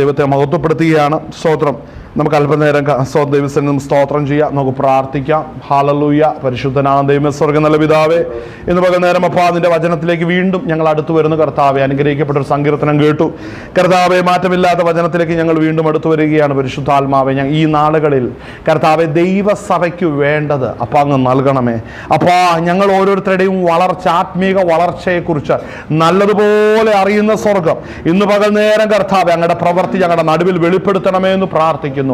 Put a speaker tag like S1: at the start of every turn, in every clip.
S1: ദൈവത്തെ മഹത്വപ്പെടുത്തുകയാണ്. സ്തോത്രം. നമുക്ക് അല്പനേരം ദൈവസന്നിധിയിൽ സ്തോത്രം ചെയ്യാം, നമുക്ക് പ്രാർത്ഥിക്കാം. ഹല്ലേലൂയ. പരിശുദ്ധനായ ദൈവമേ, സ്വർഗ്ഗ നല്ല പിതാവേ, ഇന്ന് പകൽ നേരം അപ്പാ നിന്റെ വചനത്തിലേക്ക് വീണ്ടും ഞങ്ങൾ അടുത്തു വരുന്നു കർത്താവേ. അനുഗ്രഹിക്കപ്പെട്ട ഒരു സങ്കീർത്തനം കേട്ടു കർത്താവേ. മാറ്റമില്ലാത്ത വചനത്തിലേക്ക് ഞങ്ങൾ വീണ്ടും അടുത്തു വരികയാണ് പരിശുദ്ധാത്മാവേ. ഈ നാളുകളിൽ കർത്താവെ ദൈവസഭയ്ക്ക് വേണ്ടത് അപ്പാ അങ്ങ് നൽകണമേ. അപ്പാ ഞങ്ങൾ ഓരോരുത്തരുടെയും വളർച്ച, ആത്മീക വളർച്ചയെക്കുറിച്ച് നല്ലതുപോലെ അറിയുന്ന സ്വർഗം ഇന്ന് പകൽ നേരം കർത്താവെ അങ്ങയുടെ പ്രവൃത്തി ഞങ്ങളുടെ നടുവിൽ വെളിപ്പെടുത്തണമേ എന്ന് പ്രാർത്ഥിക്കുന്നു.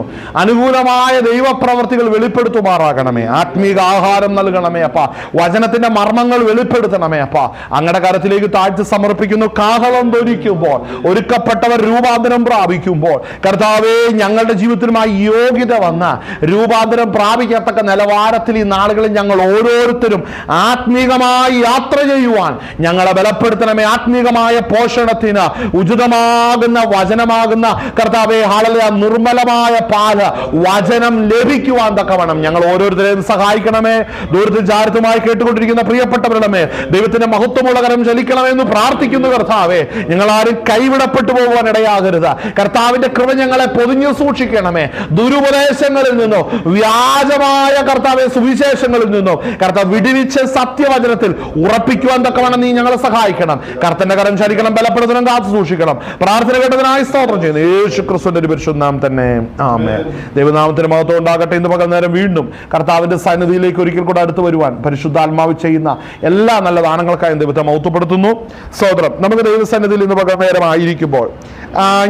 S1: അനുകൂലമായ ദൈവപ്രവർത്തികൾ വെളിപ്പെടുത്തുമാറാകണമേ. ആത്മീക ആഹാരം നൽകണമേ അപ്പാ. വചനത്തിന്റെ മർമ്മങ്ങൾ വെളിപ്പെടുത്തണമേ അപ്പാ. അങ്ങയുടെ കരത്തിലേക്ക് താഴ്ത്തി സമർപ്പിക്കുന്നു. കാഹളം ധ്വനിക്കുമ്പോൾ ഒരുക്കപ്പെട്ടവർ രൂപാന്തരം പ്രാപിക്കുമ്പോൾ കർത്താവേ, ഞങ്ങളുടെ ജീവിതത്തിലുമായി യോഗ്യത വന്ന രൂപാന്തരം പ്രാപിക്കത്തക്ക നിലവാരത്തിൽ ഈ നാളുകളിൽ ഞങ്ങൾ ഓരോരുത്തരും ആത്മീകമായി യാത്ര ചെയ്യുവാൻ ഞങ്ങളെ ബലപ്പെടുത്തണമേ. ആത്മീകമായ പോഷണത്തിന് ഉചിതമാകുന്ന വചനമാകുന്ന കർത്താവേ, ഹല്ലേലൂയ, നിർമ്മലമായ പാല് വചനം ലഭിക്കുവാൻ തക്കവണ്ണം ഞങ്ങൾ ഓരോരുത്തരെയും സഹായിക്കണമേ. ദൂരത്തിൽ ചാരത്തുമായി കേട്ടുകൊണ്ടിരിക്കുന്ന പ്രിയപ്പെട്ടവരുടെ മേൽ ദൈവത്തിന്റെ മഹത്വമുള്ള കരം ചലിക്കണമെന്ന് പ്രാർത്ഥിക്കുന്നു കർത്താവേ. ഞങ്ങളാരും കൈവിടപ്പെട്ടു പോകുവാൻ ഇടയാകരുത്. കർത്താവിന്റെ കൃപ ഞങ്ങളെ പൊതിഞ്ഞു സൂക്ഷിക്കണമേ. ദുരുപദേശങ്ങളിൽ നിന്നും വ്യാജമായ കർത്താവെ സുവിശേഷങ്ങളിൽ നിന്നും കർത്താവ് വിടുവിച്ച് സത്യവചനത്തിൽ ഉറപ്പിക്കുവാൻ തക്കവണ്ണം നീ ഞങ്ങളെ സഹായിക്കണം. കർത്തന്റെ കരം ചലിക്കണം, ബലപ്പെടുത്തണം, കാത്തു സൂക്ഷിക്കണം. പ്രാർത്ഥന കേട്ടതിനായി സ്തോത്രം ചെയ്യുന്നു യേശു ക്രിസ്തുവിന്റെ ഒരു പരിശുദ്ധ നാമം തന്നെ, ആമേൻ. ദൈവനാമത്തിന് മഹത്വം ഉണ്ടാകട്ടെ. ഇന്ന് പകൽ നേരം വീണ്ടും കർത്താവിന്റെ സന്നിധിയിലേക്ക് ഒരിക്കൽ കൂടെ അടുത്ത് വരുവാൻ പരിശുദ്ധാത്മാവ് ചെയ്യുന്ന എല്ലാ നല്ല ദാനങ്ങൾക്കായും ദൈവത്തെ മഹത്വപ്പെടുത്തുന്നു. സ്തോത്രം. നമുക്ക് ദൈവസന്നിധിയിൽ ഇന്ന് പകൽ നേരം ആയിരിക്കുമ്പോൾ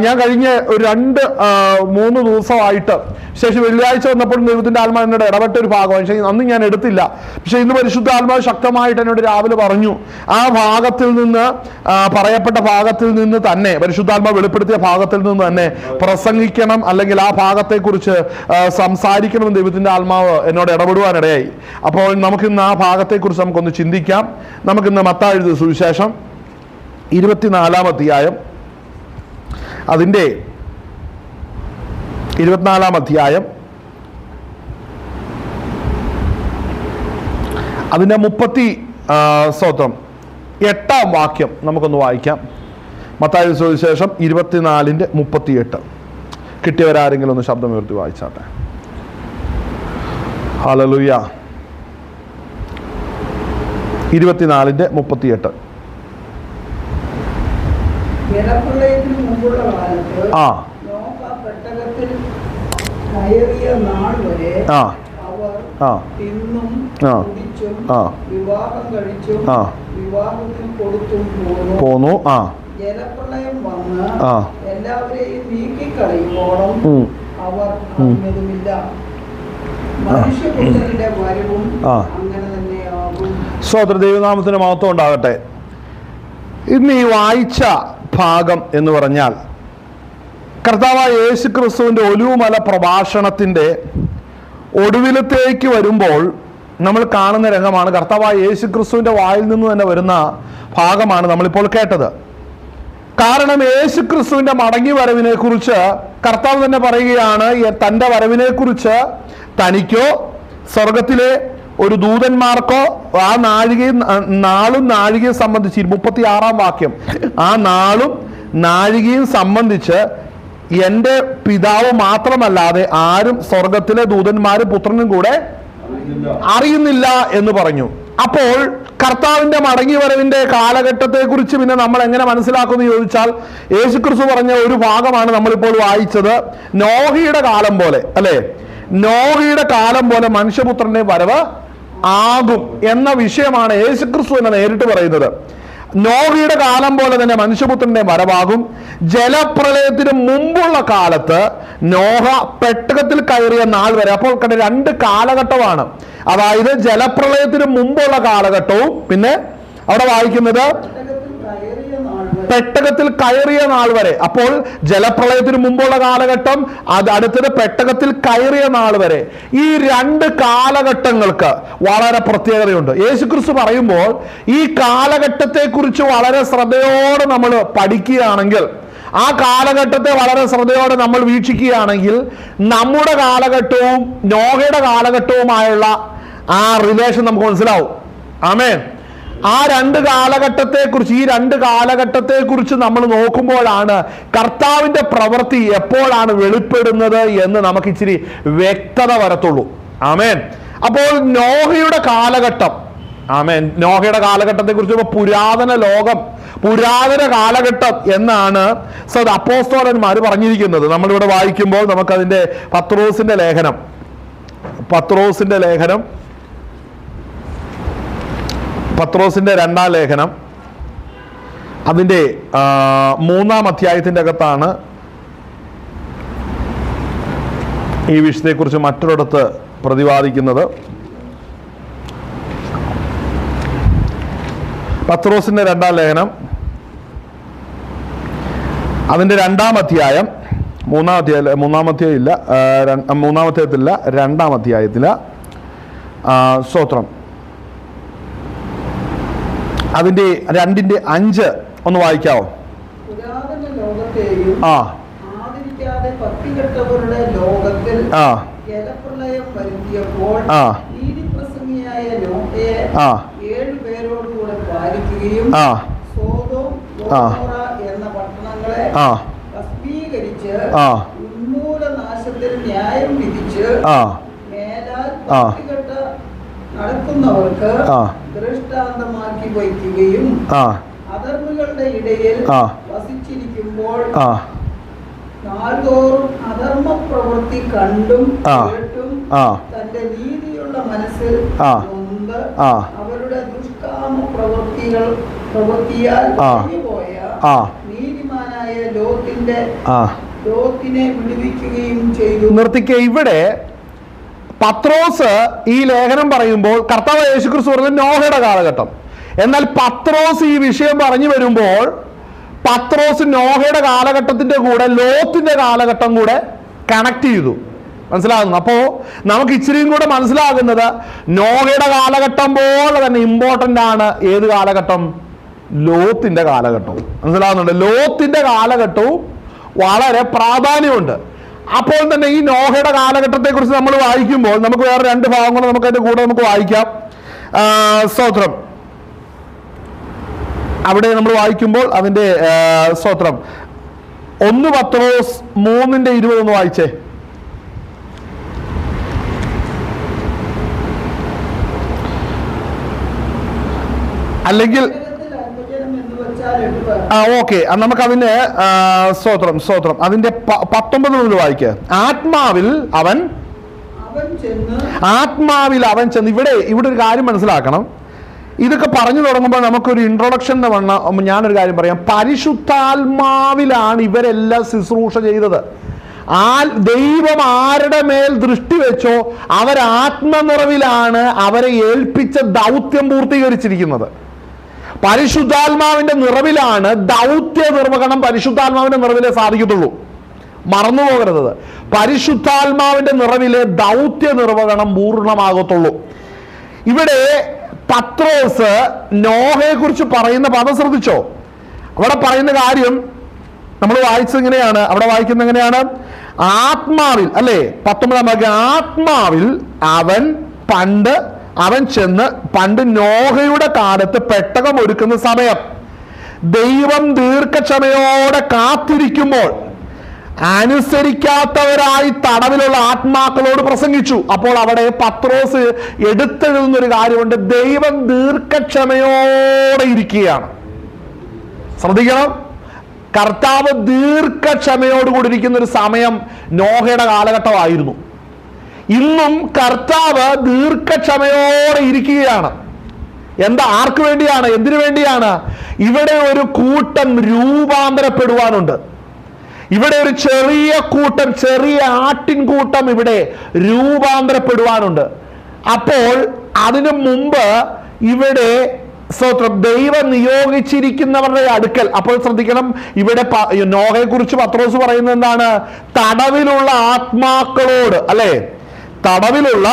S1: ഞാൻ കഴിഞ്ഞ ഒരു 2-3 ദിവസമായിട്ട് ശേഷം വെള്ളിയാഴ്ച വന്നപ്പോൾ ദൈവത്തിന്റെ ആത്മാവ് എന്നോട് ഇടപെട്ട ഒരു ഭാഗം. പക്ഷേ അന്ന് ഞാൻ എടുത്തില്ല. പക്ഷെ ഇന്ന് പരിശുദ്ധ ആത്മാവ് ശക്തമായിട്ട് എന്നോട് രാവിലെ പറഞ്ഞു. ആ ഭാഗത്തിൽ നിന്ന്, പറയപ്പെട്ട ഭാഗത്തിൽ നിന്ന് തന്നെ, പരിശുദ്ധാത്മാവ് വെളിപ്പെടുത്തിയ ഭാഗത്തിൽ നിന്ന് തന്നെ പ്രസംഗിക്കണം, അല്ലെങ്കിൽ ആ ഭാഗത്തെക്കുറിച്ച് സംസാരിക്കണമെന്ന് ദൈവത്തിന്റെ ആത്മാവ് എന്നോട് ഇടപെടുവാനിടയായി. അപ്പോൾ നമുക്കിന്ന് ആ ഭാഗത്തെക്കുറിച്ച് നമുക്കൊന്ന് ചിന്തിക്കാം. നമുക്കിന്ന് മത്തായി എഴുതിയ സുവിശേഷം 24-ാം അധ്യായം, അതിൻ്റെ 24-ാം അധ്യായം അതിൻ്റെ 8-ാം വാക്യം നമുക്കൊന്ന് വായിക്കാം. മത്തായി സുവിശേഷം 24-ന്റെ 38. കിട്ടിയവരാരെങ്കിലും ഒന്ന് ശബ്ദം ഉയർത്തി വായിച്ചാട്ടെ. ഹല്ലേലൂയ. 24-ന്റെ 38. പോന്നു.
S2: ജലപ്രളയം വന്ന് എല്ലാവരെയും നീക്കിക്കളയുമ്പോഴും അവർ അറിഞ്ഞതുമില്ല. മനുഷ്യപുത്രന്റെ വരവും അങ്ങനെ തന്നെയാകും.
S1: സ്തോത്രം. ദൈവനാമത്തിന് മഹത്വം ഉണ്ടാകട്ടെ. ഇന്ന് ഈ വായിച്ച ഭാഗം എന്ന് പറഞ്ഞാൽ കർത്താവായ യേശു ക്രിസ്തുവിന്റെ ഒലിവുമല പ്രഭാഷണത്തിന്റെ ഒടുവിലത്തേക്ക് വരുമ്പോൾ നമ്മൾ കാണുന്ന രംഗമാണ്. കർത്താവായ യേശു ക്രിസ്തുവിന്റെ വായിൽ നിന്ന് തന്നെ വരുന്ന ഭാഗമാണ് നമ്മളിപ്പോൾ കേട്ടത്. കാരണം യേശു ക്രിസ്തുവിന്റെ മടങ്ങി വരവിനെ കുറിച്ച് കർത്താവ് തന്നെ പറയുകയാണ്. തൻ്റെ വരവിനെ കുറിച്ച് തനിക്കോ സ്വർഗത്തിലെ ഒരു ദൂതന്മാർക്കോ ആ നാളും നാഴികയും സംബന്ധിച്ച് 36-ാം വാക്യം, ആ നാളും നാഴികയും സംബന്ധിച്ച് എൻ്റെ പിതാവ് മാത്രമല്ലാതെ ആരും സ്വർഗത്തിലെ ദൂതന്മാരും പുത്രനും കൂടെ അറിയുന്നില്ല എന്ന് പറഞ്ഞു. അപ്പോൾ കർത്താവിന്റെ മടങ്ങി വരവിന്റെ കാലഘട്ടത്തെ കുറിച്ച് പിന്നെ നമ്മൾ എങ്ങനെ മനസ്സിലാക്കുമെന്ന് ചോദിച്ചാൽ, യേശുക്രിസ്തു പറഞ്ഞ ഒരു ഭാഗമാണ് നമ്മളിപ്പോൾ വായിച്ചത്. നോഹയുടെ കാലം പോലെ, അല്ലെ, നോഹയുടെ കാലം പോലെ മനുഷ്യപുത്രന്റെ വരവ് ആകും എന്ന വിഷയമാണ് യേശുക്രിസ്തു എന്ന് നേരിട്ട് പറയുന്നത്. നോഹയുടെ കാലം പോലെ തന്നെ മനുഷ്യപുത്രന്റെ വരവാകും. ജലപ്രളയത്തിന് മുമ്പുള്ള കാലത്ത് നോഹ പെട്ടകത്തിൽ കയറിയ നാൾ വരെ. അപ്പോൾ 2 കാലഘട്ടമാണ്. അതായത് ജലപ്രളയത്തിന് മുമ്പുള്ള കാലഘട്ടവും പിന്നെ അവിടെ വായിക്കുന്നത് പെട്ടകത്തിൽ കയറിയ നാൾ വരെ. അപ്പോൾ ജലപ്രളയത്തിന് മുമ്പുള്ള കാലഘട്ടം, അത് അടുത്തത് പെട്ടകത്തിൽ കയറിയ നാൾ വരെ. ഈ 2 കാലഘട്ടങ്ങൾക്ക് വളരെ പ്രത്യേകതയുണ്ട്. യേശുക്രിസ്തു പറയുമ്പോൾ ഈ കാലഘട്ടത്തെ കുറിച്ച് വളരെ ശ്രദ്ധയോടെ നമ്മൾ പഠിക്കുകയാണെങ്കിൽ, ആ കാലഘട്ടത്തെ വളരെ ശ്രദ്ധയോടെ നമ്മൾ വീക്ഷിക്കുകയാണെങ്കിൽ, നമ്മുടെ കാലഘട്ടവും നോഹയുടെ കാലഘട്ടവുമായുള്ള ആ റിലേഷൻ നമുക്ക് മനസ്സിലാവും. ആമേൻ. ആ രണ്ട് കാലഘട്ടത്തെക്കുറിച്ച്, ഈ രണ്ട് കാലഘട്ടത്തെക്കുറിച്ച് നമ്മൾ നോക്കുമ്പോഴാണ് കർത്താവിന്റെ പ്രവൃത്തി എപ്പോഴാണ് വെളിപ്പെടുന്നത് എന്ന് നമുക്ക് ഇച്ചിരി വ്യക്തത വരത്തുള്ളൂ. ആമേൻ. അപ്പോൾ നോഹയുടെ കാലഘട്ടം, ആമേൻ, നോഹയുടെ കാലഘട്ടത്തെ കുറിച്ച് പുരാതന ലോകം, പുരാതന കാലഘട്ടം എന്നാണ് അപ്പോസ്തലന്മാർ പറഞ്ഞിരിക്കുന്നത്. നമ്മളിവിടെ വായിക്കുമ്പോൾ നമുക്കതിന്റെ പത്രോസിന്റെ ലേഖനം, പത്രോസിന്റെ രണ്ടാം ലേഖനം അതിന്റെ 3-ാം അധ്യായത്തിന്റെ അകത്താണ് ഈ വിഷയത്തെക്കുറിച്ച് മറ്റൊരിടത്ത് പ്രതിപാദിക്കുന്നത്. പത്രോസിന്റെ രണ്ടാം ലേഖനം അതിന്റെ 2-ാം അധ്യായം, 3-ാം അധ്യായത്തില്ല 2-ാം അധ്യായത്തില് സ്തോത്രം, അതിന്റെ 2:5 ഒന്ന് വായിക്കാവോ?
S2: പുരാതന ലോകത്തെയും
S1: ആ
S2: ആദരിക്കാതെ ഭക്തികെട്ടവരുടെ ലോകത്തിൽ ജലപ്രളയം വരുത്തിയപ്പോൾ നീതിപ്രസംഗിയായ നോഹയെ 7 പേരോടുകൂടെ പാലിക്കുകയും സോദോം ഗൊമോറ എന്ന പട്ടണങ്ങളെ ഭസ്മീകരിച്ച് ഉന്മൂലനാശത്തിൽ ന്യായം വിധിച്ച് മേലാൽ ഭക്തികെട്ട നടത്തുന്നവർക്ക് ദൃഷ്ടാന്തമാക്കി വയ്ക്കുകയും അധർമ്മികളുടെ ഇടയിൽ വസിച്ചിരിക്കുമ്പോൾ നാൾതോറും അധർമ്മ പ്രവൃത്തി കണ്ടും കേട്ടും തന്റെ നീതിയുള്ള മനസ്സിൽ നൊന്ത് അവരുടെ ദുഷ്കാമ പ്രവൃത്തിയാൽ പോയ നീതിമാനായ ലോത്തിനെ വിടുവിക്കുകയും ചെയ്തു. നിർത്തിക്ക. ഇവിടെ പത്രോസ് ഈ ലേഖനം പറയുമ്പോൾ കർത്താവ് യേശുക്രിസ്തു പറഞ്ഞത് നോഹയുടെ കാലഘട്ടം. എന്നാൽ പത്രോസ് ഈ വിഷയം പറഞ്ഞു വരുമ്പോൾ പത്രോസ് നോഹയുടെ കാലഘട്ടത്തിന്റെ കൂടെ ലോത്തിന്റെ കാലഘട്ടം കൂടെ കണക്ട് ചെയ്തു. മനസ്സിലാകുന്നു? അപ്പോ നമുക്ക് ഇച്ചിരിയും കൂടെ മനസ്സിലാകുന്നത് നോഹയുടെ കാലഘട്ടം പോലെ തന്നെ ഇമ്പോർട്ടന്റ് ആണ് ഏത് കാലഘട്ടം? ലോത്തിന്റെ കാലഘട്ടവും. മനസ്സിലാകുന്നുണ്ട്? ലോത്തിന്റെ കാലഘട്ടവും വളരെ പ്രാധാന്യമുണ്ട്. അപ്പോൾ തന്നെ ഈ നോഹയുടെ കാലഘട്ടത്തെ കുറിച്ച് നമ്മൾ വായിക്കുമ്പോൾ നമുക്ക് വേറെ 2 ഭാഗങ്ങൾ നമുക്ക് അതിന്റെ കൂടെ നമുക്ക് വായിക്കാം. സ്തോത്രം, അവിടെ നമ്മൾ വായിക്കുമ്പോൾ അതിന്റെ സ്തോത്രം 1 പത്രോസ് 3:20 ഒന്ന് വായിച്ചേ. അല്ലെങ്കിൽ ഓക്കെ, നമുക്ക് അതിന്റെ സ്തോത്രം അതിന്റെ 19 മുതൽ വായിക്കുക. ആത്മാവിൽ അവൻ ചെന്ന്. ഇവിടെ ഒരു കാര്യം മനസ്സിലാക്കണം. ഇതൊക്കെ പറഞ്ഞു തുടങ്ങുമ്പോൾ നമുക്കൊരു ഇൻട്രൊഡക്ഷൻ ഞാനൊരു കാര്യം പറയാം. പരിശുദ്ധാത്മാവിലാണ് ഇവരെല്ലാം ശുശ്രൂഷ ചെയ്തത്. ദൈവം ആരുടെ മേൽ ദൃഷ്ടി വെച്ചോ ആത്മനിറവിലാണ് അവരെ ഏൽപ്പിച്ച ദൗത്യം പൂർത്തീകരിച്ചിരിക്കുന്നത്. പരിശുദ്ധാത്മാവിന്റെ നിറവിലാണ് ദൗത്യ നിർവഹണം. പരിശുദ്ധാത്മാവിന്റെ നിറവിലെ സാധിക്കത്തുള്ളൂ. മറന്നുപോകരുത്. പരിശുദ്ധാത്മാവിന്റെ നിറവിലെ ദൗത്യ നിർവഹണം പൂർണ്ണമാകത്തുള്ളൂ. ഇവിടെ പത്രോസ് നോഹയെ കുറിച്ച് പറയുന്ന പദം ശ്രദ്ധിച്ചോ? അവിടെ പറയുന്ന കാര്യം നമ്മൾ വായിച്ചത് എങ്ങനെയാണ്? അവിടെ വായിക്കുന്നത് എങ്ങനെയാണ്? ആത്മാവിൽ, അല്ലേ? 19-ാം വാക്യം, ആത്മാവിൽ അവൻ ചെന്ന് പണ്ട് നോഹയുടെ കാലത്ത് പെട്ടകം ഒരുക്കുന്ന സമയം ദൈവം ദീർഘക്ഷമയോടെ കാത്തിരിക്കുമ്പോൾ അനുസരിക്കാത്തവരായി തടവിലുള്ള ആത്മാക്കളോട് പ്രസംഗിച്ചു. അപ്പോൾ അവിടെ പത്രോസ് എടുത്തെഴുതുന്ന ഒരു കാര്യമുണ്ട്. ദൈവം ദീർഘക്ഷമയോടെ ഇരിക്കുകയാണ്. ശ്രദ്ധിക്കണം, കർത്താവ് ദീർഘക്ഷമയോടുകൂടി ഇരിക്കുന്ന ഒരു സമയം നോഹയുടെ കാലഘട്ടമായിരുന്നു. ഇന്നും കർത്താവ് ദീർഘക്ഷമയോടെ ഇരിക്കുകയാണ്. ആർക്ക് വേണ്ടിയാണ്? എന്തിനു വേണ്ടിയാണ്? ഇവിടെ ഒരു കൂട്ടം രൂപാന്തരപ്പെടുവാനുണ്ട്. ഇവിടെ ഒരു ചെറിയ കൂട്ടം, ചെറിയ ആട്ടിൻകൂട്ടം ഇവിടെ രൂപാന്തരപ്പെടുവാനുണ്ട്. അപ്പോൾ അതിനു മുമ്പ് ഇവിടെ ദൈവം നിയോഗിച്ചിരിക്കുന്നവരുടെ അടുക്കൽ. അപ്പോൾ ശ്രദ്ധിക്കണം, ഇവിടെ നോഹയെ കുറിച്ച് പത്രോസ് പറയുന്നത് എന്താണ്? തടവിലുള്ള ആത്മാക്കളോട്, അല്ലെ? തടവിലുള്ള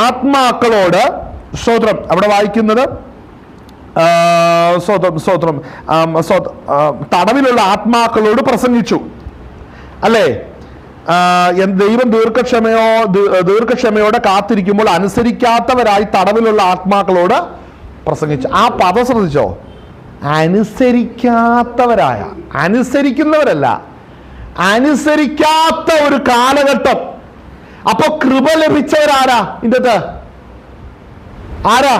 S2: ആത്മാക്കളോട് സ്തോത്രം. അവിടെ വായിക്കുന്നത് തടവിലുള്ള ആത്മാക്കളോട് പ്രസംഗിച്ചു, അല്ലേ? ദൈവം ദീർഘക്ഷമയോടെ കാത്തിരിക്കുമ്പോൾ അനുസരിക്കാത്തവരായി തടവിലുള്ള ആത്മാക്കളോട് പ്രസംഗിച്ചു. ആ പദം ശ്രദ്ധിച്ചോ? അനുസരിക്കാത്തവരായ, അനുസരിക്കുന്നവരല്ല, അനുസരിക്കാത്ത ഒരു കാലഘട്ടം. അപ്പൊ കൃപ ലഭിച്ചവരാരാ? ഇതിന്റെ ആരാ?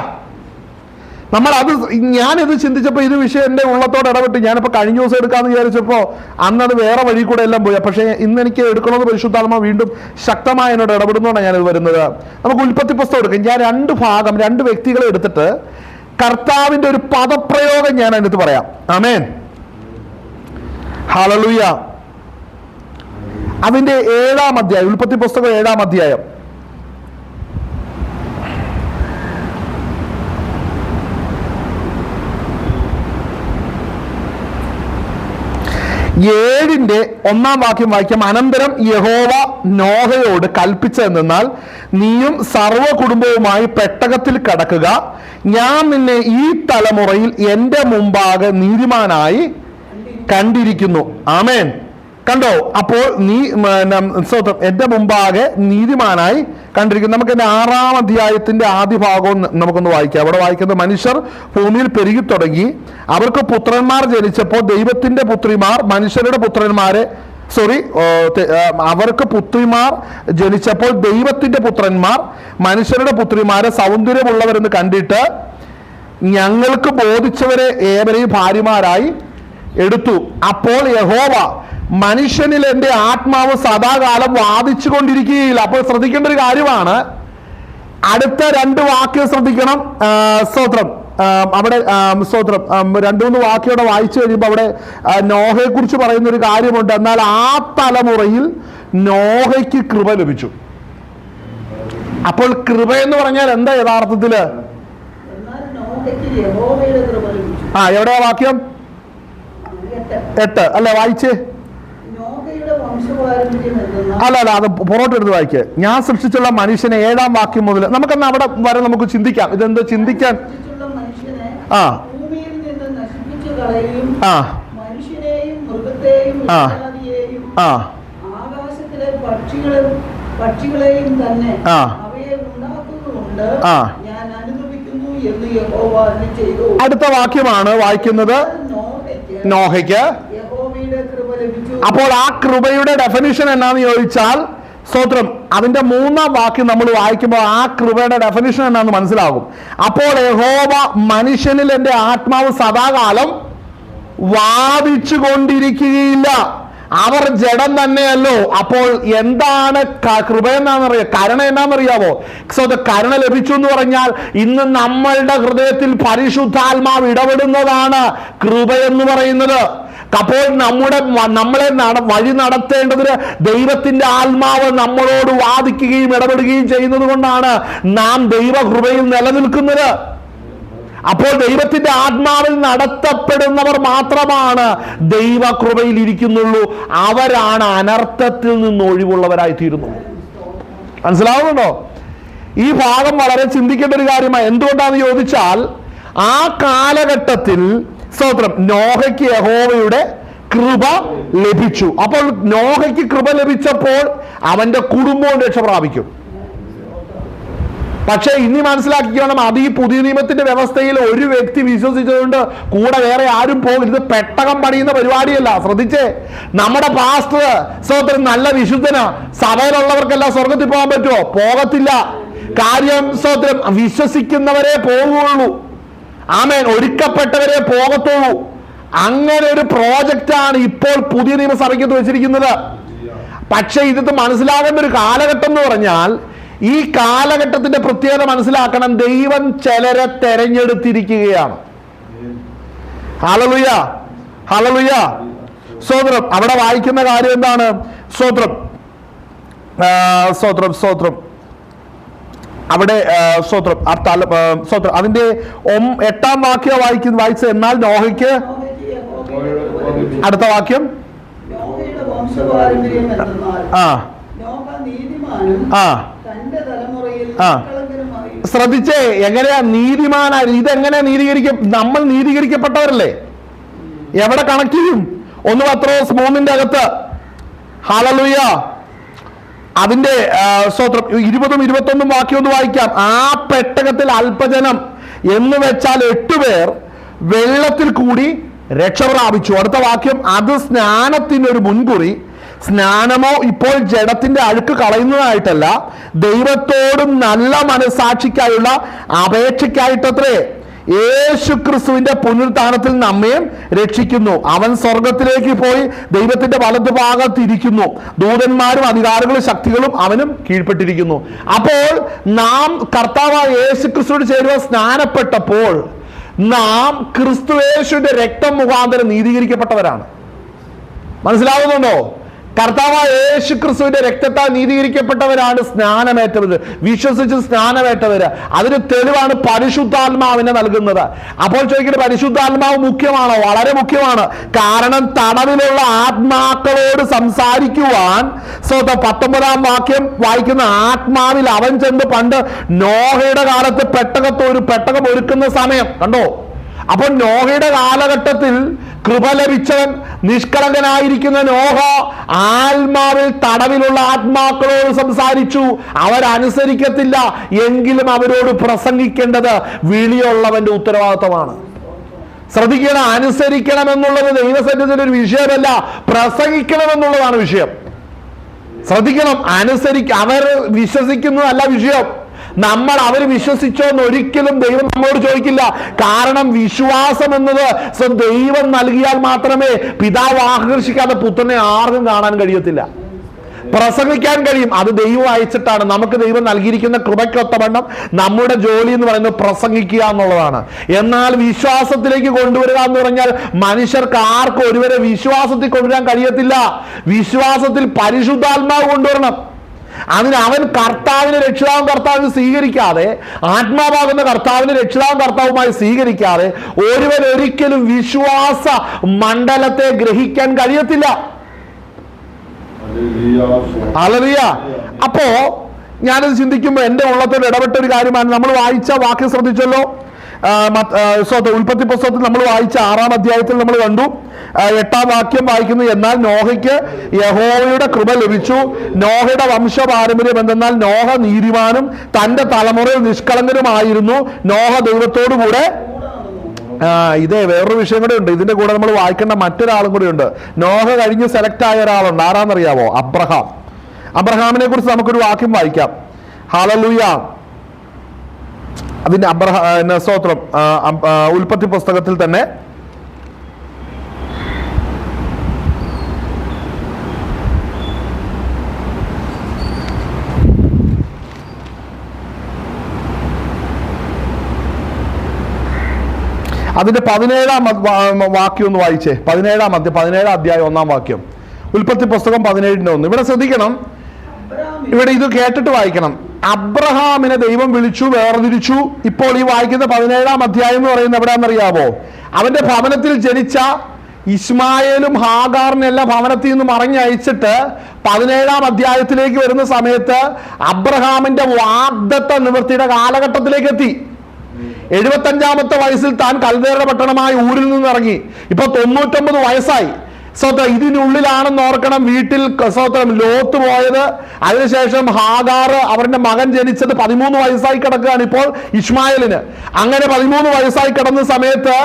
S2: ഞാനിത് ചിന്തിച്ചപ്പോൾ ഇത് വിഷയം എൻ്റെ ഉള്ളത്തോട് ഇടപെട്ട് ഞാനിപ്പോൾ കഴിഞ്ഞ ദിവസം എടുക്കാമെന്ന് വിചാരിച്ചപ്പോൾ അന്നത് വേറെ വഴി കൂടെ എല്ലാം പോയി. പക്ഷേ ഇന്ന് എനിക്ക് എടുക്കണമെന്ന് പരിശുദ്ധാത്മാവ് വീണ്ടും ശക്തമായി എന്നോട് ഇടപെടുന്നതുകൊണ്ടാണ് ഞാനിത് വരുന്നത്. നമുക്ക് ഉൽപ്പത്തി പുസ്തകം എടുക്കാം. ഞാൻ രണ്ട് വ്യക്തികളെ എടുത്തിട്ട് കർത്താവിൻ്റെ ഒരു പദപ്രയോഗം ഞാൻ അതിനകത്ത് പറയാം. ആമേൻ, ഹല്ലേലൂയ. അതിൻ്റെ 7-ാം അധ്യായം, ഉൽപ്പത്തി പുസ്തകം 7-ാം അധ്യായം. ഏഴിന്റെ 1-ാം വാക്യം വായിക്കാം. അനന്തരം യഹോവ നോഹയോട് കൽപ്പിച്ചതെന്നാൽ, നീയും സർവ്വ കുടുംബവുമായി പെട്ടകത്തിൽ കടക്കുക, ഞാൻ നിന്നെ ഈ തലമുറയിൽ എൻ്റെ മുമ്പാകെ നീതിമാനായി കണ്ടിരിക്കുന്നു. ആമേൻ. കണ്ടോ? അപ്പോൾ എൻ്റെ മുമ്പാകെ നീതിമാനായി കണ്ടിരിക്കുന്നു. നമുക്ക് എൻ്റെ 6-ാം അധ്യായത്തിന്റെ ആദ്യ ഭാഗവും നമുക്കൊന്ന് വായിക്കാം. അവിടെ വായിക്കുന്നത്, മനുഷ്യർ ഭൂമിയിൽ പെരുകി തുടങ്ങി, അവർക്ക് പുത്രന്മാർ ജനിച്ചപ്പോൾ ദൈവത്തിന്റെ പുത്രിമാർ മനുഷ്യരുടെ പുത്രന്മാരെ അവർക്ക് പുത്രിമാർ ജനിച്ചപ്പോൾ ദൈവത്തിന്റെ പുത്രന്മാർ മനുഷ്യരുടെ പുത്രിമാരെ സൗന്ദര്യമുള്ളവരെന്ന് കണ്ടിട്ട് ഞങ്ങൾക്ക് ബോധിച്ചവരെ ഏവരെയും ഭാര്യമാരായി എടുത്തു. അപ്പോൾ യഹോവ, മനുഷ്യനിൽ എൻ്റെ ആത്മാവ് സദാകാലം വാദിച്ചു കൊണ്ടിരിക്കുകയില്ല. അപ്പോൾ ശ്രദ്ധിക്കേണ്ട ഒരു കാര്യമാണ്, അടുത്ത 2 വാക്യം ശ്രദ്ധിക്കണം. സ്തോത്രം. അവിടെ സ്തോത്രം 2-3 വാക്യോടെ വായിച്ചു കഴിയുമ്പോൾ അവിടെ നോഹയെ കുറിച്ച് പറയുന്ന ഒരു കാര്യമുണ്ട്. എന്നാൽ ആ തലമുറയിൽ നോഹയ്ക്ക് കൃപ ലഭിച്ചു. അപ്പോൾ കൃപ എന്ന് പറഞ്ഞാൽ എന്താ യഥാർത്ഥത്തില്? എവിടെയാ വാക്യം? 8 അല്ലേ? വായിച്ചേ. അല്ല അത് പുറത്തോട്ട് എടുത്ത് വായിക്കുക. ഞാൻ സൃഷ്ടിച്ചുള്ള മനുഷ്യനെ 7-ാം വാക്യം മുതൽ നമുക്കെന്നാ അവിടെ വരെ നമുക്ക് ചിന്തിക്കാം. ഇതെന്തോ ചിന്തിക്കാൻ? അടുത്ത വാക്യമാണ് വായിക്കുന്നത്, നോഹയ്ക്ക്. അപ്പോൾ ആ കൃപയുടെ ഡെഫിനിഷൻ എന്നാന്ന് ചോദിച്ചാൽ, സ്തോത്രം, അതിന്റെ 3-ാം വാക്യം നമ്മൾ വായിക്കുമ്പോൾ ആ കൃപയുടെ ഡെഫിനിഷൻ എന്നാന്ന് മനസ്സിലാകും. അപ്പോൾ യഹോവ, മനുഷ്യനിൽ എൻ്റെ ആത്മാവ് സദാകാലം വാദിച്ചു കൊണ്ടിരിക്കുകയില്ല, അവർ ജഡം തന്നെയല്ലോ. അപ്പോൾ എന്താണ് കൃപ എന്നാണെന്നറിയാം, കരുണ എന്നാണെന്നറിയാവോ? കരുണ ലഭിച്ചു എന്ന് പറഞ്ഞാൽ ഇന്ന് നമ്മളുടെ ഹൃദയത്തിൽ പരിശുദ്ധാത്മാവ് ഇടപെടുന്നതാണ് കൃപ എന്ന് പറയുന്നത്. അപ്പോൾ നമ്മളെ വഴി നടത്തേണ്ടതിന് ദൈവത്തിന്റെ ആത്മാവ് നമ്മളോട് വാദിക്കുകയും ഇടപെടുകയും ചെയ്യുന്നത് കൊണ്ടാണ് നാം ദൈവകൃപയിൽ നിലനിൽക്കുന്നത്. അപ്പോൾ ദൈവത്തിന്റെ ആത്മാവിൽ നടത്തപ്പെടുന്നവർ മാത്രമാണ് ദൈവകൃപയിൽ ഇരിക്കുന്നുള്ളൂ. അവരാണ് അനർത്ഥത്തിൽ നിന്ന് ഒഴിവുള്ളവരായി തീരുന്നു. മനസ്സിലാവുന്നുണ്ടോ? ഈ ഭാഗം വളരെ ചിന്തിക്കേണ്ട ഒരു കാര്യമാണ്. എന്തുകൊണ്ടാണെന്ന് ചോദിച്ചാൽ, ആ കാലഘട്ടത്തിൽ സ്തോത്രം നോഹയ്ക്ക് യഹോവയുടെ കൃപ ലഭിച്ചു. അപ്പോൾ നോഹയ്ക്ക് കൃപ ലഭിച്ചപ്പോൾ അവന്റെ കുടുംബവും രക്ഷ പ്രാപിക്കും. പക്ഷെ ഇനി മനസ്സിലാക്കിക്കണം, അത് ഈ പുതിയ നിയമത്തിന്റെ വ്യവസ്ഥയിൽ ഒരു വ്യക്തി വിശ്വസിച്ചതുകൊണ്ട് കൂടെ വേറെ ആരും പോകരുത്. പെട്ടകം പണിയുന്ന പരിപാടിയല്ല. ശ്രദ്ധിച്ചേ, നമ്മുടെ പാസ്റ്റർ സ്തോത്രം നല്ല വിശുദ്ധനാ, സഭയിലുള്ളവർക്കെല്ലാം സ്വർഗത്തിൽ പോകാൻ പറ്റുമോ? പോകത്തില്ല. കാര്യം സ്തോത്രം, വിശ്വസിക്കുന്നവരെ പോകുള്ളൂ. ആമേൻ. ഒരുക്കപ്പെട്ടവരെ പോകത്തുള്ളൂ. അങ്ങനെ ഒരു പ്രോജക്റ്റാണ് ഇപ്പോൾ പുതിയ നിയമസഭയ്ക്കകത്ത് വെച്ചിരിക്കുന്നത്. പക്ഷെ ഇത് മനസ്സിലാകേണ്ട ഒരു കാലഘട്ടം എന്ന് പറഞ്ഞാൽ, ഈ കാലഘട്ടത്തിന്റെ പ്രത്യേകത മനസ്സിലാക്കണം. ദൈവം ചിലരെ തെരഞ്ഞെടുത്തിരിക്കുകയാണ്. ഹല്ലേലൂയ, ഹല്ലേലൂയ, സ്തോത്രം. അവിടെ വായിക്കുന്ന കാര്യം എന്താണ്? സ്തോത്രം, സ്തോത്രം, സ്തോത്രം. അവിടെ സ്തോത്രം, സ്തോത്രം. അതിന്റെ 8-ാം വാക്യം വായിച്ചത്, എന്നാൽ നോഹയ്ക്ക്. അടുത്ത വാക്യം, ശ്രദ്ധിച്ചേ, എങ്ങനെയാ നീതിമാനായി? ഇതെങ്ങനെയാ നീതീകരിക്കും? നമ്മൾ നീതീകരിക്കപ്പെട്ടവരല്ലേ? എവിടെ കണക്ട് ചെയ്യും? 1 പത്രോസ് 3-ന്റെ അകത്ത്. ഹല്ലേലൂയ. അതിന്റെ സ്തോത്രം 20-ഉം 21-ഉം വാക്യം ഒന്ന് വായിക്കാം. ആ പെട്ടകത്തിൽ അല്പജനം എന്ന് വെച്ചാൽ 8 പേർ വെള്ളത്തിൽ കൂടി രക്ഷ പ്രാപിച്ചു. അടുത്ത വാക്യം, അത് സ്നാനത്തിനൊരു മുൻകുറി. സ്നാനമോ ഇപ്പോൾ ജഡത്തിന്റെ അഴുക്ക് കളയുന്നതായിട്ടല്ല, ദൈവത്തോടും നല്ല മനസാക്ഷിക്കായുള്ള അപേക്ഷയ്ക്കായിട്ടത്രേ. യേശു ക്രിസ്തുവിന്റെ പുനരുത്ഥാനത്തിൽ നമ്മയും രക്ഷിക്കുന്നു. അവൻ സ്വർഗത്തിലേക്ക് പോയി ദൈവത്തിന്റെ വലതുഭാഗത്തിരിക്കുന്നു. ദൂതന്മാരും അധികാരികളും ശക്തികളും അവനും കീഴ്പ്പെട്ടിരിക്കുന്നു. അപ്പോൾ നാം കർത്താവായ യേശു ക്രിസ്തുവിനോട് ചേരുവാൻ സ്നാനപ്പെട്ടപ്പോൾ നാം ക്രിസ്തുയേശുവിന്റെ രക്തം മുഖാന്തരം നീതീകരിക്കപ്പെട്ടവരാണ്. മനസ്സിലാവുന്നുണ്ടോ? കർത്താവായ യേശു ക്രിസ്തുവിന്റെ രക്തത്താൽ നീതീകരിക്കപ്പെട്ടവരാണ് സ്നാനമേറ്റവര്, വിശ്വസിച്ച് സ്നാനമേറ്റവര്. അതിന് തെളിവാണ് പരിശുദ്ധാത്മാവിനെ നൽകുന്നത്. അപ്പോൾ ചോദിക്കുന്നത്, പരിശുദ്ധാത്മാവ് മുഖ്യമാണോ? വളരെ മുഖ്യമാണ്. കാരണം തടവിലുള്ള ആത്മാക്കളോട് സംസാരിക്കുവാൻ 19-ാം വാക്യം വായിക്കുന്ന, ആത്മാവിൽ അവൻ ചെന്ന് പണ്ട് നോഹയുടെ കാലത്ത് ഒരു പെട്ടകം ഒരുക്കുന്ന സമയം കണ്ടോ. അപ്പോൾ നോഹയുടെ കാലഘട്ടത്തിൽ കൃപ ലഭിച്ചവൻ, നിഷ്കളങ്കനായിരിക്കുന്ന നോഹ ആത്മാവിൽ തടവിലുള്ള ആത്മാക്കളോട് സംസാരിച്ചു. അവരനുസരിക്കത്തില്ല, എങ്കിലും അവരോട് പ്രസംഗിക്കേണ്ടത് വിളിയുള്ളവന്റെ ഉത്തരവാദിത്തമാണ്. ശ്രദ്ധിക്കണം, അനുസരിക്കണം എന്നുള്ളത് ദൈവസന്നിധിയിൽ ഒരു വിഷയമല്ല, പ്രസംഗിക്കണമെന്നുള്ളതാണ് വിഷയം. ശ്രദ്ധിക്കണം, അവർ വിശ്വസിക്കുന്നതല്ല വിഷയം. അവർ വിശ്വസിച്ചോ എന്ന് ഒരിക്കലും ദൈവം നമ്മോട് ചോദിക്കില്ല. കാരണം വിശ്വാസം എന്നത് ദൈവം നൽകിയാൽ മാത്രമേ, പിതാവ് ആകർഷിക്കാതെ പുത്രനെ ആർക്കും കാണാൻ കഴിയത്തില്ല. പ്രസംഗിക്കാൻ കഴിയും, അത് ദൈവം അയച്ചിട്ടാണ്. നമുക്ക് ദൈവം നൽകിയിരിക്കുന്ന കൃപയ്ക്കൊത്തവണ്ണം നമ്മുടെ ജോലി എന്ന് പറയുന്നത് പ്രസംഗിക്കുക എന്നുള്ളതാണ്. എന്നാൽ വിശ്വാസത്തിലേക്ക് കൊണ്ടുവരിക എന്ന് പറഞ്ഞാൽ മനുഷ്യർക്ക് ആർക്കും ഒരുവരെ വിശ്വാസത്തിൽ കൊണ്ടുവരാൻ കഴിയത്തില്ല. വിശ്വാസത്തിൽ പരിശുദ്ധാത്മാവ് കൊണ്ടുവരണം. അതിന് അവൻ കർത്താവിനെ കർത്താവിന് സ്വീകരിക്കാതെ, ആത്മാവാകുന്ന കർത്താവിനെ കർത്താവുമായി സ്വീകരിക്കാതെ ഒരുവൻ ഒരിക്കലും വിശ്വാസ മണ്ഡലത്തെ ഗ്രഹിക്കാൻ കഴിയത്തില്ല. ഹല്ലേലൂയ. അപ്പോ ഞാനത് ചിന്തിക്കുമ്പോൾ എൻ്റെ ഉള്ളത്തോട് ഇടപെട്ട ഒരു കാര്യമാണ്. നമ്മൾ വായിച്ച വാക്യം ശ്രദ്ധിച്ചല്ലോ. ഉൽപ്പത്തി പുസ്തകത്തിൽ നമ്മൾ വായിച്ച 6-ാം അധ്യായത്തിൽ നമ്മൾ കണ്ടു 8-ാം വാക്യം വായിക്കുന്നു, എന്നാൽ നോഹയ്ക്ക് യഹോവയുടെ കൃപ ലഭിച്ചു. നോഹയുടെ വംശപാരമ്പര്യം എന്തെന്നാൽ നോഹ നീതിമാനും തന്റെ തലമുറയിൽ നിഷ്കളങ്കനുമായിരുന്നു. നോഹ ദൈവത്തോടു കൂടെ. ഇതേ വേറൊരു വിഷയം കൂടെ ഉണ്ട്. ഇതിന്റെ കൂടെ നമ്മൾ വായിക്കേണ്ട മറ്റൊരാളും കൂടെ ഉണ്ട്. നോഹ കഴിഞ്ഞ് സെലക്ട് ആയ ഒരാളുണ്ട്. ആരാന്നറിയാവോ? അബ്രഹാം. അബ്രഹാമിനെ കുറിച്ച് നമുക്കൊരു വാക്യം വായിക്കാം. ഹല്ലേലൂയ. അതിന്റെ സ്തോത്രം ഉൽപ്പത്തി പുസ്തകത്തിൽ തന്നെ അതിന്റെ 17-ാം വാക്യം ഒന്ന് വായിച്ചേ. 17-ാം അധ്യായം 1-ാം വാക്യം, ഉൽപ്പത്തി പുസ്തകം 17-1. ഇവിടെ ശ്രദ്ധിക്കണം, ഇവിടെ ഇത് കേട്ടിട്ട് വായിക്കണം. അബ്രഹാമിനെ ദൈവം വിളിച്ചു, വേർതിരിച്ചു. ഇപ്പോൾ ഈ വായിക്കുന്ന 17-ാം അധ്യായം എന്ന് പറയുന്നത് എവിടെയാണെന്നറിയാമോ? അവന്റെ ഭവനത്തിൽ ജനിച്ച ഇസ്മായേലും ഹാഗാറിനെല്ലാം ഭവനത്തിൽ നിന്ന് മറഞ്ഞയച്ചിട്ട് 17-ാം അധ്യായത്തിലേക്ക് വരുന്ന സമയത്ത് അബ്രഹാമിന്റെ വാഗ്ദത്ത നിവൃത്തിയുടെ കാലഘട്ടത്തിലേക്ക് എത്തി. 75-ാമത്തെ വയസ്സിൽ താൻ കൽദേരുടെ പട്ടണമായ ഊരിൽ നിന്ന് ഇറങ്ങി. ഇപ്പൊ 99 വയസ്സായി. ഇതിനുള്ളിലാണെന്ന് ഓർക്കണം വീട്ടിൽ ലോത്ത് പോയത്. അതിനുശേഷം ഹാഗാർ അവരുടെ മകൻ ജനിച്ചത് 13 വയസ്സായി കിടക്കുകയാണ് ഇപ്പോൾ ഇസ്മായേലിന്. അങ്ങനെ 13 വയസ്സായി കിടന്ന സമയത്ത്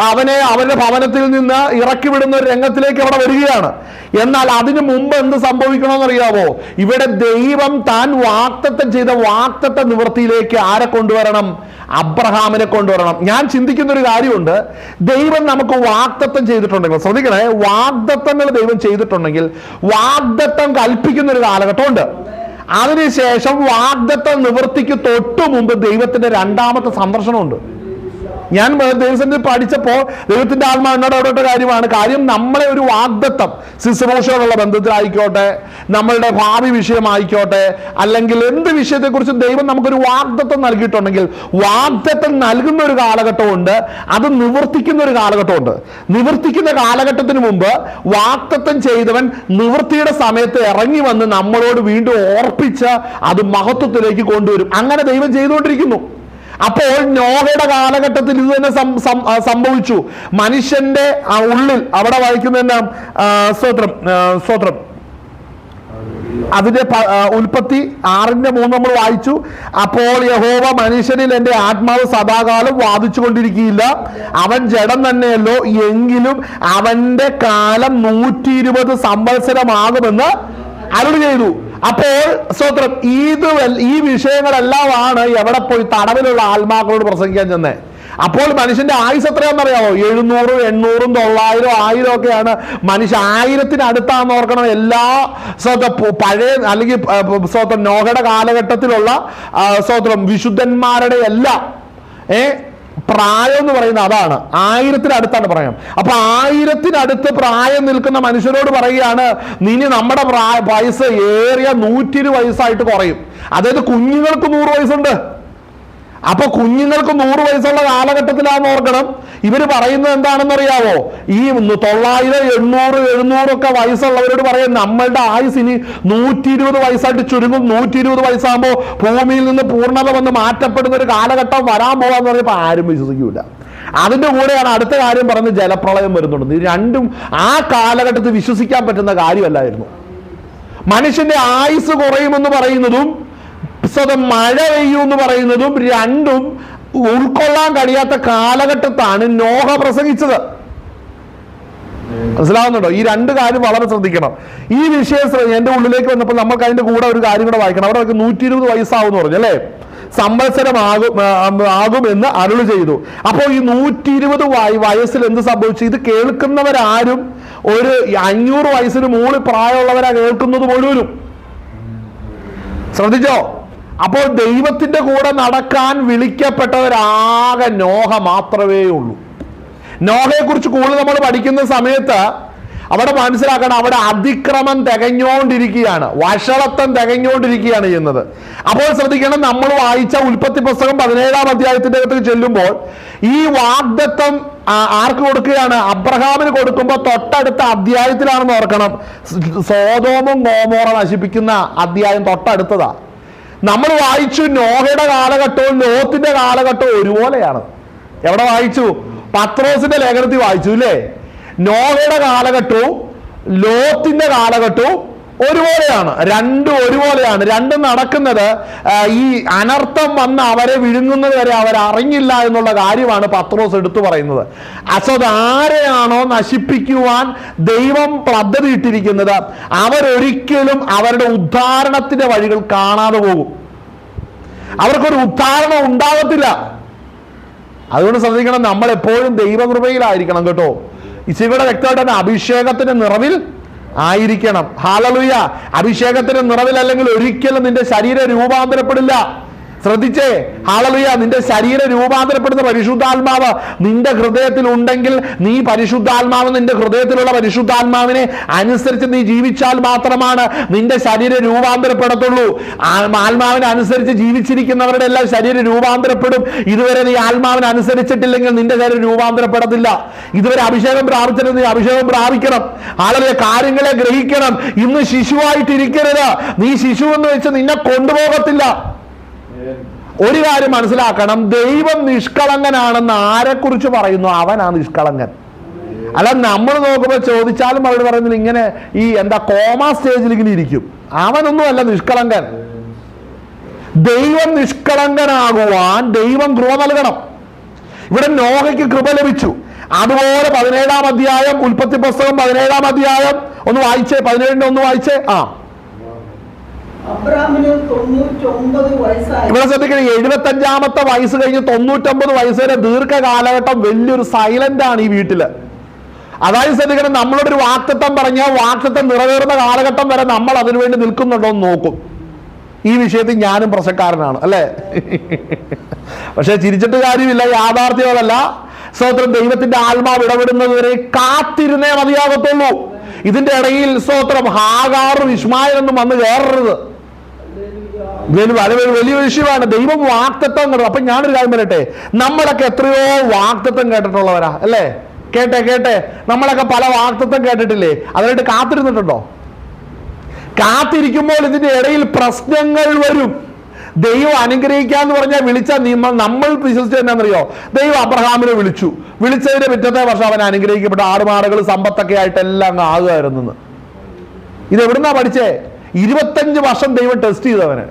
S2: അവനെ അവരുടെ ഭവനത്തിൽ നിന്ന് ഇറക്കി വിടുന്ന ഒരു രംഗത്തിലേക്ക് അവിടെ വരികയാണ്. എന്നാൽ അതിനു മുമ്പ് എന്ത് സംഭവിക്കണമെന്നറിയാവോ? ഇവിടെ ദൈവം താൻ വാഗ്ദത്തം ചെയ്ത വാഗ്ദത്ത നിവൃത്തിയിലേക്ക് ആരെ കൊണ്ടുവരണം? അബ്രഹാമിനെ കൊണ്ടുവരണം. ഞാൻ ചിന്തിക്കുന്ന ഒരു കാര്യമുണ്ട്. ദൈവം നമുക്ക് വാഗ്ദത്തം ചെയ്തിട്ടുണ്ടെങ്കിൽ, ശ്രദ്ധിക്കണേ, വാഗ്ദത്തങ്ങൾ ദൈവം ചെയ്തിട്ടുണ്ടെങ്കിൽ വാഗ്ദത്തം കൽപ്പിക്കുന്ന ഒരു കാലഘട്ടമുണ്ട്. അതിനുശേഷം വാഗ്ദത്ത നിവൃത്തിക്ക് തൊട്ടു മുമ്പ് ദൈവത്തിന്റെ 2ാമത്തെ സന്ദർശനമുണ്ട്. ഞാൻ ദൈവസന്നിധി പഠിച്ചപ്പോൾ ദൈവത്തിന്റെ ആത്മാവ് എന്നോട് ഇടപെട്ട കാര്യം നമ്മളെ ഒരു വാഗ്ദത്തം, ശുശ്രൂഷയോടുള്ള ബന്ധത്തിലായിക്കോട്ടെ, നമ്മളുടെ ഭാവി വിഷയമായിക്കോട്ടെ, അല്ലെങ്കിൽ എന്ത് വിഷയത്തെക്കുറിച്ചും ദൈവം നമുക്കൊരു വാഗ്ദത്തം നൽകിയിട്ടുണ്ടെങ്കിൽ വാഗ്ദത്തം നൽകുന്ന ഒരു കാലഘട്ടമുണ്ട്, അത് നിവർത്തിക്കുന്ന ഒരു കാലഘട്ടമുണ്ട്. നിവർത്തിക്കുന്ന കാലഘട്ടത്തിന് മുമ്പ് വാഗ്ദത്തം ചെയ്തവൻ നിവൃത്തിയുടെ സമയത്ത് ഇറങ്ങി വന്ന് നമ്മളോട് വീണ്ടും ഓർപ്പിച്ച് അത് മഹത്വത്തിലേക്ക് കൊണ്ടുവരും. അങ്ങനെ ദൈവം ചെയ്തുകൊണ്ടിരിക്കുന്നു. അപ്പോൾ നോഹയുടെ കാലഘട്ടത്തിൽ ഇത് തന്നെ സംഭവിച്ചു. മനുഷ്യന്റെ ഉള്ളിൽ അവിടെ വായിക്കുന്ന സ്തോത്രം അതിന്റെ ഉൽപ്പത്തി 6:3 നമ്മൾ വായിച്ചു. അപ്പോൾ യഹോവ മനുഷ്യനിൽ എൻ്റെ ആത്മാവ് സദാകാലം വാദിച്ചു കൊണ്ടിരിക്കുകയില്ല, അവൻ ജഡം തന്നെയല്ലോ, എങ്കിലും അവന്റെ കാലം 120 സംവത്സരമാകുമെന്ന് അരുളി ചെയ്തു. അപ്പോൾ സ്തോത്രം, ഈ വിഷയങ്ങളെല്ലാമാണ് എവിടെ പോയി തടവിലുള്ള ആത്മാക്കളോട് പ്രസംഗിക്കാൻ ചെന്നേ. അപ്പോൾ മനുഷ്യന്റെ ആയുസ് എത്രയാണെന്നറിയാമോ? 700, 800, 900, 1000 ഒക്കെയാണ് മനുഷ്യ. 1000-ന് അടുത്താന്ന് ഓർക്കണം. എല്ലാ പഴയ അല്ലെങ്കിൽ നോഹയുടെ കാലഘട്ടത്തിലുള്ള വിശുദ്ധന്മാരുടെ എല്ലാം പ്രായം എന്ന് പറയുന്നത് അതാണ്. 1000-ന് അടുത്താണ് പറയാം. അപ്പൊ 1000-ന് പ്രായം നിൽക്കുന്ന മനുഷ്യരോട് പറയുകയാണ്, ഇനി നമ്മുടെ വയസ്സ് ഏറിയ 120 വയസ്സായിട്ട് കുറയും. അതായത് കുഞ്ഞുങ്ങൾക്ക് 100 വയസ്സുണ്ട്. അപ്പൊ കുഞ്ഞുങ്ങൾക്ക് 100 വയസ്സുള്ള കാലഘട്ടത്തിലാന്ന് ഓർക്കണം. ഇവര് പറയുന്നത് എന്താണെന്നറിയാവോ? ഈ 900, 800, 700 ഒക്കെ വയസ്സുള്ളവരോട് പറയും, നമ്മളുടെ ആയുസ് ഇനി 120 വയസ്സായിട്ട് ചുരുങ്ങും. 120 വയസ്സാകുമ്പോൾ ഭൂമിയിൽ നിന്ന് പൂർണ്ണത വന്ന് മാറ്റപ്പെടുന്ന ഒരു കാലഘട്ടം വരാൻ പോകാന്ന് പറഞ്ഞപ്പോൾ ആരും വിശ്വസിക്കൂല. അതിന്റെ കൂടെയാണ് അടുത്ത കാര്യം പറഞ്ഞ് ജലപ്രളയം വരുന്നുണ്ട്. ഇത് രണ്ടും ആ കാലഘട്ടത്തിൽ വിശ്വസിക്കാൻ പറ്റുന്ന കാര്യമല്ലായിരുന്നു. മനുഷ്യന്റെ ആയുസ് കുറയുമെന്ന് പറയുന്നതും മഴ പെയ്യുമെന്ന് പറയുന്നതും രണ്ടും ഉൾക്കൊള്ളാൻ കഴിയാത്ത കാലഘട്ടത്താണ് നോഹ പ്രസംഗിച്ചത്. മനസ്സിലാവുന്നുണ്ടോ? ഈ രണ്ട് കാര്യം വളരെ ശ്രദ്ധിക്കണം. ഈ വിഷയം എന്റെ ഉള്ളിലേക്ക് വന്നപ്പോൾ നമുക്ക് അതിന്റെ കൂടെ ഒരു കാര്യം കൂടെ വായിക്കണം. അവിടെ 120 വയസ്സാവും പറഞ്ഞു അല്ലേ? സംവത്സരമാകുമെന്ന് അരുളി ചെയ്തു. അപ്പോൾ ഈ 120 വയസ്സിൽ എന്ത് സംഭവിച്ചു? ഇത് കേൾക്കുന്നവരാരും ഒരു 500 വയസ്സിന് മുകളിൽ പ്രായമുള്ളവരാ കേൾക്കുന്നത് മുഴുവനും. ശ്രദ്ധിച്ചോ? അപ്പോൾ ദൈവത്തിന്റെ കൂടെ നടക്കാൻ വിളിക്കപ്പെട്ടവരാകെ നോഹ മാത്രമേ ഉള്ളൂ. നോഹയെ കുറിച്ച് കൂടുതൽ നമ്മൾ പഠിക്കുന്ന സമയത്ത് അവിടെ മനസ്സിലാക്കണം, അവിടെ അതിക്രമം തികഞ്ഞുകൊണ്ടിരിക്കുകയാണ്, വഷളത്വം തികഞ്ഞുകൊണ്ടിരിക്കുകയാണ് ചെയ്യുന്നത്. അപ്പോൾ ശ്രദ്ധിക്കണം, നമ്മൾ വായിച്ച ഉൽപ്പത്തി പുസ്തകം 17-ാം അധ്യായത്തിന്റെ അകത്ത് ചെല്ലുമ്പോൾ ഈ വാഗ്ദത്തം ആർക്ക് കൊടുക്കുകയാണ്? അബ്രഹാമിന് കൊടുക്കുമ്പോൾ തൊട്ടടുത്ത അധ്യായത്തിലാണെന്ന് ഓർക്കണം. സോദോമും ഗോമോറ നശിപ്പിക്കുന്ന അധ്യായം തൊട്ടടുത്തതാ. നമ്മൾ വായിച്ചു നോഹയുടെ കാലഘട്ടവും ലോത്തിന്റെ കാലഘട്ടവും ഒരുപോലെയാണ്. എവിടെ വായിച്ചു? പത്രോസിന്റെ ലേഖനത്തിൽ വായിച്ചു ഇല്ലേ? നോഹയുടെ കാലഘട്ടവും ലോത്തിന്റെ കാലഘട്ടവും ഒരുപോലെയാണ്. രണ്ടും ഒരുപോലെയാണ്. രണ്ടും നടക്കുന്നത് ഈ അനർത്ഥം വന്ന് അവരെ വിഴുങ്ങുന്നത് വരെ അവരറിഞ്ഞില്ല എന്നുള്ള കാര്യമാണ് പത്രോസ് എടുത്തു പറയുന്നത്. ആരെയാണോ നശിപ്പിക്കുവാൻ ദൈവം പദ്ധതി ഇട്ടിരിക്കുന്നത് അവരൊരിക്കലും അവരുടെ ഉദ്ധാരണത്തിന്റെ വഴികൾ കാണാതെ പോകും. അവർക്കൊരു ഉദ്ധാരണം ഉണ്ടാകത്തില്ല. അതുകൊണ്ട് ശ്രദ്ധിക്കണം, നമ്മൾ എപ്പോഴും ദൈവകൃപയിലായിരിക്കണം കേട്ടോ. ഇച്ചിരികൂടെ വ്യക്തമായിട്ട് തന്നെ അഭിഷേകത്തിന്റെ നിറവിൽ ആയിരിക്കണം. ഹല്ലേലൂയ. അഭിഷേകത്തിന്റെ നിറവിൽ അല്ലെങ്കിൽ ഒരിക്കലും നിന്റെ ശരീരം രൂപാന്തരപ്പെടില്ല. ശ്രദ്ധിച്ചേ, ഹല്ലേലൂയ. നിന്റെ ശരീരം രൂപാന്തരപ്പെടുന്ന പരിശുദ്ധാത്മാവ് നിന്റെ ഹൃദയത്തിൽ ഉണ്ടെങ്കിൽ നീ പരിശുദ്ധാത്മാവ്, നിന്റെ ഹൃദയത്തിലുള്ള പരിശുദ്ധാത്മാവിനെ അനുസരിച്ച് നീ ജീവിച്ചാൽ മാത്രമാണ് നിന്റെ ശരീരം രൂപാന്തരപ്പെടത്തുള്ളൂ. ആത്മാവിനെ അനുസരിച്ച് ജീവിച്ചിരിക്കുന്നവരുടെ എല്ലാം ശരീരം രൂപാന്തരപ്പെടും. ഇതുവരെ നീ ആത്മാവിനെ അനുസരിച്ചിട്ടില്ലെങ്കിൽ നിന്റെ ശരീരം രൂപാന്തരപ്പെടത്തില്ല. ഇതുവരെ അഭിഷേകം പ്രാപിച്ചിട്ട് നീ അഭിഷേകം പ്രാപിക്കണം. ഹല്ലേലൂയ. കാര്യങ്ങളെ ഗ്രഹിക്കണം. ഇന്ന് ശിശുവായിട്ടിരിക്കരുത്. നീ ശിശു എന്ന് വെച്ച് നിന്നെ കൊണ്ടുപോകത്തില്ല. ഒരു കാര്യം മനസ്സിലാക്കണം, ദൈവം നിഷ്കളങ്കനാണെന്ന് ആരെക്കുറിച്ച് പറയുന്നു അവനാ നിഷ്കളങ്കൻ. അല്ല നമ്മൾ നോക്കുമ്പോൾ ചോദിച്ചാലും അവർ പറയുന്നത് ഇങ്ങനെ ഈ കോമ സ്റ്റേജിൽ ഇങ്ങനെ ഇരിക്കും. അവനൊന്നും അല്ല നിഷ്കളങ്കൻ. ദൈവം നിഷ്കളങ്കനാകുവാൻ ദൈവം കൃപ നൽകണം. ഇവിടെ നോഹയ്ക്ക് കൃപ ലഭിച്ചു. അതുപോലെ 17-ാം അധ്യായം ഉൽപ്പത്തി പുസ്തകം 17-ാം അധ്യായം ഒന്ന് വായിച്ചേ. 17-ന്റെ ഒന്ന് വായിച്ചേ. ഇവിടെ ശ്രദ്ധിക്കണം, 75-ാമത്തെ വയസ്സ് കഴിഞ്ഞ് 99 വയസ്സ് വരെ ദീർഘകാലഘട്ടം വലിയൊരു സൈലന്റ് ആണ് ഈ വീട്ടില്. അതായത് ശ്രദ്ധിക്കണം, നമ്മളോടൊരു വാക്തത്വം പറഞ്ഞാൽ വാക്തത്വം നിറവേറുന്ന കാലഘട്ടം വരെ നമ്മൾ അതിനുവേണ്ടി നിൽക്കുന്നുണ്ടോ എന്ന് നോക്കും. ഈ വിഷയത്തിൽ ഞാനും പ്രശ്നക്കാരനാണ് അല്ലേ? പക്ഷെ ചിരിച്ചിട്ട് കാര്യമില്ല, യാഥാർത്ഥ്യമല്ല. സ്തോത്രം. ദൈവത്തിന്റെ ആത്മാവ് ഇടപെടുന്നതുവരെ കാത്തിരുന്നേ മതിയാകത്തുള്ളൂ. ഇതിന്റെ ഇടയിൽ സ്തോത്രം ഹാഗാറും ഇസ്മായിലൊന്നും വന്ന് കയറരുത്. വലിയ വിഷയമാണ്. ദൈവം വാക്തത്വം കേട്ടോ. അപ്പൊ ഞാനൊരു കാര്യം പറയട്ടെ, നമ്മളൊക്കെ എത്രയോ വാക്തത്വം കേട്ടിട്ടുള്ളവരാ അല്ലേ? കേട്ടെ നമ്മളൊക്കെ പല വാക്തത്വം കേട്ടിട്ടില്ലേ? അതിനായിട്ട് കാത്തിരുന്നിട്ടുണ്ടോ? കാത്തിരിക്കുമ്പോൾ ഇതിന്റെ ഇടയിൽ പ്രശ്നങ്ങൾ വരും. ദൈവം അനുഗ്രഹിക്കാന്ന് പറഞ്ഞാൽ വിളിച്ചാൽ നമ്മൾ വിശ്വസിച്ചത് എന്നാണെന്നറിയോ? ദൈവം അബ്രഹാമിനെ വിളിച്ചതിന്റെ പിറ്റത്തെ വർഷം അവൻ അനുഗ്രഹിക്കപ്പെട്ട ആടുമാടുകൾ സമ്പത്തൊക്കെ ആയിട്ട് എല്ലാം അങ്ങ് ആകുമായിരുന്നു. ഇത് എവിടുന്നാ പഠിച്ചേ? 25 വർഷം ദൈവം ടെസ്റ്റ് ചെയ്തവന്.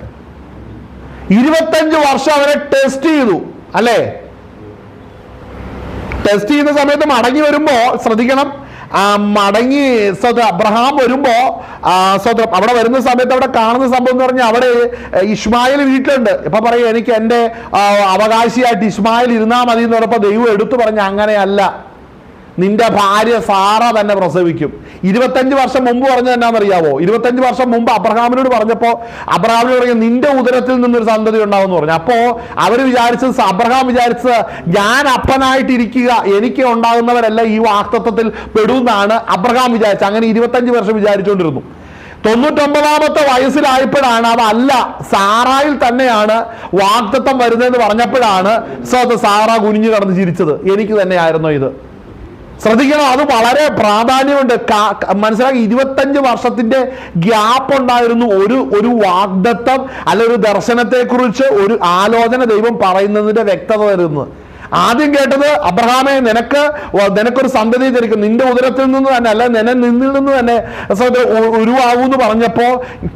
S2: 25 വർഷം അവനെ ടെസ്റ്റ് ചെയ്തു അല്ലേ? ടെസ്റ്റ് ചെയ്യുന്ന സമയത്ത് മടങ്ങി വരുമ്പോ ശ്രദ്ധിക്കണം, മടങ്ങി അബ്രഹാം വരുമ്പോ അവിടെ വരുന്ന സമയത്ത് അവിടെ കാണുന്ന സംഭവം എന്ന് പറഞ്ഞാൽ അവിടെ ഇസ്മായിൽ വീട്ടിലുണ്ട്. ഇപ്പൊ പറയും എനിക്ക് എൻ്റെ അവകാശിയായിട്ട് ഇസ്മായിൽ ഇരുന്നാൽ മതി എന്ന് പറഞ്ഞപ്പോ ദൈവം എടുത്തു പറഞ്ഞ അങ്ങനെയല്ല, നിന്റെ ഭാര്യ സാറ തന്നെ പ്രസവിക്കും. 25 വർഷം മുമ്പ് പറഞ്ഞത് എന്നാണെന്നറിയാവോ? 25 വർഷം മുമ്പ് അബ്രഹാമിനോട് പറഞ്ഞപ്പോ അബ്രഹാമിനോട് പറഞ്ഞു നിന്റെ ഉദരത്തിൽ നിന്നൊരു സന്തതി ഉണ്ടാവും പറഞ്ഞു. അപ്പോ അവര് വിചാരിച്ചത്, അബ്രഹാം വിചാരിച്ചത് ഞാൻ അപ്പനായിട്ടിരിക്കുക, എനിക്ക് ഉണ്ടാകുന്നവരല്ല ഈ വാക്തത്വത്തിൽ പെടുമെന്നാണ് അബ്രഹാം വിചാരിച്ചത്. അങ്ങനെ 25 വർഷം വിചാരിച്ചുകൊണ്ടിരുന്നു. 99ാമത്തെ വയസ്സിലായപ്പോഴാണ് അതല്ല, സാറായിൽ തന്നെയാണ് വാക്തത്വം വരുന്നതെന്ന് പറഞ്ഞപ്പോഴാണ് സാറ കുനിഞ്ഞു കടന്ന് ചിരിച്ചത്. എനിക്ക് തന്നെയായിരുന്നോ ഇത്? ശ്രദ്ധിക്കണം, അത് വളരെ പ്രാധാന്യമുണ്ട്. മനസ്സിലാക്കി, 25 വർഷത്തിന്റെ ഗ്യാപ്പ് ഉണ്ടായിരുന്നു ഒരു വാഗ്ദത്തം അല്ല ഒരു ദർശനത്തെക്കുറിച്ച് ഒരു ആലോചന ദൈവം പറയുന്നതിന്റെ വ്യക്തത വരുന്നത്. ആദ്യം കേട്ടത് അബ്രഹാമേ നിനക്കൊരു സന്തതി ജനിക്കും, നിന്റെ ഉദരത്തിൽ നിന്ന് തന്നെ അല്ല നിന്നിൽ നിന്ന് തന്നെ ഉരുവാകൂന്ന് പറഞ്ഞപ്പോ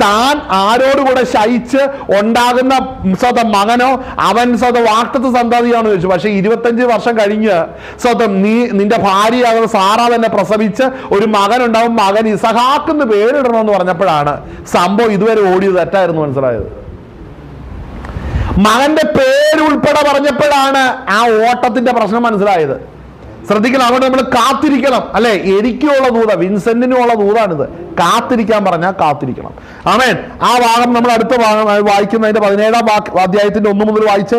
S2: താൻ ആരോടുകൂടെ ശയിച്ച് ഉണ്ടാകുന്ന മകനോ അവൻ വാക്തത്വ സന്തതിയാണെന്ന് ചോദിച്ചു. പക്ഷെ 25 വർഷം കഴിഞ്ഞ് നിന്റെ ഭാര്യയാകുന്ന സാറ തന്നെ പ്രസവിച്ച് ഒരു മകൻ ഉണ്ടാവും, മകൻ ഇസഹാക്കെന്ന് പേരിടണമെന്ന് പറഞ്ഞപ്പോഴാണ് സംഭവം ഇതുവരെ ഓടിയത് തെറ്റായിരുന്നു മനസ്സിലായത്. മകന്റെ പേര് ഉൾപ്പെടെ പറഞ്ഞപ്പോഴാണ് ആ ഓട്ടത്തിന്റെ പ്രശ്നം മനസ്സിലായത്. ശ്രദ്ധിക്കണം, അവിടെ നമ്മൾ കാത്തിരിക്കണം അല്ലെ? എനിക്കുള്ള ദൂത, വിൻസെന്റിനുള്ള ദൂതാണിത്. കാത്തിരിക്കാൻ പറഞ്ഞാൽ കാത്തിരിക്കണം. ആമേൻ. ആ ഭാഗം നമ്മൾ അടുത്ത ഭാഗം വായിക്കുന്നതിന്റെ 17ാം അധ്യായത്തിന്റെ 1 മുതൽ വായിച്ച്.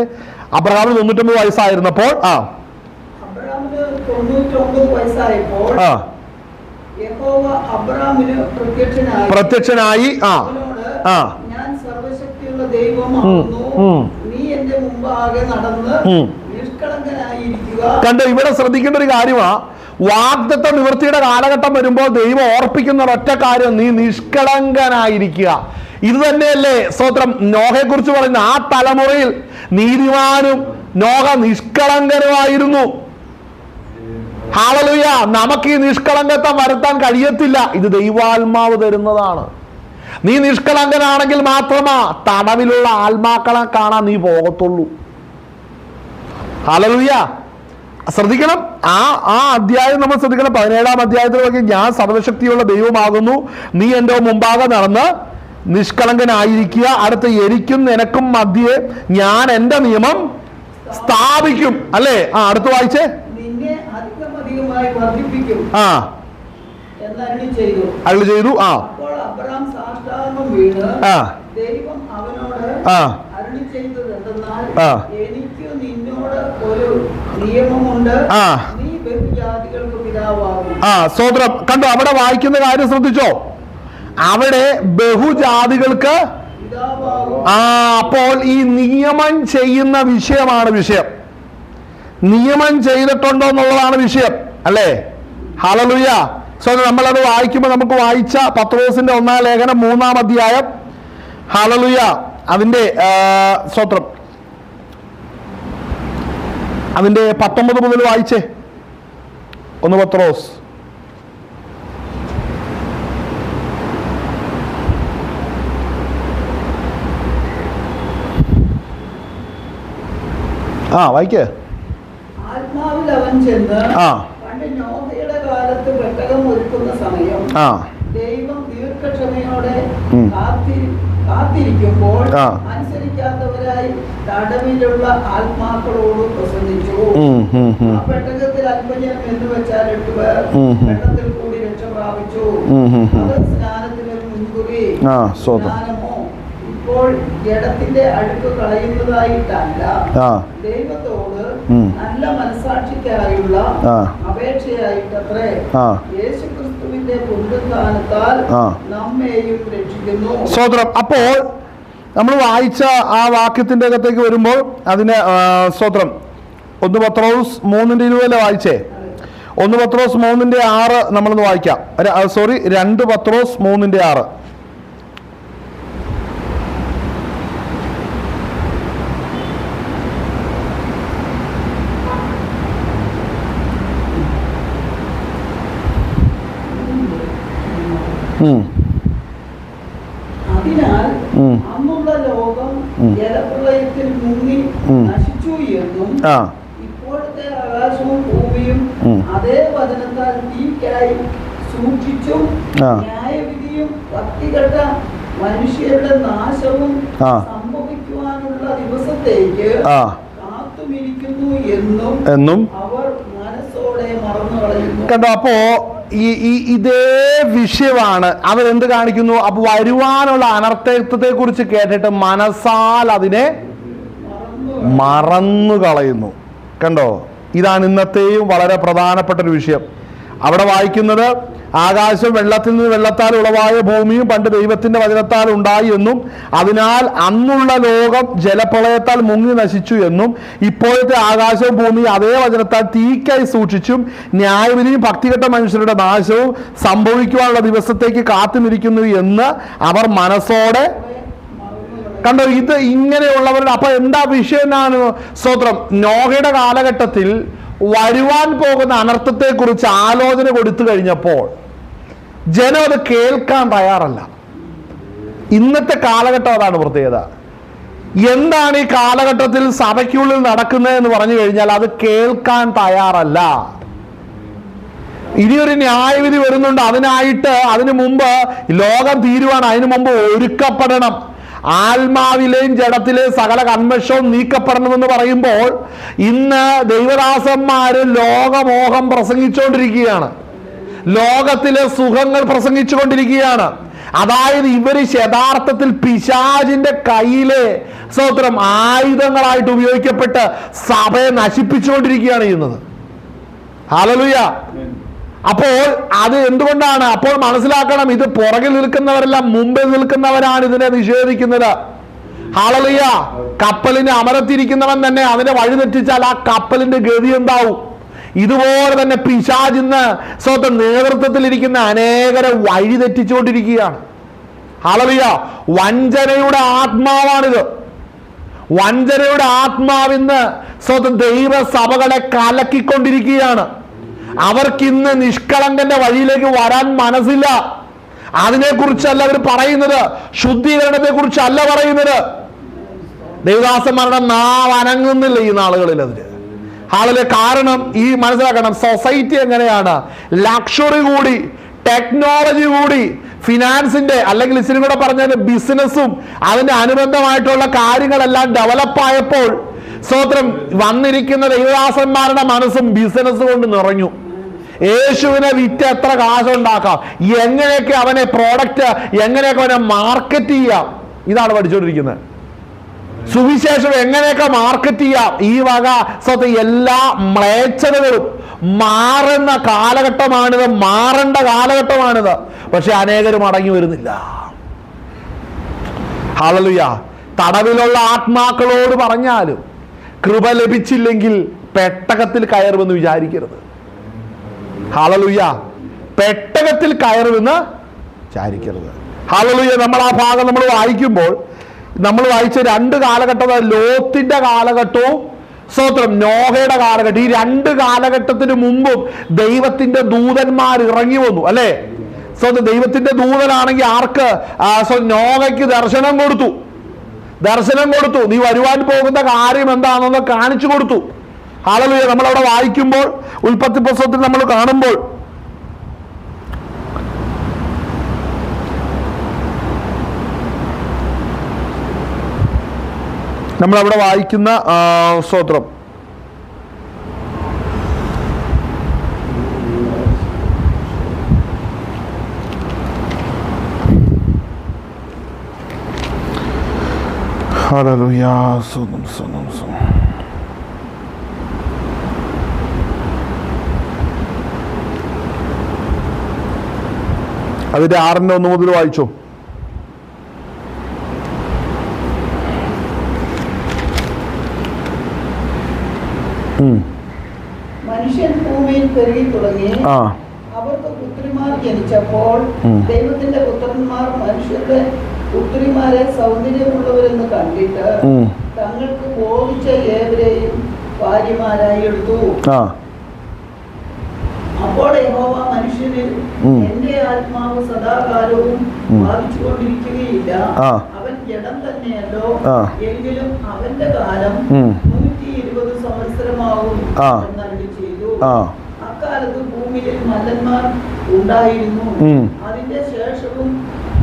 S2: അബ്രഹാമിന് 99 വയസ്സായിരുന്നപ്പോൾ പ്രത്യക്ഷനായി കണ്ടോ? ഇവിടെ ശ്രദ്ധിക്കേണ്ട ഒരു കാര്യമാ, വാഗ്ദത്ത നിവൃത്തിയുടെ കാലഘട്ടം വരുമ്പോൾ ദൈവം ഓർപ്പിക്കുന്ന ഒരൊറ്റ കാര്യം, നീ നിഷ്കളങ്കനായിരിക്കുക. ഇത് തന്നെയല്ലേ സ്തോത്രം നോഹയെ കുറിച്ച് പറയുന്ന, ആ തലമുറയിൽ നീതിമാനും നോഹ നിഷ്കളങ്കനുമായിരുന്നു. ഹല്ലേലൂയ. നമുക്ക് ഈ നിഷ്കളങ്കത്വം വരുത്താൻ കഴിയത്തില്ല, ഇത് ദൈവാത്മാവ് തരുന്നതാണ്. നീ നിഷ്കളങ്കനാണെങ്കിൽ മാത്രമാ തടവിലുള്ള ആത്മാക്കളെ കാണാൻ നീ പോകത്തുള്ളൂ. ഹല്ലേലൂയ. ശ്രദ്ധിക്കണം, ആ അധ്യായം നമ്മൾ ശ്രദ്ധിക്കണം. 17ാം അധ്യായത്തിലൊക്കെ ഞാൻ സർവശക്തിയുള്ള ദൈവമാകുന്നു, നീ എൻ്റെ മുമ്പാകെ നടന്ന് നിഷ്കളങ്കനായിരിക്കുക. അടുത്ത എനിക്കും നിനക്കും മധ്യേ ഞാൻ എൻ്റെ നിയമം സ്ഥാപിക്കും അല്ലേ? അടുത്ത് വായിച്ചേ. അരുളി ചെയ്തു.
S3: ദൈവം അവനോട് അരുളി ചെയ്തത് എന്തെന്നാൽ, എനിക്ക് നിന്നോട് ഒരു നിയമമുണ്ട്, നീ ബഹുജാതികൾക്ക് പിതാവാകും.
S2: സ്തോത്രം. കണ്ടോ, അവിടെ വായിക്കുന്ന കാര്യം ശ്രദ്ധിച്ചോ? അവിടെ ബഹുജാതികൾക്ക് അപ്പോൾ ഈ നിയമം ചെയ്യുന്ന വിഷയമാണ് വിഷയം. നിയമം ചെയ്തിട്ടുണ്ടോ എന്നുള്ളതാണ് വിഷയം അല്ലേ? ഹല്ലേലൂയ. നമ്മളത് വായിക്കുമ്പോൾ നമുക്ക് വായിച്ച പത്രോസിന്റെ 1-ാം ലേഖനം 3-ാം അധ്യായം, ഹല്ലേലൂയ, അതിന്റെ സ്തോത്രം അതിന്റെ 19 മുതൽ വായിച്ചേ. 1 പത്രോസ്. വായിക്കേ.
S3: ആത്മാവിൽ അവൻ ചെന്ന് പണ്ട് നോഹയുടെ കാലത്ത് പെട്ടകം ഒരുക്കുന്ന സമയം ദൈവം ദീർഘക്ഷമയോടെ കാത്തിരിക്കുമ്പോൾ അനുസരിക്കാത്തവരായി തടവിലുള്ള ആത്മാക്കളോട് പ്രസംഗിച്ചു. ആ പെട്ടകത്തിൽ അല്പജനം എന്ന് വെച്ചാൽ 8 പേർ വെള്ളത്തിൽ കൂടി രക്ഷ പ്രാപിച്ചു. അത് സ്നാനത്തിന് മുൻകുറി സ്നാനമോ ഇപ്പോൾ ജഡത്തിന്റെ അഴുക്ക് കളയുന്നതായിട്ടല്ല, ദൈവത്തോട് നല്ല മനസാക്ഷിക്കായുള്ള അപേക്ഷയായിട്ടത്രേ യേശുക്രിസ്തുവിന്റെ പുനരുത്ഥാനത്താൽ നമ്മെയും രക്ഷിക്കുന്നു.
S2: സ്തോത്രം. അപ്പോൾ നമ്മൾ വായിച്ച ആ വാക്യത്തിന്റെ അകത്തേക്ക് വരുമ്പോൾ അതിന് സ്തോത്രം 1 പത്രോസ് 3:20 വായിച്ചേ. 1 പത്രോസ് 3:6 നമ്മളൊന്ന് വായിക്കാം. 2 പത്രോസ് 3:6.
S3: അന്നുള്ള ലോകം ജലപ്രളയത്തിൽ മുങ്ങി നശിച്ചു എന്നും ഇപ്പോഴത്തെ ആകാശവും ഭൂമിയും അതേ വചനത്താൽ തീക്കായി സൂക്ഷിച്ചും ന്യായവിധിയും ഭക്തികെട്ട മനുഷ്യരുടെ നാശവും സംഭവിക്കുവാനുള്ള ദിവസത്തേക്ക് കാത്തുമിരിക്കുന്നു എന്നും അവർ മനസ്സോടെ മറന്നു കളയുന്നു.
S2: കണ്ടോ? അപ്പോ ഇതേ വിഷയമാണ് അവരെന്ത് കാണിക്കുന്നു? അപ്പൊ വരുവാനുള്ള അനർത്ഥത്തെ കുറിച്ച് കേട്ടിട്ട് മനസ്സാൽ അതിനെ മറന്നു കളയുന്നു. കണ്ടോ? ഇതാണ് ഇന്നത്തെയും വളരെ പ്രധാനപ്പെട്ട ഒരു വിഷയം. അവിടെ വായിക്കുന്നത് ആകാശം വെള്ളത്തിൽ നിന്ന് വെള്ളത്താൽ ഉളവായ ഭൂമിയും പണ്ട് ദൈവത്തിന്റെ വചനത്താൽ ഉണ്ടായി എന്നും അതിനാൽ അന്നുള്ള ലോകം ജലപ്രളയത്താൽ മുങ്ങി നശിച്ചു എന്നും ഇപ്പോഴത്തെ ആകാശവും ഭൂമിയും അതേ വചനത്താൽ തീക്കായി സൂക്ഷിച്ചും ന്യായവിധിയും ഭക്തികെട്ട മനുഷ്യരുടെ നാശവും സംഭവിക്കുവാനുള്ള ദിവസത്തേക്ക് കാത്തുമിരിക്കുന്നു എന്ന് അവർ മനസ്സോടെ കണ്ടോ? ഇത് ഇങ്ങനെയുള്ളവരുടെ അപ്പൊ എന്താ വിഷയം എന്നാണ്? സ്തോത്രം. നോഹയുടെ കാലഘട്ടത്തിൽ വരുവാൻ പോകുന്ന അനർത്ഥത്തെ കുറിച്ച് ആലോചന കൊടുത്തു കഴിഞ്ഞപ്പോൾ ജനം അത് കേൾക്കാൻ തയ്യാറല്ല. ഇന്നത്തെ കാലഘട്ടം അതാണ് പ്രത്യേകത. എന്താണ് ഈ കാലഘട്ടത്തിൽ സഭയ്ക്കുള്ളിൽ നടക്കുന്നത് എന്ന് പറഞ്ഞു കഴിഞ്ഞാൽ അത് കേൾക്കാൻ തയ്യാറല്ല. ഇനിയൊരു ന്യായവിധി വരുന്നുണ്ട്. അതിനു മുമ്പ് ലോകം തീരുവാണ്. അതിനു മുമ്പ് ഒരുക്കപ്പെടണം. ആത്മാവിലെയും ജഡത്തിലെയും സകല കന്മഷവും നീക്കപ്പെടണമെന്ന് പറയുമ്പോൾ ഇന്ന് ദൈവദാസന്മാര് ലോകമോഹം പ്രസംഗിച്ചുകൊണ്ടിരിക്കുകയാണ്. ലോകത്തിലെ സുഖങ്ങൾ പ്രസംഗിച്ചുകൊണ്ടിരിക്കുകയാണ്. അതായത് ഇവര് യഥാർത്ഥത്തിൽ പിശാചിന്റെ കയ്യിലെ സ്തോത്രം ആയുധങ്ങളായിട്ട് ഉപയോഗിക്കപ്പെട്ട് സഭയെ നശിപ്പിച്ചുകൊണ്ടിരിക്കുകയാണ് ചെയ്യുന്നത്. ഹല്ലേലൂയ. അപ്പോൾ അത് എന്തുകൊണ്ടാണ്? അപ്പോൾ മനസ്സിലാക്കണം, ഇത് പുറകിൽ നിൽക്കുന്നവരെല്ലാം മുമ്പിൽ നിൽക്കുന്നവരാണ് ഇതിനെ നിഷേധിക്കുന്നത്. ഹല്ലേലൂയ. കപ്പലിനെ അമരത്തിരിക്കുന്നവൻ തന്നെ അതിനെ വഴി തെറ്റിച്ചാൽ ആ കപ്പലിന്റെ ഗതി എന്താവും? ഇതുപോലെ തന്നെ പിശാചിന്ന് സ്വന്തം നേതൃത്വത്തിലിരിക്കുന്ന അനേകരെ വഴി തെറ്റിച്ചുകൊണ്ടിരിക്കുകയാണ്. ഹല്ലേലൂയ. വഞ്ചനയുടെ ആത്മാവാണിത്. വഞ്ചനയുടെ ആത്മാവിന്ന് സ്വന്തം ദൈവസഭകളെ കലക്കിക്കൊണ്ടിരിക്കുകയാണ്. അവർക്കിന്ന് നിഷ്കളങ്കന്റെ വഴിയിലേക്ക് വരാൻ മനസ്സില്ല. അതിനെക്കുറിച്ചല്ല അവർ പറയുന്നത്. ശുദ്ധീകരണത്തെ കുറിച്ചല്ല പറയുന്നത്. ദൈവദാസന്മാരുടെ നാവ് അനങ്ങുന്നില്ല ഈ നാളുകളിൽ അതിന്. ആളുകളെ കാരണം ഈ മനസ്സിലാക്കണം, സൊസൈറ്റി എങ്ങനെയാണ്? ലക്ഷറി കൂടി, ടെക്നോളജി കൂടി, ഫിനാൻസിന്റെ അല്ലെങ്കിൽ ഇച്ചിരി കൂടെ പറഞ്ഞാൽ ബിസിനസ്സും അതിന്റെ അനുബന്ധമായിട്ടുള്ള കാര്യങ്ങളെല്ലാം ഡെവലപ്പായപ്പോൾ സ്തോത്രം വന്നിരിക്കുന്ന ദൈവദാസന്മാരുടെ മനസ്സും ബിസിനസ് കൊണ്ട് നിറഞ്ഞു. യേശുവിനെ വിറ്റ് എത്ര കാശുണ്ടാക്കാം, എങ്ങനെയൊക്കെ അവനെ പ്രോഡക്റ്റ് എങ്ങനെയൊക്കെ അവനെ മാർക്കറ്റ് ചെയ്യാം, ഇതാണ് പഠിച്ചുകൊണ്ടിരിക്കുന്നത്. സുവിശേഷം എങ്ങനെയൊക്കെ മാർക്കറ്റ് ചെയ്യാം, ഈ വക എല്ലാ മ്ലേച്ഛതകളും മാറുന്ന കാലഘട്ടമാണിത്. മാറേണ്ട കാലഘട്ടമാണിത്. പക്ഷെ അനേകരും അടങ്ങി വരുന്നില്ല. ഹല്ലേലൂയ. തടവിലുള്ള ആത്മാക്കളോട് പറഞ്ഞാലും കൃപ ലഭിച്ചില്ലെങ്കിൽ പെട്ടകത്തിൽ കയറുമെന്ന് വിചാരിക്കരുത്. ഹല്ലേലൂയ. പെട്ടകത്തിൽ കയറുമെന്ന് വിചാരിക്കരുത്. ഹല്ലേലൂയ. നമ്മൾ ആ ഭാഗം നമ്മൾ വായിക്കുമ്പോൾ നമ്മൾ വായിച്ച രണ്ട് കാലഘട്ടം, ലോത്തിന്റെ കാലഘട്ടവും സ്തോത്രം നോഹയുടെ കാലഘട്ടം. ഈ രണ്ട് കാലഘട്ടത്തിന് മുമ്പും ദൈവത്തിന്റെ ദൂതന്മാർ ഇറങ്ങി വന്നു, അല്ലേ? ദൈവത്തിന്റെ ദൂതനാണെങ്കിൽ ആർക്ക്? നോഹയ്ക്ക് ദർശനം കൊടുത്തു. നീ വരുവാൻ പോകുന്ന കാര്യം എന്താണെന്ന് കാണിച്ചു കൊടുത്തു. ഹല്ലേലൂയ. നമ്മളവിടെ വായിക്കുമ്പോൾ ഉൽപ്പത്തി പുസ്തകത്തിൽ നമ്മൾ കാണുമ്പോൾ നമ്മളവിടെ വായിക്കുന്ന സ്തോത്രം ഹല്ലേലൂയ. അതിന്റെ 6:1 മുതൽ വായിച്ചോ.
S3: മനുഷ്യൻ ഭൂമിയിൽ പെരുകി തുടങ്ങി. അവർക്ക് പുത്രിമാർ ജനിച്ചപ്പോൾ ദൈവത്തിന്റെ പുത്രന്മാർ മനുഷ്യരുടെ പുത്രിമാരെ സൗന്ദര്യമുള്ളവരെന്ന് കണ്ടിട്ട് തങ്ങൾക്ക് ബോധിച്ച ഏവരെയും ഭാര്യമാരായി എടുത്തു. അപ്പോൾ യഹോവ മനുഷ്യനിൽ എന്റെ ആത്മാവ് സദാകാലവും ബാധിച്ചുകൊണ്ടിരിക്കുകയില്ല, അവൻ അല്ലയോ? എങ്കിലും അവന്റെ കാലം 120 സംവത്സരമാകും എന്നരുളി ചെയ്തു. അക്കാലത്ത് ഭൂമിയിൽ മല്ലന്മാർ ഉണ്ടായിരുന്നു. അതിന്റെ ശേഷവും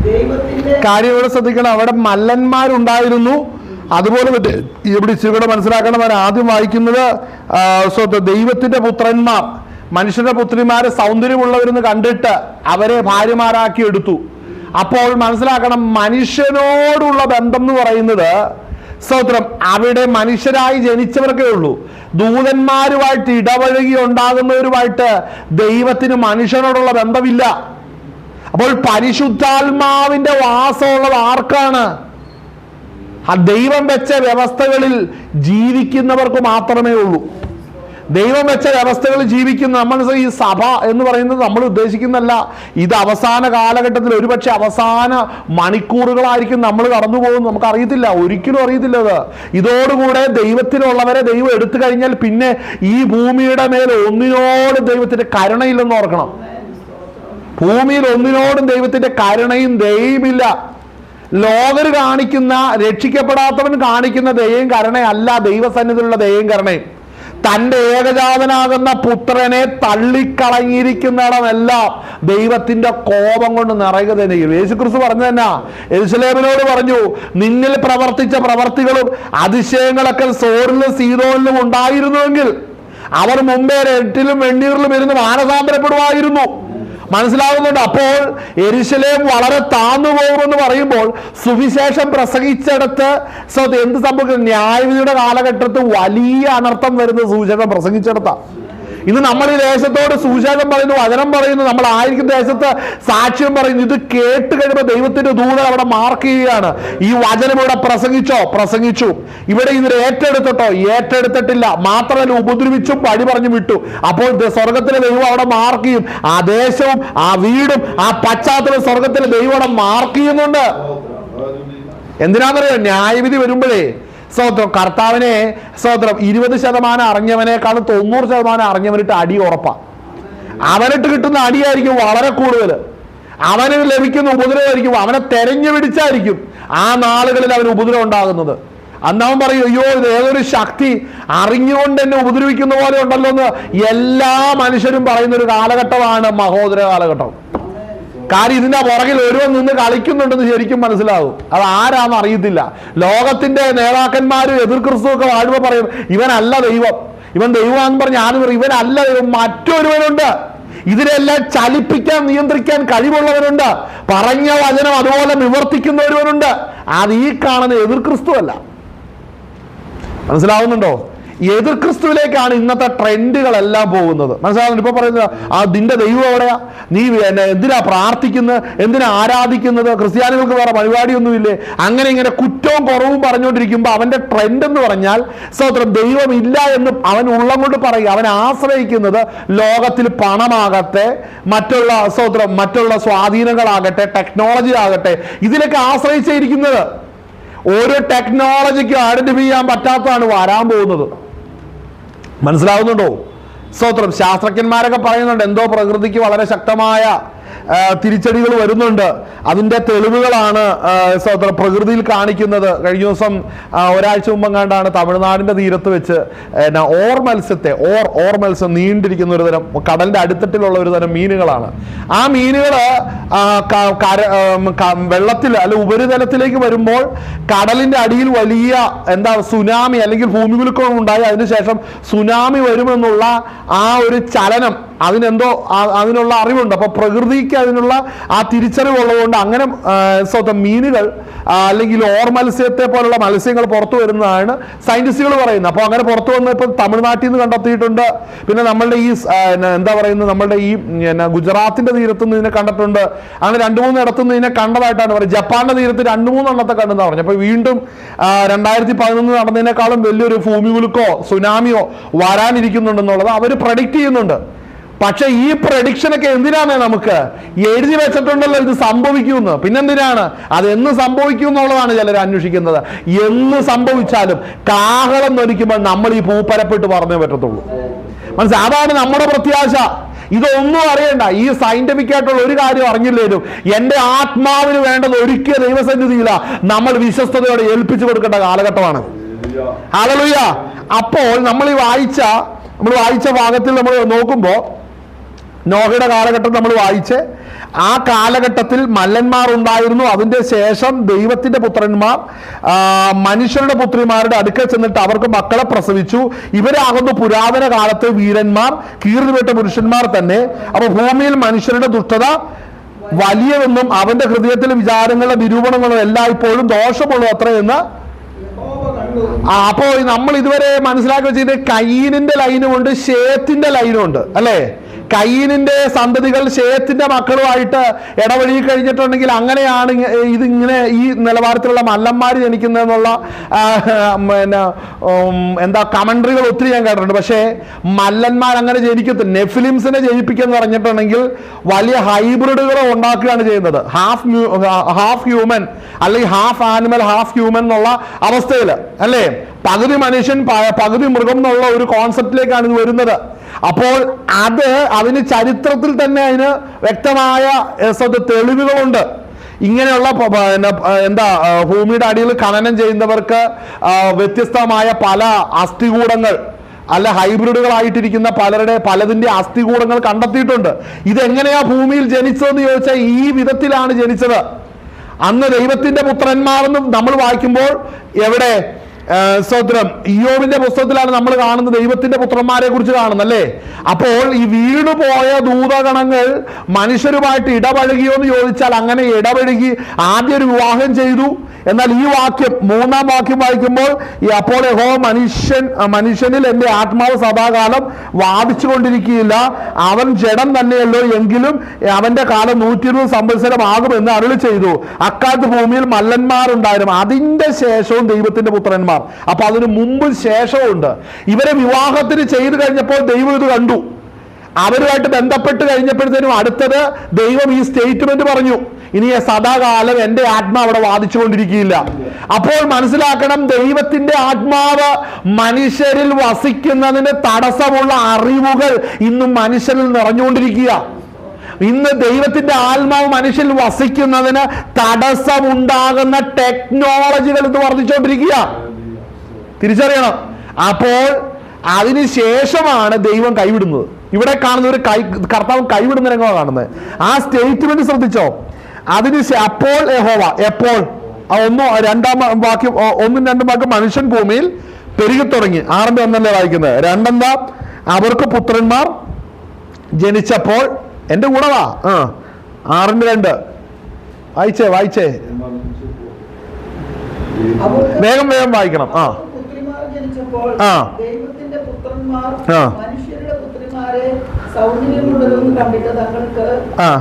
S3: ദൈവത്തിന്റെ
S2: കാര്യം ഇവിടെ ശ്രദ്ധിക്കണം, അവിടെ മല്ലന്മാരുണ്ടായിരുന്നു. അതുപോലെ ഇവിടെ ഇച്ചിരി മനസ്സിലാക്കണം, അവർ ആദ്യം വായിക്കുന്നത് ദൈവത്തിന്റെ പുത്രന്മാർ, മനുഷ്യരുടെ പുത്രിമാരെ സൗന്ദര്യമുള്ളവരെന്ന് കണ്ടിട്ട് അവരെ ഭാര്യമാരാക്കി എടുത്തു. അപ്പോൾ മനസ്സിലാക്കണം, മനുഷ്യനോടുള്ള ബന്ധം എന്ന് പറയുന്നത് സ്തോത്രം അവിടെ മനുഷ്യരായി ജനിച്ചവർക്കേ ഉള്ളൂ. ദൂതന്മാരുമായിട്ട് ഇടപഴകി ഉണ്ടാകുന്നവരുമായിട്ട് ദൈവത്തിന് മനുഷ്യനോടുള്ള ബന്ധമില്ല. അപ്പോൾ പരിശുദ്ധാത്മാവിന്റെ വാസമുള്ളത് ആർക്കാണ്? ആ ദൈവം വെച്ച വ്യവസ്ഥകളിൽ ജീവിക്കുന്നവർക്ക് മാത്രമേ ഉള്ളൂ. ദൈവം വെച്ച വ്യവസ്ഥകളിൽ ജീവിക്കുന്ന നമ്മൾ ഈ സഭ എന്ന് പറയുന്നത് നമ്മൾ ഉദ്ദേശിക്കുന്നല്ല. ഇത് അവസാന കാലഘട്ടത്തിൽ ഒരുപക്ഷെ അവസാന മണിക്കൂറുകളായിരിക്കും നമ്മൾ കടന്നു പോകുന്നത്. നമുക്ക് അറിയത്തില്ല, ഒരിക്കലും അറിയത്തില്ല. ഇതോടുകൂടെ ദൈവത്തിലുള്ളവരെ ദൈവം എടുത്തു കഴിഞ്ഞാൽ പിന്നെ ഈ ഭൂമിയുടെ മേൽ ഒന്നിനോടും ദൈവത്തിന്റെ കരുണയില്ലെന്ന് ഓർക്കണം. ഭൂമിയിൽ ഒന്നിനോടും ദൈവത്തിന്റെ കരുണയും ദയയുമില്ല. ലോകർ കാണിക്കുന്ന, രക്ഷിക്കപ്പെടാത്തവൻ കാണിക്കുന്ന ദയയും കരുണയല്ല ദൈവസന്നിധിയിലുള്ള ദയയും കരുണയും. തൻ്റെ ഏകജാതനാകുന്ന പുത്രനെ തള്ളിക്കളഞ്ഞിരിക്കുന്നിടമെല്ലാം ദൈവത്തിന്റെ കോപം കൊണ്ട് നിറയുക തന്നെ ചെയ്യും. യേശുക്രിസ്തു പറഞ്ഞു തന്നെ യെരൂശലേമിനോട് പറഞ്ഞു, നിന്നിൽ പ്രവർത്തിച്ച പ്രവർത്തികളും അതിശയങ്ങളൊക്കെ സോറിലും സീദോനിലും ഉണ്ടായിരുന്നുവെങ്കിൽ അവർ മുമ്പേ രട്ടിലും വെണ്ണീറിലും ഇരുന്ന് മാനസാന്തരപ്പെടുമായിരുന്നു. മനസ്സിലാവുന്നുണ്ട്? അപ്പോൾ യെരൂശലേം വളരെ താന്നു പോകുമെന്ന് പറയുമ്പോൾ സുവിശേഷം പ്രസംഗിച്ചെടുത്ത് എന്ത് സംഭവിക്കും? ന്യായവിധിയുടെ കാലഘട്ടത്തിൽ വലിയ അനർത്ഥം വരുന്ന സുവിശേഷം പ്രസംഗിച്ചെടുത്ത. ഇന്ന് നമ്മൾ ഈ ദേശത്തോട് സുവിശേഷം പറയുന്നു, വചനം പറയുന്നു, നമ്മൾ ആയിരിക്കും ദേശത്ത് സാക്ഷ്യം പറയുന്നു. ഇത് കേട്ട് കഴിയുമ്പോൾ ദൈവത്തിന്റെ ദൂതൻ അവിടെ മാർക്ക് ചെയ്യുകയാണ്. ഈ വചനം ഇവിടെ പ്രസംഗിച്ചു, ഇവിടെ ഇതിനെ ഏറ്റെടുത്തിട്ടോ, ഏറ്റെടുത്തിട്ടില്ല, മാത്രമല്ല ഉപദ്രവിച്ചും വഴി പറഞ്ഞു വിട്ടു. അപ്പോൾ സ്വർഗത്തിലെ ദൈവം അവിടെ മാർക്ക് ചെയ്യും. ആ ദേശവും ആ വീടും ആ പശ്ചാത്തലം സ്വർഗത്തിലെ ദൈവം അവിടെ മാർക്ക് ചെയ്യുന്നുണ്ട്. എന്തിനാണെന്നറിയോ? ന്യായവിധി വരുമ്പോഴേ സ്തോത്രം കർത്താവിനെ 20% അറിഞ്ഞവനേക്കാളും 90% അറിഞ്ഞവനിട്ട് അടി ഉറപ്പാ. അവനിട്ട് കിട്ടുന്ന അടിയായിരിക്കും വളരെ കൂടുതൽ, അവന് ലഭിക്കുന്ന ഉപദ്രവമായിരിക്കും, അവനെ തെരഞ്ഞു പിടിച്ചായിരിക്കും ആ നാളുകളിൽ അവന് ഉപദ്രവം ഉണ്ടാകുന്നത്. അന്നവൻ പറയും, അയ്യോ ഇത് ഏതൊരു ശക്തി അറിഞ്ഞുകൊണ്ട് എന്നെ ഉപദ്രവിക്കുന്ന പോലെ ഉണ്ടല്ലോ എന്ന് എല്ലാ മനുഷ്യരും പറയുന്ന ഒരു കാലഘട്ടമാണ് മഹോദര കാലഘട്ടം. കാര്യം ഇതിന്റെ പുറകിൽ ഒരുവൻ നിന്ന് കളിക്കുന്നുണ്ടെന്ന് ശരിക്കും മനസ്സിലാവും. അത് ആരാന്ന് അറിയത്തില്ല. ലോകത്തിന്റെ നേതാക്കന്മാരും എതിർ ക്രിസ്തുവൊക്കെ വാഴുമ്പോ പറയും, ഇവനല്ല ദൈവം, ഇവൻ ദൈവമാണെന്ന് പറഞ്ഞ് ആദ്യം പറയും, ഇവനല്ല ദൈവം, മറ്റൊരുവനുണ്ട്. ഇതിനെല്ലാം ചലിപ്പിക്കാൻ, നിയന്ത്രിക്കാൻ കഴിവുള്ളവരുണ്ട്. പറഞ്ഞ വചനം അതുപോലെ നിവർത്തിക്കുന്നവരുവനുണ്ട്. അത് ഈ കാണുന്ന എതിർ ക്രിസ്തു അല്ല. മനസ്സിലാവുന്നുണ്ടോ? എതിർ ക്രിസ്തുവിലേക്കാണ് ഇന്നത്തെ ട്രെൻഡുകളെല്ലാം പോകുന്നത്. മനസ്സിലാവുന്നുണ്ട്? ഇപ്പൊ പറയുന്നത് നിന്റെ ദൈവം എവിടെയാ, നീ എന്തിനാ പ്രാർത്ഥിക്കുന്നത്, എന്തിനാ ആരാധിക്കുന്നത്, ക്രിസ്ത്യാനികൾക്ക് വേറെ പരിപാടിയൊന്നുമില്ലേ, അങ്ങനെ ഇങ്ങനെ കുറ്റവും കുറവും പറഞ്ഞുകൊണ്ടിരിക്കുമ്പോൾ അവന്റെ ട്രെൻഡ് എന്ന് പറഞ്ഞാൽ ദൈവം ഇല്ല എന്ന് അവൻ ഉള്ളം കൊണ്ട് പറയുക. അവൻ ആശ്രയിക്കുന്നത് ലോകത്തിൽ പണമാകട്ടെ, മറ്റുള്ള സ്വാധീനങ്ങളാകട്ടെ, ടെക്നോളജി ആകട്ടെ, ഇതിലൊക്കെ ആശ്രയിച്ചിരിക്കുന്നത്. ഓരോ ടെക്നോളജിക്ക് ഐഡന്റിഫൈ ചെയ്യാൻ പറ്റാത്തതാണ് വരാൻ പോകുന്നത്. മനസ്സിലാവുന്നുണ്ടോ? ശാസ്ത്രജ്ഞന്മാരൊക്കെ പറയുന്നുണ്ട് എന്തോ പ്രകൃതിക്ക് വളരെ ശക്തമായ തിരിച്ചടികൾ വരുന്നുണ്ട്. അതിന്റെ തെളിവുകളാണ് പ്രകൃതിയിൽ കാണിക്കുന്നത്. കഴിഞ്ഞ ദിവസം ഒരാഴ്ച മുമ്പെങ്ങാണ്ടാണ് തമിഴ്നാടിന്റെ തീരത്ത് വെച്ച് ഓർ മത്സ്യം നീണ്ടിരിക്കുന്ന ഒരു തരം കടലിന്റെ അടിത്തട്ടിലുള്ള ഒരു തരം മീനുകളാണ്. ആ മീനുകൾ വെള്ളത്തിൽ അല്ലെ ഉപരിതലത്തിലേക്ക് വരുമ്പോൾ കടലിന്റെ അടിയിൽ വലിയ സുനാമി അല്ലെങ്കിൽ ഭൂമികുലുക്കം ഉണ്ടായി. അതിനുശേഷം സുനാമി വരുമെന്നുള്ള ആ ഒരു ചലനം അതിനുള്ള അറിവുണ്ട്. അപ്പൊ പ്രകൃതിക്ക് അതിനുള്ള ആ തിരിച്ചറിവുള്ളതുകൊണ്ട് അങ്ങനെ മീനുകൾ അല്ലെങ്കിൽ ഓർ മത്സ്യത്തെ പോലുള്ള മത്സ്യങ്ങൾ പുറത്തു വരുന്നതാണ് സയന്റിസ്റ്റുകൾ പറയുന്നത്. അപ്പൊ അങ്ങനെ പുറത്തു വന്ന് ഇപ്പൊ തമിഴ്നാട്ടിൽ നിന്ന് കണ്ടെത്തിയിട്ടുണ്ട്. പിന്നെ നമ്മളുടെ ഈ നമ്മളുടെ ഈ ഗുജറാത്തിന്റെ തീരത്ത് നിന്ന് ഇതിനെ കണ്ടിട്ടുണ്ട്. അങ്ങനെ 2-3 ഇടത്തുനിന്ന് ഇതിനെ കണ്ടതായിട്ടാണ് പറയുന്നത്. ജപ്പാന്റെ തീരത്ത് 2-3 എണ്ണത്തെ കണ്ടെന്ന് പറഞ്ഞു. അപ്പൊ വീണ്ടും 2011 നടന്നതിനേക്കാളും വലിയൊരു ഭൂമികുലുക്കോ സുനാമിയോ വരാനിരിക്കുന്നുണ്ടെന്നുള്ളത് അവർ പ്രഡിക്റ്റ് ചെയ്യുന്നുണ്ട്. പക്ഷെ ഈ പ്രഡിക്ഷനൊക്കെ എന്തിനാണ് നമുക്ക് എഴുതി വെച്ചിട്ടുണ്ടല്ലോ ഇത് സംഭവിക്കുമെന്ന്. പിന്നെന്തിനാണ് അത് എന്ന് സംഭവിക്കും എന്നുള്ളതാണ് ചിലർ അന്വേഷിക്കുന്നത്. എന്ന് സംഭവിച്ചാലും കാഹളം ധരിക്കുമ്പോൾ നമ്മൾ ഈ പൂപ്പരപ്പെട്ട് പറഞ്ഞേ പറ്റത്തുള്ളൂ. മനസ്സിലായി? അതാണ് നമ്മുടെ പ്രത്യാശ. ഇതൊന്നും അറിയണ്ട, ഈ സയന്റിഫിക് ആയിട്ടുള്ള ഒരു കാര്യം അറിഞ്ഞില്ലേലും എന്റെ ആത്മാവിന് വേണ്ടത് ഒരുക്കിയ ദൈവസന്നിധിയില നമ്മൾ വിശ്വസ്തയോടെ ഏൽപ്പിച്ചു കൊടുക്കേണ്ട കാലഘട്ടമാണ്. ഹല്ലേലൂയ. അപ്പോൾ നമ്മൾ വായിച്ച ഭാഗത്തിൽ നമ്മൾ നോക്കുമ്പോൾ നോഹയുടെ കാലഘട്ടം നമ്മൾ വായിച്ച്, ആ കാലഘട്ടത്തിൽ മല്ലന്മാർ ഉണ്ടായിരുന്നു. അതിന്റെ ശേഷം ദൈവത്തിന്റെ പുത്രന്മാർ മനുഷ്യരുടെ പുത്രിമാരുടെ അടുക്കൽ ചെന്നിട്ട് അവർക്ക് മക്കളെ പ്രസവിച്ചു. ഇവരാകുന്നു പുരാതന കാലത്തെ വീരന്മാർ, കീർത്തിപ്പെട്ട പുരുഷന്മാർ തന്നെ. അപ്പൊ ഭൂമിയിൽ മനുഷ്യരുടെ ദുഷ്ടത വലിയതെന്നും അവന്റെ ഹൃദയത്തിലെ വിചാരങ്ങളുടെ നിരൂപണങ്ങളും എല്ലായ്പ്പോഴും ദോഷമുള്ളൂ അത്രയെന്ന്. അപ്പോ നമ്മൾ ഇതുവരെ മനസ്സിലാക്കി വെച്ചിട്ട് കയീനിന്റെ ലൈനുമുണ്ട്, ശേത്തിന്റെ ലൈനുമുണ്ട് അല്ലേ? കയീനിന്റെ സന്തതികൾ ശേത്തിന്റെ മക്കളുമായിട്ട് ഇടവഴി കഴിഞ്ഞിട്ടുണ്ടെങ്കിൽ അങ്ങനെയാണ് ഇതിങ്ങനെ ഈ നിലവാരത്തിലുള്ള മല്ലന്മാർ ജനിക്കുന്നതെന്നുള്ള കമന്ററികൾ ഒത്തിരി ഞാൻ കേട്ടിട്ടുണ്ട്. പക്ഷേ മല്ലന്മാർ അങ്ങനെ ജനിക്കത്തില്ല. നെഫിലിംസിനെ ജനിപ്പിക്കെന്ന് പറഞ്ഞിട്ടുണ്ടെങ്കിൽ വലിയ ഹൈബ്രിഡുകളെ ഉണ്ടാക്കുകയാണ് ചെയ്യുന്നത്. ഹാഫ് ഹ്യൂമൻ അല്ലെങ്കിൽ ഹാഫ് ആനിമൽ ഹാഫ് ഹ്യൂമൻ എന്നുള്ള അവസ്ഥയിൽ അല്ലേ? പകുതി മനുഷ്യൻ പകുതി മൃഗം എന്നുള്ള ഒരു കോൺസെപ്റ്റിലേക്കാണ് ഇത് വരുന്നത്. അപ്പോൾ അതിന് ചരിത്രത്തിൽ തന്നെ അതിന് വ്യക്തമായ തെളിവുകളുണ്ട്. ഇങ്ങനെയുള്ള ഭൂമിയുടെ അടിയിൽ ഖനനം ചെയ്യുന്നവർക്ക് വ്യത്യസ്തമായ പല അസ്ഥികൂടങ്ങൾ അല്ല ഹൈബ്രിഡുകളായിട്ടിരിക്കുന്ന പലതിന്റെ അസ്ഥികൂടങ്ങൾ കണ്ടെത്തിയിട്ടുണ്ട്. ഇതെങ്ങനെയാ ഭൂമിയിൽ ജനിച്ചതെന്ന് ചോദിച്ചാൽ ഈ വിധത്തിലാണ് ജനിച്ചത്. അന്ന് ദൈവത്തിന്റെ പുത്രന്മാരെന്ന് നമ്മൾ വായിക്കുമ്പോൾ എവിടെ സ്തോത്രം ഇയ്യോബിന്റെ പുസ്തകത്തിലാണ് നമ്മൾ കാണുന്നത് ദൈവത്തിന്റെ പുത്രന്മാരെ കുറിച്ച് കാണുന്നല്ലേ. അപ്പോൾ ഈ വീണുപോയ ദൂതഗണങ്ങൾ മനുഷ്യരുമായിട്ട് ഇടപഴകിയോ എന്ന് ചോദിച്ചാൽ അങ്ങനെ ഇടപഴകി ആദ്യം ഒരു വിവാഹം ചെയ്തു. എന്നാൽ ഈ വാക്യം 3-ാം വാക്യം വായിക്കുമ്പോൾ അപ്പോൾ യഹോവ മനുഷ്യനിൽ എന്റെ ആത്മാവ് സദാകാലം വാദിച്ചു കൊണ്ടിരിക്കുകയില്ല, അവൻ ജഡം തന്നെയല്ലോ, എങ്കിലും അവന്റെ കാലം 120 സംവത്സരം ആകുമെന്ന് അരുളി ചെയ്തു. അക്കാലത്ത് ഭൂമിയിൽ മല്ലന്മാരുണ്ടായിരുന്നു, അതിന്റെ ശേഷവും ദൈവത്തിന്റെ പുത്രന്മാർ. അപ്പൊ അതിന് മുമ്പും ശേഷവും ഉണ്ട്. ഇവരെ വിവാഹത്തിന് ചെയ്തു കഴിഞ്ഞപ്പോൾ ദൈവം ഇത് കണ്ടു. അവരുമായിട്ട് ബന്ധപ്പെട്ട് കഴിഞ്ഞപ്പോഴത്തേനും അടുത്തത് ദൈവം ഈ സ്റ്റേറ്റ്മെന്റ് പറഞ്ഞു, ഇനി സദാകാലം എന്റെ ആത്മാവ് അവിടെ വാദിച്ചു കൊണ്ടിരിക്കുകയില്ല. അപ്പോൾ മനസ്സിലാക്കണം, ദൈവത്തിന്റെ ആത്മാവ് മനുഷ്യരിൽ വസിക്കുന്നതിന് തടസ്സമുള്ള അറിവുകൾ ഇന്നും മനുഷ്യരിൽ നിറഞ്ഞുകൊണ്ടിരിക്കുക. ഇന്ന് ദൈവത്തിന്റെ ആത്മാവ് മനുഷ്യരിൽ വസിക്കുന്നതിന് തടസ്സമുണ്ടാകുന്ന ടെക്നോളജികൾ ഇത് വർദ്ധിച്ചുകൊണ്ടിരിക്കുക. തിരിച്ചറിയണം. അപ്പോൾ അതിനുശേഷമാണ് ദൈവം കൈവിടുന്നത്. ഇവിടെ കാണുന്ന ഒരു കർത്താവ് കൈവിടുന്ന രംഗമാണ് കാണുന്നത്. ആ സ്റ്റേറ്റ്മെന്റ് ശ്രദ്ധിച്ചോ. അപ്പോൾ യഹോവ എപ്പോൾ 1-2 വാക്യം മനുഷ്യൻ ഭൂമിയിൽ പെരുകി തുടങ്ങി. 6-1 വായിക്കുന്നത്. 2 അവർക്ക് പുത്രന്മാർ ജനിച്ചപ്പോൾ. എന്റെ കൂടെ വാ. 6-2 വായിച്ചേ വേഗം വായിക്കണം.
S3: ദൈവത്തിന്റെ പുത്രന്മാർ മനുഷ്യരുടെ പുത്രിമാരെ സൗന്ദര്യമുള്ളതെന്ന് കണ്ടിട്ട് തങ്ങൾക്ക്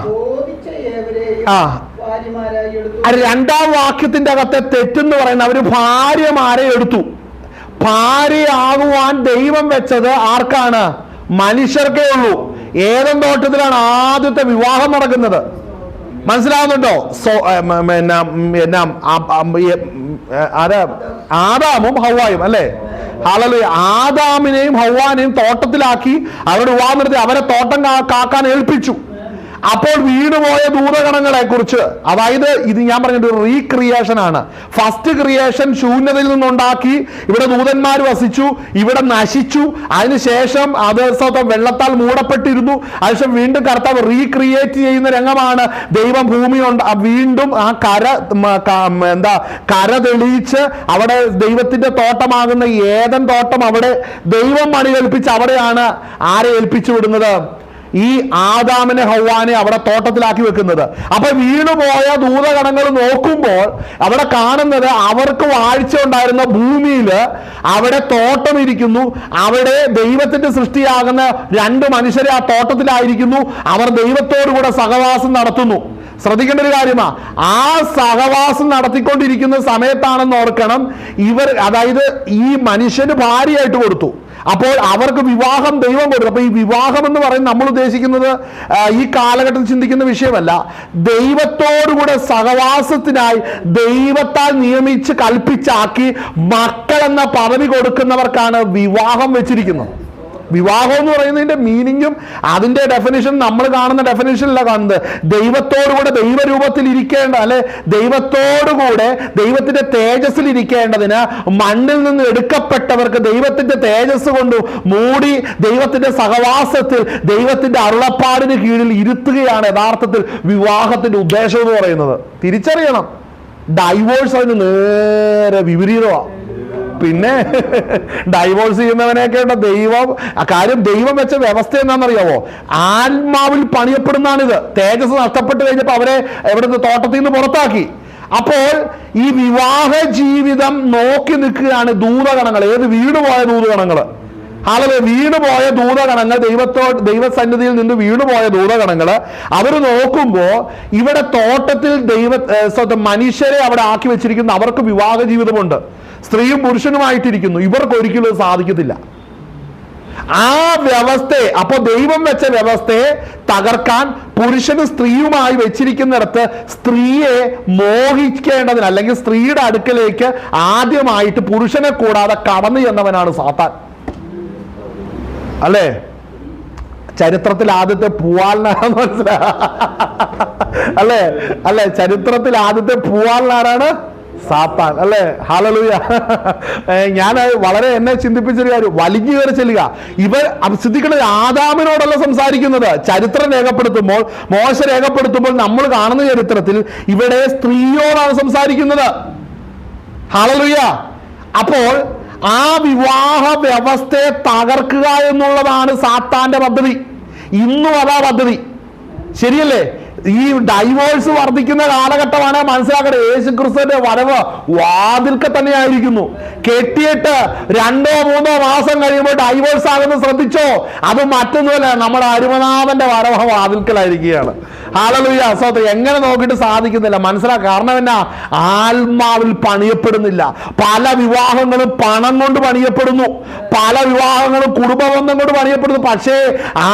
S3: ബോധിച്ച ഏവരെയും ഭാര്യമാരായി എടുത്തു.
S2: 2-ാം വാക്യത്തിന്റെ അകത്തെ തെറ്റെന്ന് പറയുന്നത് അവര് ഭാര്യമാരെ എടുത്തു. ഭാര്യയാകുവാൻ ദൈവം വെച്ചത് ആർക്കാണ്? മനുഷ്യർക്കേ ഉള്ളൂ. ഏതൻ തോട്ടത്തിലാണ് ആദ്യത്തെ വിവാഹം നടക്കുന്നത്. മനസ്സിലാവുന്നുണ്ടോ? ആദാമും ഹവ്വായും അല്ലേ? ഹല്ലേലൂയ. ആദാമിനെയും ഹവ്വാനെയും തോട്ടത്തിലാക്കി അവരുടെ വിവാഹം നടത്തി അവരെ തോട്ടം കാക്കാൻ ഏൽപ്പിച്ചു. അപ്പോൾ വീണുപോയ ദൂതഗണങ്ങളെ കുറിച്ച്, അതായത് ഇത് ഞാൻ പറഞ്ഞിട്ട് റീക്രിയേഷൻ ആണ്. ഫസ്റ്റ് ക്രിയേഷൻ ശൂന്യതയിൽ നിന്നുണ്ടാക്കി, ഇവിടെ ദൂതന്മാർ വസിച്ചു, ഇവിടെ നശിച്ചു. അതിനുശേഷം അത് വെള്ളത്താൽ മൂടപ്പെട്ടിരുന്നു. അതിനുശേഷം വീണ്ടും കർത്താവ് റീക്രിയേറ്റ് ചെയ്യുന്ന രംഗമാണ്. ദൈവം ഭൂമി വീണ്ടും ആ കര തെളിയിച്ച് അവിടെ ദൈവത്തിന്റെ തോട്ടമാകുന്ന ഏദൻ തോട്ടം അവിടെ ദൈവം മണികൽപ്പിച്ച് അവിടെയാണ് ആരെ ഏൽപ്പിച്ചു വിടുന്നത്? ഈ ആദാമിനെ ഹവ്വാനെ അവിടെ തോട്ടത്തിലാക്കി വെക്കുന്നത്. അപ്പൊ വീണുപോയ ദൂതഗണങ്ങൾ നോക്കുമ്പോൾ അവിടെ കാണുന്നത് അവർക്ക് വാഴ്ച ഉണ്ടായിരുന്ന ഭൂമിയിൽ അവിടെ തോട്ടം ഇരിക്കുന്നു. അവിടെ ദൈവത്തിന്റെ സൃഷ്ടിയാകുന്ന 2 മനുഷ്യരെ ആ തോട്ടത്തിലായിരിക്കുന്നു. അവർ ദൈവത്തോടുകൂടെ സഹവാസം നടത്തുന്നു. ശ്രദ്ധിക്കേണ്ട ഒരു കാര്യമാ, ആ സഹവാസം നടത്തിക്കൊണ്ടിരിക്കുന്ന സമയത്താണെന്ന് ഓർക്കണം, അതായത് ഈ മനുഷ്യന് ഭാര്യയായിട്ട് കൊടുത്തു. അപ്പോൾ അവർക്ക് വിവാഹം ദൈവം കൊടുത്തു. അപ്പൊ ഈ വിവാഹം എന്ന് പറയുന്നത് നമ്മൾ ഉദ്ദേശിക്കുന്നത് ഈ കാലഘട്ടത്തിൽ ചിന്തിക്കുന്ന വിഷയമല്ല. ദൈവത്തോടുകൂടെ സഹവാസത്തിനായി ദൈവത്താൽ നിയമിച്ച് കൽപ്പിച്ചാക്കി മക്കൾ എന്ന പദവി കൊടുക്കുന്നവർക്കാണ് വിവാഹം വെച്ചിരിക്കുന്നത്. വിവാഹം എന്ന് പറയുന്നതിന്റെ മീനിങ്ങും അതിന്റെ ഡെഫിനിഷൻ നമ്മൾ കാണുന്ന ഡെഫിനിഷനിലാണ് കാണുന്നത്. ദൈവത്തോടുകൂടെ ദൈവരൂപത്തിൽ ഇരിക്കേണ്ട, അല്ലെ ദൈവത്തോടുകൂടെ ദൈവത്തിന്റെ തേജസ്സിൽ ഇരിക്കേണ്ടതിന് മണ്ണിൽ നിന്ന് എടുക്കപ്പെട്ടവർക്ക് ദൈവത്തിന്റെ തേജസ് കൊണ്ട് മൂടി ദൈവത്തിന്റെ സഹവാസത്തിൽ ദൈവത്തിന്റെ അരുളപ്പാടിന് കീഴിൽ ഇരുത്തുകയാണ് യഥാർത്ഥത്തിൽ വിവാഹത്തിന്റെ ഉദ്ദേശം എന്ന് പറയുന്നത്. തിരിച്ചറിയണം, ഡൈവോഴ്സ് അതിന് നേരെ വിപരീതമാണ്. പിന്നെ ഡൈവോഴ്സ് ചെയ്യുന്നവനെയൊക്കെ ദൈവം കാര്യം ദൈവം വെച്ച വ്യവസ്ഥ എന്താണെന്നറിയാവോ? ആത്മാവിൽ പണിയപ്പെടുന്നതാണിത്. തേജസ് നഷ്ടപ്പെട്ട് കഴിഞ്ഞപ്പോൾ അവരെ എവിടുന്ന് തോട്ടത്തിൽ നിന്ന് പുറത്താക്കി. അപ്പോൾ ഈ വിവാഹ ജീവിതം നോക്കി നിൽക്കുകയാണ് ദൂതഗണങ്ങൾ. ഏത് വീണുപോയ ദൂതഗണങ്ങൾ, ആളുകൾ വീണുപോയ ദൂതഗണങ്ങൾ, ദൈവസന്നിധിയിൽ നിന്ന് വീണുപോയ ദൂതഗണങ്ങൾ അവർ നോക്കുമ്പോ ഇവിടെ തോട്ടത്തിൽ മനുഷ്യരെ അവിടെ ആക്കി വെച്ചിരിക്കുന്ന അവർക്ക് വിവാഹ ജീവിതമുണ്ട്, സ്ത്രീയും പുരുഷനുമായിട്ടിരിക്കുന്നു. ഇവർക്ക് ഒരിക്കലും സാധിക്കത്തില്ല ആ വ്യവസ്ഥയെ. അപ്പൊ ദൈവം വെച്ച വ്യവസ്ഥയെ തകർക്കാൻ പുരുഷനും സ്ത്രീയുമായി വെച്ചിരിക്കുന്നിടത്ത് സ്ത്രീയെ മോഹിക്കേണ്ടതിന്, അല്ലെങ്കിൽ സ്ത്രീയുടെ അടുക്കലേക്ക് ആദ്യമായിട്ട് പുരുഷനെ കൂടാതെ കടന്നു ചെന്നവനാണ് സാത്താൻ. അല്ലേ? ചരിത്രത്തിൽ ആദ്യത്തെ പൂവാലിനാരാന്ന് മനസ്സിലാ? അല്ലേ ചരിത്രത്തിൽ ആദ്യത്തെ പൂവാലിനാരാണ്? സാത്താൻ. അല്ലേ? ഹല്ലേലൂയ. ഞാൻ വളരെ എന്നെ ചിന്തിപ്പിച്ചൊരു കാര്യം, വലിഞ്ഞു കയറി ചെല്ലുക. ഇവർ ശ്രദ്ധിക്കുന്നത് ആദാമിനോടല്ല സംസാരിക്കുന്നത്. ചരിത്രം രേഖപ്പെടുത്തുമ്പോൾ, മോശ രേഖപ്പെടുത്തുമ്പോൾ നമ്മൾ കാണുന്ന ചരിത്രത്തിൽ ഇവിടെ സ്ത്രീയോടാണ് സംസാരിക്കുന്നത്. ഹല്ലേലൂയ. അപ്പോൾ ആ വിവാഹ വ്യവസ്ഥയെ തകർക്കുക എന്നുള്ളതാണ് സാത്താന്റെ പദ്ധതി. ഇന്നും അതാ പദ്ധതി. ശരിയല്ലേ? ഈ ഡൈവോഴ്സ് വർദ്ധിക്കുന്ന കാലഘട്ടമാണ്. മനസ്സിലാക്കട്ടെ, യേശുക്രിസ്തുവിന്റെ വരവ് വാതിൽക്ക് തന്നെ ആയിരിക്കുന്നു. കെട്ടിയിട്ട് 2-3 മാസം കഴിയുമ്പോൾ ഡൈവോഴ്സ് ആകുന്നത് ശ്രദ്ധിച്ചോ? അത് മറ്റൊന്നുമല്ല, നമ്മുടെ അരുമനാഥന്റെ വരവ് വാതിൽക്കലായിരിക്കുകയാണ്. ഹല്ലേലൂയ. സ്വന്തം എങ്ങനെ നോക്കിയിട്ട് സാധിക്കുന്നില്ല. മനസ്സിലാക്കുക. കാരണം എന്നാ? ആത്മാവിൽ പണിയപ്പെടുന്നില്ല. പല വിവാഹങ്ങളും പണം കൊണ്ട് പണിയപ്പെടുന്നു, പല വിവാഹങ്ങളും കുടുംബബന്ധം കൊണ്ട് പണിയപ്പെടുന്നു. പക്ഷേ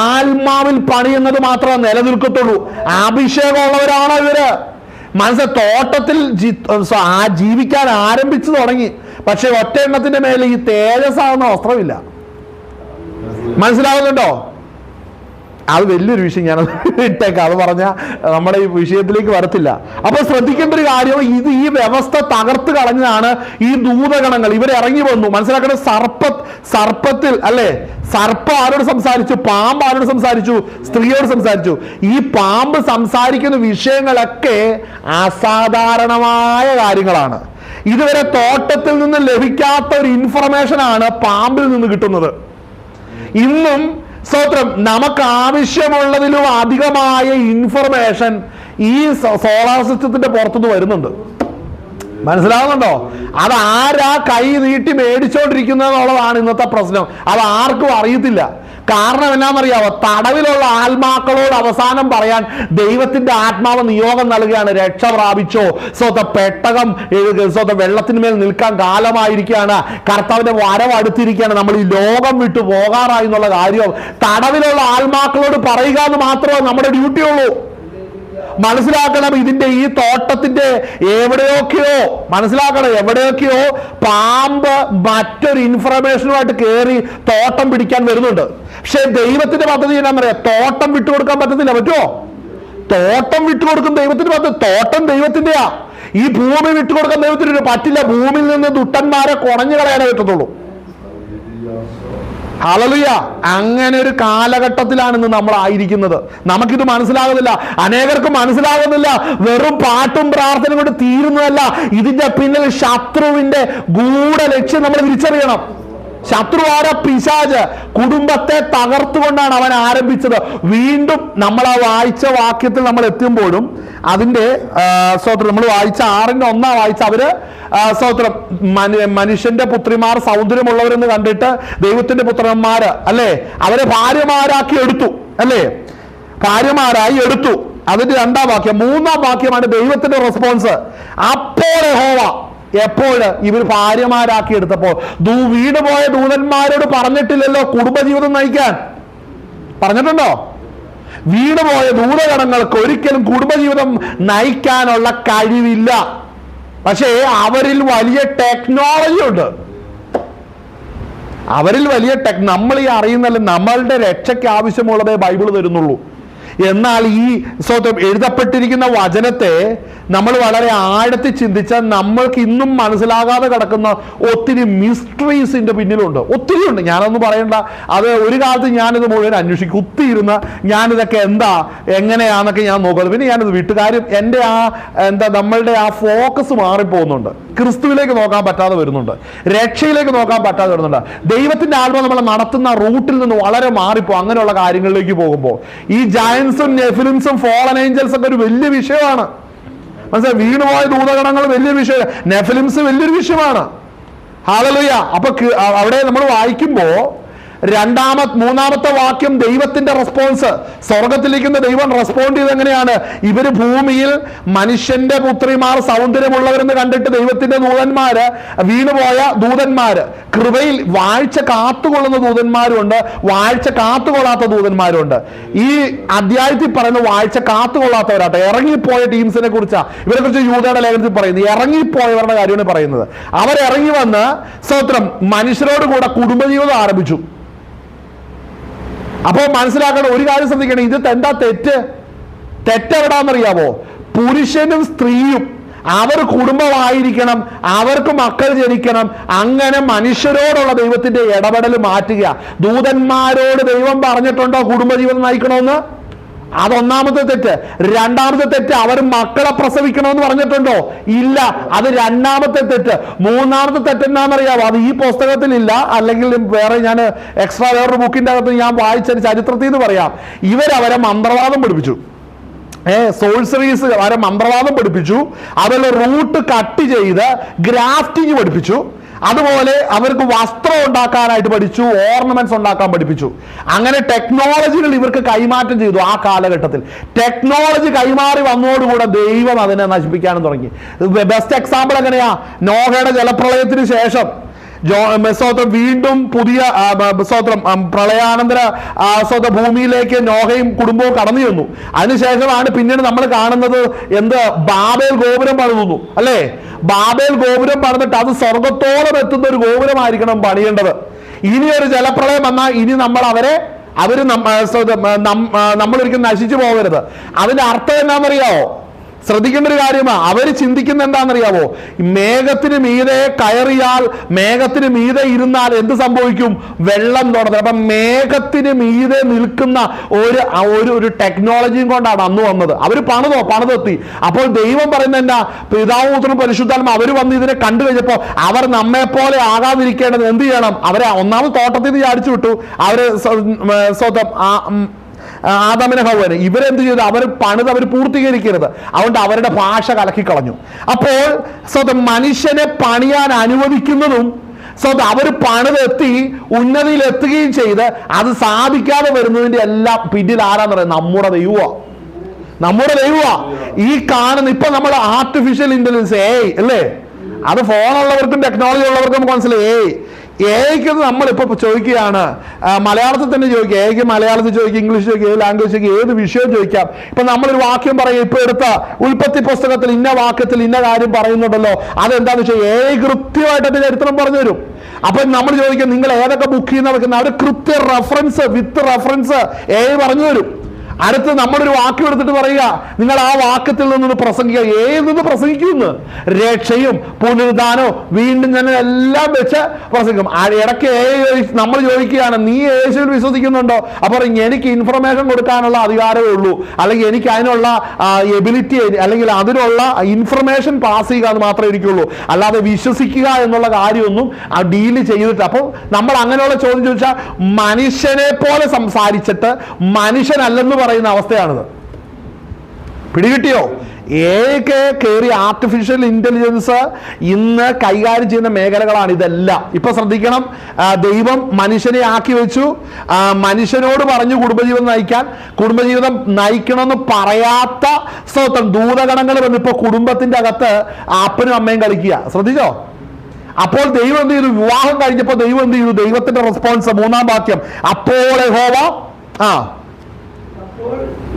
S2: ആത്മാവിൽ പണിയുന്നത് മാത്രമേ നിലനിൽക്കത്തുള്ളൂ. അഭിഷേകമുള്ളവരാണോ ഇവര്? മനസ്സിൽ തോട്ടത്തിൽ ജീവിക്കാൻ ആരംഭിച്ചു തുടങ്ങി, പക്ഷെ ഒറ്റ എണ്ണത്തിന്റെ മേലെ ഈ തേജസ്സാകുന്ന വസ്ത്രമില്ല. മനസ്സിലാവുന്നുണ്ടോ? അത് വലിയൊരു വിഷയം, ഞാൻ ഇട്ടേക്കാം. അത് പറഞ്ഞാൽ നമ്മുടെ ഈ വിഷയത്തിലേക്ക് വരത്തില്ല. അപ്പൊ ശ്രദ്ധിക്കേണ്ട ഒരു കാര്യം, ഈ വ്യവസ്ഥ തകർത്ത് കളഞ്ഞതാണ് ഈ ദൂതഗണങ്ങൾ. ഇവർ ഇറങ്ങി വന്നു. മനസ്സിലാക്കേണ്ടത്, സർപ്പത്തിൽ അല്ലെ, സർപ്പം ആരോട് സംസാരിച്ചു? പാമ്പ് ആരോട് സംസാരിച്ചു? സ്ത്രീയോട് സംസാരിച്ചു. ഈ പാമ്പ് സംസാരിക്കുന്ന വിഷയങ്ങളൊക്കെ അസാധാരണമായ കാര്യങ്ങളാണ്. ഇതുവരെ തോട്ടത്തിൽ നിന്ന് ലഭിക്കാത്ത ഒരു ഇൻഫർമേഷൻ ആണ് പാമ്പിൽ നിന്ന് കിട്ടുന്നത്. ഇന്നും സ്തോത്രം, നമുക്ക് ആവശ്യമുള്ളതിലും അധികമായ ഇൻഫർമേഷൻ ഈ സോളാർ സിസ്റ്റത്തിന്റെ പുറത്തുനിന്ന് വരുന്നുണ്ട്. മനസ്സിലാവുന്നുണ്ടോ? അത് ആരാ കൈ നീട്ടി മേടിച്ചോണ്ടിരിക്കുന്നതെന്നുള്ളതാണ് ഇന്നത്തെ പ്രശ്നം. അത് ആർക്കും അറിയത്തില്ല. കാരണം എന്നാണെന്നറിയാവോ? തടവിലുള്ള ആത്മാക്കളോട് അവസാനം പറയാൻ ദൈവത്തിന്റെ ആത്മാവ് നിയോഗം നൽകുകയാണ്. രക്ഷ പ്രാപിച്ചോ, പെട്ടകം വെള്ളത്തിന്മേൽ നിൽക്കാൻ കാലമായിരിക്കുകയാണ്, കർത്താവിന്റെ വരവ് അടുത്തിരിക്കുകയാണ്, നമ്മൾ ഈ ലോകം വിട്ടു പോകാറായി എന്നുള്ള കാര്യം തടവിലുള്ള ആത്മാക്കളോട് പറയുക എന്ന് മാത്രമേ നമ്മുടെ ഡ്യൂട്ടി ഉള്ളൂ. മനസ്സിലാക്കണം. ഇതിന്റെ ഈ തോട്ടത്തിന്റെ എവിടെയൊക്കെയോ, മനസ്സിലാക്കണം, എവിടെയൊക്കെയോ പാമ്പ് മറ്റൊരു ഇൻഫർമേഷനുമായിട്ട് കയറി തോട്ടം പിടിക്കാൻ വരുന്നുണ്ട്. പക്ഷെ ദൈവത്തിന്റെ പദ്ധതി എന്നാ പറയാ? തോട്ടം വിട്ടുകൊടുക്കാൻ പറ്റത്തില്ല. പറ്റുമോ? തോട്ടം വിട്ടുകൊടുക്കും ദൈവത്തിന്റെ പദ്ധതി. തോട്ടം ദൈവത്തിന്റെയാ. ഈ ഭൂമി വിട്ടുകൊടുക്കാൻ ദൈവത്തിന് പറ്റില്ല. ഭൂമിയിൽ നിന്ന് ദുഷ്ടന്മാരെ കുണഞ്ഞു കളയാനേ പറ്റത്തുള്ളൂ. ഹല്ലേലൂയ. അങ്ങനെ ഒരു കാലഘട്ടത്തിലാണ് ഇന്ന് നമ്മൾ ആയിരിക്കുന്നത്. നമുക്കിത് മനസ്സിലാകുന്നില്ല, അനേകർക്ക് മനസ്സിലാകുന്നില്ല. വെറും പാട്ടും പ്രാർത്ഥനയും കൊണ്ട് തീരുന്നതല്ല. ഇതിന്റെ പിന്നിൽ ശത്രുവിന്റെ ഗൂഢ ലക്ഷ്യം നമ്മൾ തിരിച്ചറിയണം. ശത്രു ആരാ? പിശാച്. കുടുംബത്തെ തകർത്തുകൊണ്ടാണ് അവൻ ആരംഭിച്ചത്. വീണ്ടും നമ്മൾ ആ വായിച്ച വാക്യത്തിൽ നമ്മൾ എത്തുമ്പോഴും അതിന്റെ സ്തോത്രം, നമ്മൾ വായിച്ച 6:1 വായിച്ച അവര് സ്തോത്രം, മനുഷ്യന്റെ പുത്രിമാർ സൗന്ദര്യമുള്ളവരെന്ന് കണ്ടിട്ട് ദൈവത്തിന്റെ പുത്രന്മാര് അല്ലെ, അവരെ ഭാര്യമാരാക്കി എടുത്തു. അല്ലേ? ഭാര്യമാരായി എടുത്തു. അതിന്റെ 2-ാം വാക്യം. 3-ാം വാക്യമാണ് ദൈവത്തിന്റെ റെസ്പോൺസ്. അപ്പോൾ യഹോവ, എപ്പോഴ്? ഇവർ ഭാര്യമാരാക്കി എടുത്തപ്പോൾ. വീണുപോയ ദൂതന്മാരോട് പറഞ്ഞിട്ടില്ലല്ലോ കുടുംബജീവിതം നയിക്കാൻ. പറഞ്ഞിട്ടുണ്ടോ? വീണുപോയ ദൂതഗണങ്ങൾക്ക് ഒരിക്കലും കുടുംബജീവിതം നയിക്കാനുള്ള കഴിവില്ല. പക്ഷേ അവരിൽ വലിയ ടെക്നോളജി ഉണ്ട്. അവരിൽ വലിയ നമ്മൾ ഈ അറിയുന്നല്ല, നമ്മളുടെ രക്ഷയ്ക്ക് ആവശ്യമുള്ളതേ ബൈബിൾ തരുന്നുള്ളൂ. എന്നാൽ ഈ എഴുതപ്പെട്ടിരിക്കുന്ന വചനത്തെ നമ്മൾ വളരെ ആഴത്തിൽ ചിന്തിച്ചാൽ നമ്മൾക്ക് ഇന്നും മനസ്സിലാകാതെ കിടക്കുന്ന ഒത്തിരി മിസ്റ്ററീസിന്റെ പിന്നിലുണ്ട്. ഒത്തിരി ഉണ്ട്, ഞാനൊന്നും പറയണ്ട. അത് ഒരു കാലത്ത് ഞാനിത് മുഴുവൻ അന്വേഷിക്കും, കുത്തിയിരുന്ന ഞാനിതൊക്കെ എങ്ങനെയാന്നൊക്കെ ഞാൻ നോക്കുന്നത്. പിന്നെ ഞാനിത് വീട്ടുകാരും എൻ്റെ നമ്മളുടെ ഫോക്കസ് മാറിപ്പോകുന്നുണ്ട്. ക്രിസ്തുവിലേക്ക് നോക്കാൻ പറ്റാതെ വരുന്നുണ്ട്, രക്ഷയിലേക്ക് നോക്കാൻ പറ്റാതെ വരുന്നുണ്ട്. ദൈവത്തിന്റെ ആത്മ നമ്മളെ നടത്തുന്ന റൂട്ടിൽ നിന്ന് വളരെ മാറിപ്പോ അങ്ങനെയുള്ള കാര്യങ്ങളിലേക്ക് പോകുമ്പോൾ ഈ ജയൻസും നെഫിലിംസും ഫോളൻ ഏഞ്ചൽസ് ഒക്കെ ഒരു വലിയ വിഷയമാണ്. മനസ്സിലായി? വീണുപോയ ദൂതഗണങ്ങൾ വലിയ വിഷയം, നെഫിലിംസ് വലിയൊരു വിഷയമാണ്. ഹല്ലേലൂയ. അപ്പൊ അവിടെ നമ്മൾ വായിക്കുമ്പോ മൂന്നാമത്തെ വാക്യം ദൈവത്തിന്റെ റെസ്പോൺസ്, സ്വർഗത്തിലിരിക്കുന്ന ദൈവം റെസ്പോണ്ട് ചെയ്ത് എങ്ങനെയാണ്? ഇവര് ഭൂമിയിൽ മനുഷ്യന്റെ പുത്രിമാർ സൗന്ദര്യമുള്ളവരെന്ന് കണ്ടിട്ട് ദൈവത്തിന്റെ ദൂതന്മാര്, വീണുപോയ ദൂതന്മാര്, കൃപയിൽ വാഴ്ച കാത്തുകൊള്ളുന്ന ദൂതന്മാരുണ്ട്, വാഴ്ച കാത്തുകൊള്ളാത്ത ദൂതന്മാരുണ്ട്. ഈ അധ്യായത്തിൽ പറയുന്ന വാഴ്ച കാത്തുകൊള്ളാത്തവരാട്ടെ, ഇറങ്ങിപ്പോയ ടീംസിനെ കുറിച്ചാ ഇവരെ കുറിച്ച് യൂദയുടെ ലേഖനത്തിൽ പറയുന്നത്. ഇറങ്ങിപ്പോയവരുടെ കാര്യമാണ് പറയുന്നത്. അവരിറങ്ങി വന്ന് മനുഷ്യരോട് കൂടെ കുടുംബജീവിതം ആരംഭിച്ചു. അപ്പോൾ മനസ്സിലാക്കണം, ഒരു കാര്യം ശ്രദ്ധിക്കണം, ഇത് എന്താ തെറ്റെവിടാന്നറിയാവോ? പുരുഷനും സ്ത്രീയും അവർ കുടുംബമായിരിക്കണം, അവർക്ക് മക്കൾ ജനിക്കണം. അങ്ങനെ മനുഷ്യരോടുള്ള ദൈവത്തിന്റെ ഇടപെടൽ മാറ്റുക. ദൂതന്മാരോട് ദൈവം പറഞ്ഞിട്ടുണ്ടോ കുടുംബജീവിതം നയിക്കണമെന്ന്? അതൊന്നാമത്തെ തെറ്റ്. രണ്ടാമത്തെ തെറ്റ്, അവർ മക്കളെ പ്രസവിക്കണമെന്ന് പറഞ്ഞിട്ടുണ്ടോ? ഇല്ല, അത് രണ്ടാമത്തെ തെറ്റ്. മൂന്നാമത്തെ തെറ്റ് എന്നാണെന്നറിയാമോ? അത് ഈ പുസ്തകത്തിലില്ല, അല്ലെങ്കിൽ വേറെ ഞാൻ എക്സ്ട്രാ വേറൊരു ബുക്കിന്റെ അകത്ത് ഞാൻ വായിച്ച ചരിത്രത്തിൽ നിന്ന് പറയാം. ഇവരവരെ മന്ത്രവാദം പഠിപ്പിച്ചു. സോൾസറീസ് അവരെ മന്ത്രവാദം പഠിപ്പിച്ചു. അവരുടെ റൂട്ട് കട്ട് ചെയ്ത് ഗ്രാഫ്റ്റിംഗ് പഠിപ്പിച്ചു. അതുപോലെ അവർക്ക് വസ്ത്രം ഉണ്ടാക്കാനായിട്ട് പഠിച്ചു, ഓർണമെന്റ്സ് ഉണ്ടാക്കാൻ പഠിപ്പിച്ചു. അങ്ങനെ ടെക്നോളജികൾ ഇവർക്ക് കൈമാറ്റം ചെയ്തു. ആ കാലഘട്ടത്തിൽ ടെക്നോളജി കൈമാറി വന്നതോടുകൂടെ ദൈവം അതിനെ നശിപ്പിക്കാനും തുടങ്ങി. ബെസ്റ്റ് എക്സാമ്പിൾ എങ്ങനെയാ? നോഹയുടെ ജലപ്രളയത്തിന് ശേഷം വീണ്ടും പുതിയ പ്രളയാനന്തര ഭൂമിയിലേക്ക് നോഹയും കുടുംബവും കടന്നു ചെന്നു. അതിനുശേഷമാണ് പിന്നീട് നമ്മൾ കാണുന്നത് ബാബേൽ ഗോപുരം പണിതുന്നു, അല്ലേ? ബാബേൽ ഗോപുരം പണിതിട്ട് അത് സ്വർഗത്തോളം എത്തുന്ന ഒരു ഗോപുരമായിരിക്കണം പണിയേണ്ടത്. ഇനി ഒരു ജലപ്രളയം വന്നാൽ ഇനി നമ്മളൊരിക്കലും നശിച്ചു പോകരുത്. അതിന്റെ അർത്ഥം എന്താണെന്നറിയാവോ? ശ്രദ്ധിക്കേണ്ട ഒരു കാര്യമാണ്. അവർ ചിന്തിക്കുന്ന എന്താണെന്നറിയാവോ? മേഘത്തിന് മീതെ കയറിയാൽ, മേഘത്തിന് മീതെ ഇരുന്നാൽ എന്ത് സംഭവിക്കും? വെള്ളം തുടങ്ങും. അപ്പൊ മേഘത്തിന് മീതെ നിൽക്കുന്ന ഒരു ടെക്നോളജിയും കൊണ്ടാണ് അന്ന് വന്നത്. അവർ പണിതെത്തി. അപ്പോൾ ദൈവം പറയുന്നത് എന്താ? പിതാവും പുത്രനും പരിശുദ്ധാത്മാവും അവർ വന്ന് ഇതിനെ കണ്ടു കഴിഞ്ഞപ്പോൾ അവർ നമ്മെ പോലെ ആകാതിരിക്കേണ്ടത് എന്ത് ചെയ്യണം? അവരെ ഒന്നാമത് തോട്ടത്തിൽ നിന്ന് ചാടിച്ചു വിട്ടു. അവര് ആദാമിനെ ഹവ്വനെ ഇവരെന്ത് ചെയ്തു? അവർ പൂർത്തീകരിക്കരുത്. അതുകൊണ്ട് അവരുടെ ഭാഷ കലക്കിക്കളഞ്ഞു. അപ്പോൾ മനുഷ്യനെ പണിയാൻ അനുവദിക്കുന്നതും അവർ പണിതെത്തി ഉന്നതിയിൽ എത്തുകയും ചെയ്ത് അത് സാധിക്കാതെ വരുന്നതിന്റെ എല്ലാം പിന്നിൽ ആരാന്ന് പറയുന്നത്? നമ്മുടെ ദൈവമാ. ഈ കാണുന്ന ഇപ്പൊ നമ്മൾ ആർട്ടിഫിഷ്യൽ ഇന്റലിജൻസ് അല്ലേ? അത് ഫോണുള്ളവർക്കും ടെക്നോളജി ഉള്ളവർക്കും നമുക്ക് മനസ്സിലായി. ഏക്ക് നമ്മളിപ്പോ ചോദിക്കുകയാണ്, മലയാളത്തിൽ തന്നെ ചോദിക്കുക. ഏക്ക് മലയാളത്തിൽ ചോദിക്കുക, ഇംഗ്ലീഷ് ചോദിക്കുക, ഏത് ലാംഗ്വേജ് ചോദിക്കുക, ഏത് വിഷയം ചോദിക്കാം. ഇപ്പൊ നമ്മളൊരു വാക്യം പറയും, ഇപ്പൊ എടുത്ത ഉൽപ്പത്തി പുസ്തകത്തിൽ ഇന്ന വാക്യത്തിൽ ഇന്ന കാര്യം പറയുന്നുണ്ടല്ലോ, അതെന്താന്ന് വെച്ചാൽ കൃത്യമായിട്ട് അതിന്റെ ചരിത്രം പറഞ്ഞു തരും. അപ്പൊ നമ്മൾ ചോദിക്കാം, നിങ്ങൾ ഏതൊക്കെ ബുക്ക് ചെയ്യുന്ന വെക്കുന്ന അവർ കൃത്യ റെഫറൻസ് വിത്ത് റെഫറൻസ് പറഞ്ഞു തരും. അടുത്ത് നമ്മളൊരു വാക്യം എടുത്തിട്ട് പറയുക, നിങ്ങൾ ആ വാക്യത്തിൽ നിന്ന് പ്രസംഗിക്കുക. ഏതിൽ നിന്ന് പ്രസംഗിക്കുമെന്ന്? രക്ഷയും പുനരുദ്ധാനവും വീണ്ടും ഞാൻ എല്ലാം വെച്ച് പ്രസംഗിക്കും. ഇടയ്ക്ക് നമ്മൾ ചോദിക്കുകയാണ്, നീ യേശുവിൽ വിശ്വസിക്കുന്നുണ്ടോ? അപ്പോൾ എനിക്ക് ഇൻഫർമേഷൻ കൊടുക്കാനുള്ള അധികാരമേ ഉള്ളൂ, അല്ലെങ്കിൽ എനിക്ക് അതിനുള്ള എബിലിറ്റി, അല്ലെങ്കിൽ അതിനുള്ള ഇൻഫർമേഷൻ പാസ് ചെയ്യുക എന്ന് മാത്രമേ എനിക്കുള്ളൂ, അല്ലാതെ വിശ്വസിക്കുക എന്നുള്ള കാര്യമൊന്നും ഡീല് ചെയ്തിട്ട്. അപ്പോൾ നമ്മൾ അങ്ങനെയുള്ള ചോദ്യം ചോദിച്ചാൽ മനുഷ്യനെ പോലെ സംസാരിച്ചിട്ട് മനുഷ്യനല്ലെന്ന് പറയുന്ന അവസ്ഥയാണിത്. പിടികിട്ടിയോ? കയറി ആർട്ടിഫിഷ്യൽ ഇന്റലിജൻസ് ഇന്ന് കൈകാര്യം ചെയ്യുന്ന മേഖലകളാണ് ഇതെല്ലാം. ഇപ്പൊ ശ്രദ്ധിക്കണം, ദൈവം മനുഷ്യനെ ആക്കി വെച്ചു. മനുഷ്യനോട് പറഞ്ഞു കുടുംബജീവിതം നയിക്കണമെന്ന് പറയാത്ത ദൂതഗണങ്ങൾ വന്നിപ്പോ കുടുംബത്തിന്റെ അകത്ത് അപ്പനും അമ്മയും കളിക്കുക. ശ്രദ്ധിച്ചോ? അപ്പോൾ ദൈവം എന്ത് ചെയ്തു? വിവാഹം കഴിഞ്ഞപ്പോൾ ദൈവം എന്ത് ചെയ്തു? ദൈവത്തിന്റെ റെസ്പോൺസ് 3-ാം വാക്യം, അപ്പോൾ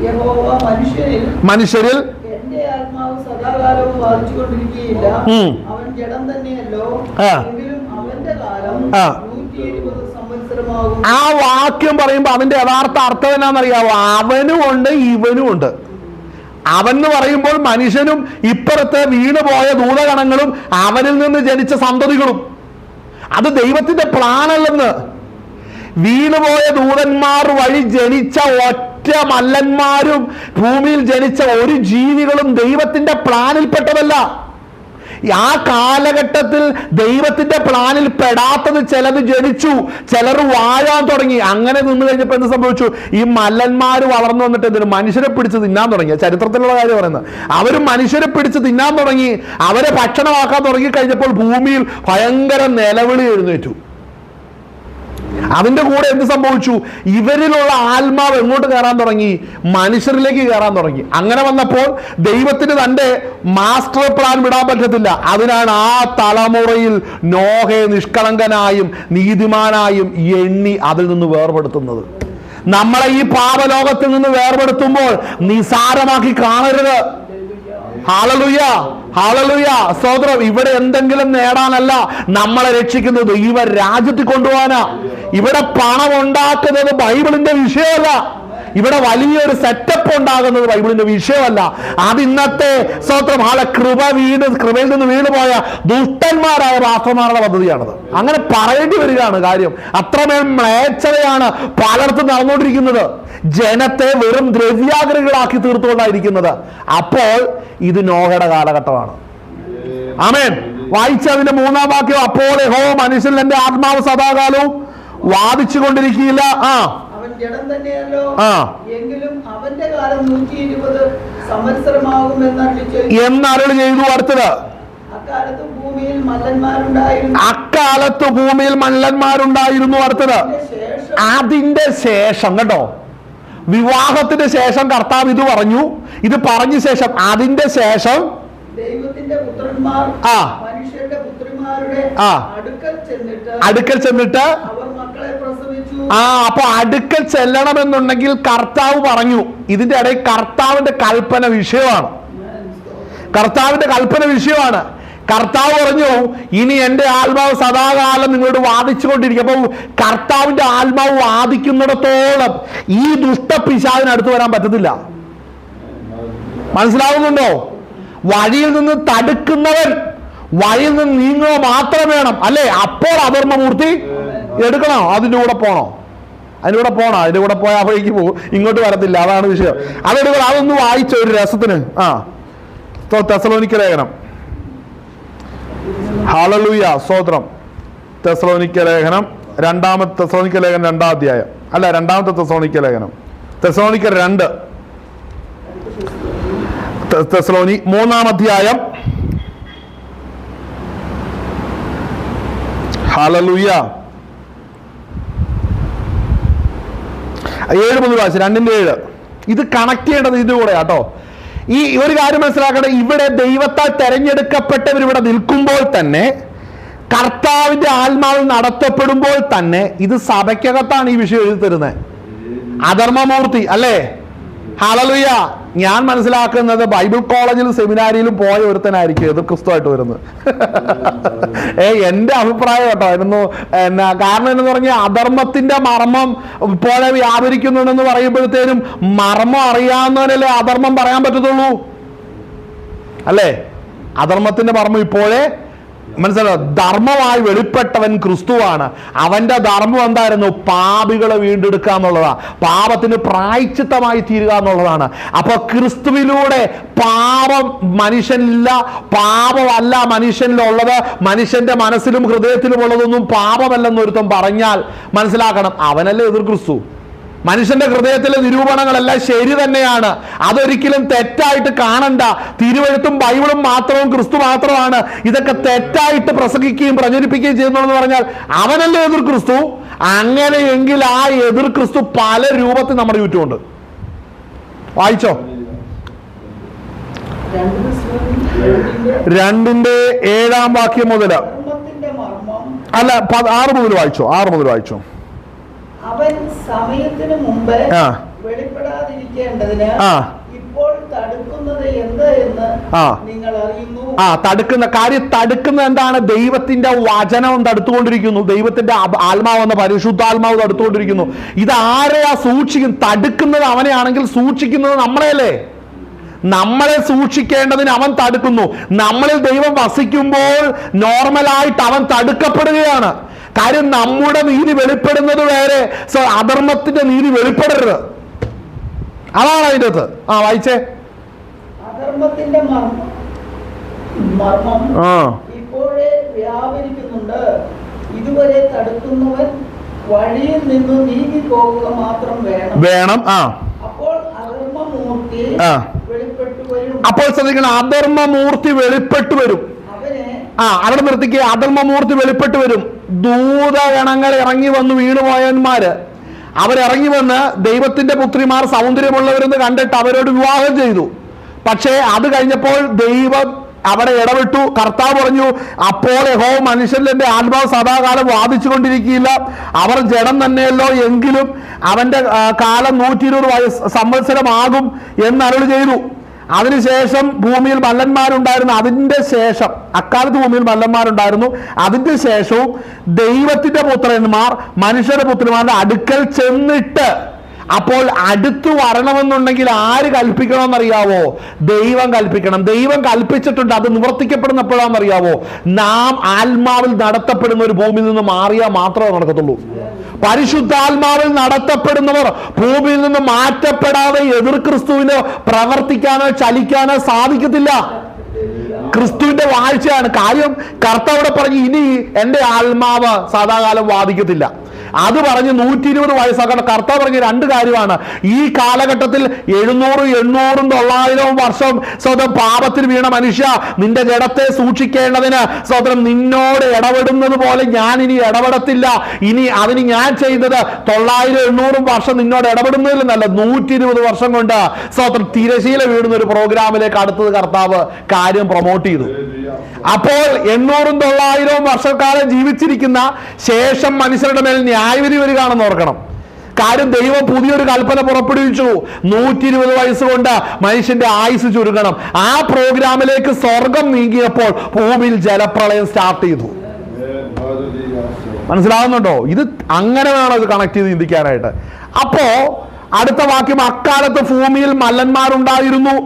S2: യഹോവ മനുഷ്യരിൽ
S3: എന്റെ ആത്മാവ് സദാകാലവും വാദിച്ചുകൊണ്ടിരിക്കുകയില്ല, അവൻ ജഡം തന്നെയല്ലോ, എങ്കിലും അവന്റെ കാലം 120 സംവത്സരമാകും.
S2: ആ വാക്യം പറയുമ്പോൾ അതിന്റെ യഥാർത്ഥ അർത്ഥം എന്നാണെന്നറിയാവോ? അവനും ഉണ്ട് ഇവനും ഉണ്ട്. അവൻ എന്ന് പറയുമ്പോൾ മനുഷ്യനും ഇപ്പുറത്ത് വീണുപോയ ദൂതഗണങ്ങളും അവനിൽ നിന്ന് ജനിച്ച സന്തതികളും. അത് ദൈവത്തിന്റെ പ്ലാനല്ലെന്ന്. വീണുപോയ ദൂതന്മാർ വഴി ജനിച്ച ഒറ്റ മല്ലന്മാരും ഭൂമിയിൽ ജനിച്ച ഒരു ജീവികളും ദൈവത്തിന്റെ പ്ലാനിൽപ്പെട്ടതല്ല. ആ കാലഘട്ടത്തിൽ ദൈവത്തിന്റെ പ്ലാനിൽ പെടാത്തത് ചിലത് ജനിച്ചു, ചിലർ വാഴാൻ തുടങ്ങി. അങ്ങനെ നിന്ന് കഴിഞ്ഞപ്പോൾ എന്ത് സംഭവിച്ചു? ഈ മല്ലന്മാർ വളർന്നു വന്നിട്ട് എന്തിനു മനുഷ്യരെ പിടിച്ച് തിന്നാൻ തുടങ്ങി. ചരിത്രത്തിലുള്ള കാര്യം പറയുന്നത്. അവർ മനുഷ്യരെ പിടിച്ച് തിന്നാൻ തുടങ്ങി, അവരെ ഭക്ഷണമാക്കാൻ തുടങ്ങി കഴിഞ്ഞപ്പോൾ ഭൂമിയിൽ ഭയങ്കര നിലവിളി എഴുന്നേറ്റു. അതിന്റെ കൂടെ എന്ത് സംഭവിച്ചു? ഇവരിലുള്ള ആത്മാവ് എങ്ങോട്ട് കയറാൻ തുടങ്ങി? മനുഷ്യരിലേക്ക് കയറാൻ തുടങ്ങി. അങ്ങനെ വന്നപ്പോൾ ദൈവത്തിന് തന്റെ മാസ്റ്റർ പ്ലാൻ വിടാൻ പറ്റത്തില്ല. അതിനാണ് ആ തലമുറയിൽ നോഹയെ നിഷ്കളങ്കനായും നീതിമാനായും എണ്ണി അതിൽ നിന്ന് വേർപെടുത്തുന്നത്. നമ്മളെ ഈ പാപലോകത്തിൽ നിന്ന് വേർപെടുത്തുമ്പോൾ നിസാരമാക്കി കാണരുത്. ഹല്ലേലൂയ, ഹല്ലേലൂയ, സ്തോത്രം. ഇവിടെ എന്തെങ്കിലും നേടാനല്ല നമ്മളെ രക്ഷിക്കുന്നത്, ദൈവ രാജ്യത്തിൽ കൊണ്ടുപോകാനാ. ഇവിടെ പണം ഉണ്ടാക്കുന്നത് ബൈബിളിന്റെ വിഷയമല്ല. ഇവിടെ വലിയൊരു സെറ്റപ്പ് ഉണ്ടാകുന്നത് ബൈബിളിന്റെ വിഷയമല്ല. അത് ഇന്നത്തെ സ്തോത്രം കൃപയിൽ നിന്ന് വീണുപോയ ദുഷ്ടന്മാരായ പാസ്റ്റർമാരുടെ പദ്ധതിയാണത്. അങ്ങനെ പറയേണ്ടി വരികയാണ് കാര്യം. അത്രമേൽ മ്ലേച്ഛതയാണ് പലർത്തും നടന്നുകൊണ്ടിരിക്കുന്നത്. ജനത്തെ വെറും ദ്രവ്യാഗ്രഹികളാക്കി തീർത്തുകൊണ്ടായിരിക്കുന്നത്. അപ്പോൾ ഇത് നോഹയുടെ കാലഘട്ടമാണ്. ആമേൻ. വായിച്ച അതിന്റെ 3-ാം വാക്യം, അപ്പോൾ യഹോവ മനുഷ്യൻ എന്റെ ആത്മാവ് സദാകാലവും വാദിച്ചു കൊണ്ടിരിക്കുകയില്ല.
S3: അവൻ ജഡം തന്നെയല്ലോ, എങ്കിലും അവന്റെ കാലം 120 സംവത്സരമാകും എന്നരുളി ചെയ്തു. അടുത്തത്, അക്കാലത്ത് ഭൂമിയിൽ മല്ലന്മാരുണ്ടായിരുന്നു. അടുത്തത്, അതിന്റെ ശേഷം കേട്ടോ, വിവാഹത്തിന്റെ ശേഷം കർത്താവ് ഇത് പറഞ്ഞു. ഇത് പറഞ്ഞ ശേഷം അതിന്റെ ശേഷം ദൈവത്തിന്റെ പുത്രന്മാർ മനുഷ്യരുടെ പുത്രിമാരുടെ അടുക്കൽ ചെന്നിട്ട് അവർ മക്കളെ പ്രസവിച്ചു. അപ്പൊ അടുക്കൽ ചെല്ലണമെന്നുണ്ടെങ്കിൽ കർത്താവ് പറഞ്ഞു. ഇതിന്റെ ഇടയിൽ കർത്താവിന്റെ കൽപ്പന വിഷയമാണ്. കർത്താവ് പറഞ്ഞു, ഇനി എന്റെ ആത്മാവ് സദാകാലം നിങ്ങളോട് വാദിച്ചുകൊണ്ടിരിക്കും. അപ്പൊ കർത്താവിന്റെ ആത്മാവ് വാദിക്കുന്നിടത്തോളം ഈ ദുഷ്ടപിശാചിന് അടുത്ത് വരാൻ പറ്റത്തില്ല. മനസ്സിലാവുന്നുണ്ടോ? വഴിയിൽ നിന്ന് തടുക്കുന്നവൻ വഴിയിൽ നിന്ന് നീങ്ങുക മാത്രം വേണം, അല്ലേ? അപ്പോൾ അധർമ്മമൂർത്തി എടുക്കണോ? അതിൻ്റെ കൂടെ പോണോ? അതിൻ്റെ കൂടെ പോയാൽ വഴിക്ക് പോകും, ഇങ്ങോട്ട് വരത്തില്ല. അതാണ് വിഷയം. അതെടുക്കണം. അതൊന്ന് വായിച്ച ഒരു രസത്തിന്. തെസ്സലോനിക്ക ലേഖനം. ഹല്ലേലൂയ, സ്തോത്രം. തെസ്സലോനിക്ക ലേഖനം 2 അധ്യായം. അല്ല, 2 തെസ്സലോനിക്ക ലേഖനം. തെസ്സലോനിക്ക 2, തെസ്സലോനി 3 അധ്യായം. ഹല്ലേലൂയ. 7 മുതൽ വായിച്ചു. 2:7. ഇത് കണക്ട് ചെയ്യേണ്ടത് ഇതിന്റെ കൂടെ കേട്ടോ. ഈ ഒരു കാര്യം മനസ്സിലാക്കട്ടെ. ഇവിടെ ദൈവത്താൽ തെരഞ്ഞെടുക്കപ്പെട്ടവർ ഇവിടെ നിൽക്കുമ്പോൾ തന്നെ, കർത്താവിന്റെ ആത്മാവിൽ നടത്തപ്പെടുമ്പോൾ തന്നെ, ഇത് സഭയ്ക്കകത്താണ് ഈ വിഷയം എഴുതി തരുന്നത്. അധർമ്മമൂർത്തി, അല്ലേ? ഹല്ലേലൂയ. ഞാൻ മനസ്സിലാക്കുന്നത് ബൈബിൾ കോളേജിലും സെമിനാരിയിലും പോയ ഒരുത്തനായിരിക്കും എതിർ ക്രിസ്തുവായിട്ട് വരുന്നത്. എന്റെ അഭിപ്രായം കേട്ടോ. കാരണം എന്ന് പറഞ്ഞാൽ അധർമ്മത്തിന്റെ മർമ്മം പോലെ വ്യാപരിക്കുന്നുണ്ടെന്ന് പറയുമ്പോഴത്തേനും മർമ്മം അറിയാവുന്നവനല്ലേ അധർമ്മം പറയാൻ പറ്റത്തുള്ളൂ, അല്ലേ? അധർമ്മത്തിന്റെ മർമ്മം ഇപ്പോഴേ മനസ്സിലായോ? ധർമ്മമായി വെളിപ്പെട്ടവൻ ക്രിസ്തുവാണ്. അവന്റെ ധർമ്മം എന്തായിരുന്നു? പാപികളെ വീണ്ടെടുക്കുക എന്നുള്ളതാണ്. പാപത്തിന് പ്രായശ്ചിത്തമായി തീരുക എന്നുള്ളതാണ്. അപ്പൊ ക്രിസ്തുവിലൂടെ പാപം മനുഷ്യനില്ല, പാപമല്ല മനുഷ്യനിലുള്ളത്, മനുഷ്യന്റെ മനസ്സിലും ഹൃദയത്തിലും ഉള്ളതൊന്നും പാപമല്ലെന്നൊരുത്തം പറഞ്ഞാൽ മനസ്സിലാക്കണം, അവനല്ലേ എതിർ ക്രിസ്തു. മനുഷ്യന്റെ ഹൃദയത്തിലെ നിരൂപണങ്ങളെല്ലാം ശരി തന്നെയാണ്, അതൊരിക്കലും തെറ്റായിട്ട് കാണണ്ട. തിരുവെഴുത്തും ബൈബിളും മാത്രവും ക്രിസ്തു മാത്രമാണ്. ഇതൊക്കെ തെറ്റായിട്ട് പ്രസംഗിക്കുകയും പ്രചരിപ്പിക്കുകയും ചെയ്യുന്നതെന്ന് പറഞ്ഞാൽ അവനല്ലേ എതിർ ക്രിസ്തു. അങ്ങനെയെങ്കിൽ ആ എതിർ ക്രിസ്തു പല രൂപത്തിൽ നമ്മുടെ ചുറ്റുമുണ്ട്. വായിച്ചോ. 2:7 വാക്യം മുതൽ, അല്ല 6 മുതൽ വായിച്ചോ. അവൻ സമയത്തിന് മുമ്പ് വെളിപ്പെടാതിരിക്കേണ്ടതിന് ഇപ്പോൾ
S4: തടുക്കുന്നത് എന്ത് എന്ന്
S2: ആ.
S4: നിങ്ങൾ അറിയുന്നു.
S2: തടുക്കുന്ന എന്താണ്? ദൈവത്തിന്റെ വചനം തടുത്തുകൊണ്ടിരിക്കുന്നു, ദൈവത്തിന്റെ ആത്മാവ് എന്ന പരിശുദ്ധാത്മാവ് തടുത്തുകൊണ്ടിരിക്കുന്നു. ഇത് ആരെയാ സൂക്ഷിക്കും? തടുക്കുന്നത് അവനെയാണെങ്കിൽ സൂക്ഷിക്കുന്നത് നമ്മളെയല്ലേ? നമ്മളെ സൂക്ഷിക്കേണ്ടതിന് അവൻ തടുക്കുന്നു. നമ്മളിൽ ദൈവം വസിക്കുമ്പോൾ നോർമലായിട്ട് അവൻ തടുക്കപ്പെടുകയാണ്. കാര്യം നമ്മുടെ നീതി വെളിപ്പെടുന്നത് വേറെ, അധർമ്മത്തിന്റെ നീതി വെളിപ്പെടരുത്. അതാണ് അതിൻ്റെ അകത്ത്. വായിച്ചേ.
S4: അധർമ്മത്തിന്റെ മർമ്മം ഇപ്പോഴേ വ്യാപരിക്കുന്നുണ്ട്. ഇതുവരെ തടുക്കുന്നവൻ വഴിയിൽ നിന്ന് നീങ്ങി പോവുക മാത്രം വേണം. അപ്പോൾ അധർമ്മമൂർത്തി വെളിപ്പെട്ടു വരും.
S2: അപ്പോൾ ശ്രദ്ധിക്കണം, അധർമ്മമൂർത്തി വെളിപ്പെട്ടു വരും. അവിടെ നിർത്തിക്കുക. അധർമ്മമൂർത്തി വെളിപ്പെട്ടു വരും. ദൂതഗണങ്ങൾ ഇറങ്ങി വന്നു വീണുപോയന്മാര് അവരിറങ്ങി വന്ന് ദൈവത്തിന്റെ പുത്രിമാർ സൗന്ദര്യമുള്ളവരെന്ന് കണ്ടിട്ട് അവരോട് വിവാഹം ചെയ്തു. പക്ഷേ അത് കഴിഞ്ഞപ്പോൾ ദൈവം അവിടെ ഇടപെട്ടു. കർത്താവ് പറഞ്ഞു, അപ്പോൾ യഹോവ മനുഷ്യന്റെ ആത്മാവ് സദാകാലം വാദിച്ചുകൊണ്ടിരിക്കുകയില്ല, അവർ ജഡം തന്നെയല്ലോ, എങ്കിലും അവന്റെ കാലം 120 സംവത്സരമാകും എന്ന് അരുളി ചെയ്തു. അതിനുശേഷം ഭൂമിയിൽ മല്ലന്മാരുണ്ടായിരുന്നു. അതിന്റെ ശേഷം അക്കാലത്ത് ഭൂമിയിൽ മല്ലന്മാരുണ്ടായിരുന്നു. അതിന്റെ ശേഷവും ദൈവത്തിന്റെ പുത്രന്മാർ മനുഷ്യരുടെ പുത്രന്മാരുടെ അടുക്കൽ ചെന്നിട്ട്, അപ്പോൾ അടുത്തു വരണമെന്നുണ്ടെങ്കിൽ ആര് കൽപ്പിക്കണമെന്നറിയാവോ? ദൈവം കൽപ്പിക്കണം. ദൈവം കൽപ്പിച്ചിട്ടുണ്ട്. അത് നിവർത്തിക്കപ്പെടുന്ന എപ്പോഴാണെന്നറിയാവോ? നാം ആത്മാവിൽ നടത്തപ്പെടുന്ന ഒരു ഭൂമിയിൽ നിന്ന് മാറിയാൽ മാത്രമേ നടക്കത്തുള്ളൂ. പരിശുദ്ധാത്മാവിൽ നടത്തപ്പെടുന്നവർ ഭൂമിയിൽ നിന്ന് മാറ്റപ്പെടാതെ എതിർ ക്രിസ്തുവിന് പ്രവർത്തിക്കാനോ ചലിക്കാനോ സാധിക്കത്തില്ല. ക്രിസ്തുവിന്റെ വാഴ്ചയാണ് കാര്യം. കർത്താവ് പറഞ്ഞു, ഇനി എന്റെ ആത്മാവ് സദാകാലം വാദിക്കത്തില്ല. അത് പറഞ്ഞ് 120 വയസ്സാക്കണം. കർത്താവ് പറഞ്ഞ 2 കാര്യമാണ്. ഈ കാലഘട്ടത്തിൽ 700, 800, 900 വർഷം സ്വതം പാപത്തിൽ വീണ മനുഷ്യ, നിന്റെ ജഡത്തെ സൂക്ഷിക്കേണ്ടതിന് സ്വതം നിന്നോട് ഇടപെടുന്നത് പോലെ ഞാൻ ഇനി ഇടപെടത്തില്ല. ഇനി അതിന് ഞാൻ ചെയ്യുന്നത് 900, 800 വർഷം നിന്നോട് ഇടപെടുന്നതിൽ നല്ല 120 വർഷം കൊണ്ട് സ്വതം തിരശീല വീടുന്ന ഒരു പ്രോഗ്രാമിലേക്ക് അടുത്തത് കർത്താവ് കാര്യം പ്രൊമോട്ട് ചെയ്തു. അപ്പോൾ 800, 900 വർഷക്കാലം ജീവിച്ചിരിക്കുന്ന ശേഷം മനുഷ്യരുടെ മേൽ ന്യായവിധി വരികയാണെന്ന് ഓർക്കണം. കാര്യം ദൈവം പുതിയൊരു കൽപ്പന പുറപ്പെടുവിച്ചു. 120 വയസ്സുകൊണ്ട് മനുഷ്യന്റെ ആയുസ് ചുരുങ്ങണം. ആ പ്രോഗ്രാമിലേക്ക് സ്വർഗം നീങ്ങിയപ്പോൾ ഭൂമിയിൽ ജലപ്രളയം സ്റ്റാർട്ട് ചെയ്തു. മനസ്സിലാവുന്നുണ്ടോ? ഇത് അങ്ങനെ വേണം ഇത് കണക്ട് ചെയ്ത് ചിന്തിക്കാനായിട്ട്. അപ്പോ അടുത്ത വാക്യം, അക്കാലത്ത് ഭൂമിയിൽ മല്ലന്മാരുണ്ടായിരുന്നു.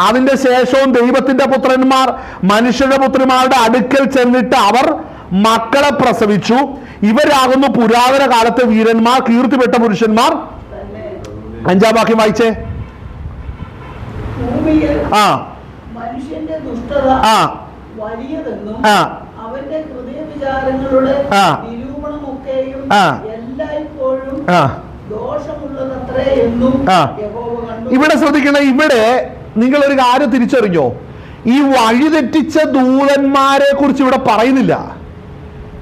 S2: അതിന്റെ ശേഷവും ദൈവത്തിന്റെ പുത്രന്മാർ മനുഷ്യരുടെ പുത്രിമാരുടെ അടുക്കൽ ചെന്നിട്ട് അവർ മക്കളെ പ്രസവിച്ചു. ഇവരാകുന്നു പുരാതന കാലത്തെ വീരന്മാർ, കീർത്തിപ്പെട്ട പുരുഷന്മാർ. 5-ാം വാക്യം വായിച്ചേ.
S4: മനുഷ്യന്റെ ദുഷ്ടത വലിയതെന്നും അവന്റെ ഹൃദയവിചാരങ്ങളുടെ നിരൂപണമൊക്കെയും എല്ലായ്പ്പോഴും ദോഷമുള്ളതത്രേ എന്നും യഹോവ കണ്ടു.
S2: ഇവിടെ ശ്രദ്ധിക്കണം. ഇവിടെ നിങ്ങൾ ഒരു കാര്യം തിരിച്ചറിഞ്ഞോ? ഈ വഴിതെറ്റിച്ച ദൂതന്മാരെ കുറിച്ച് ഇവിടെ പറയുന്നില്ല.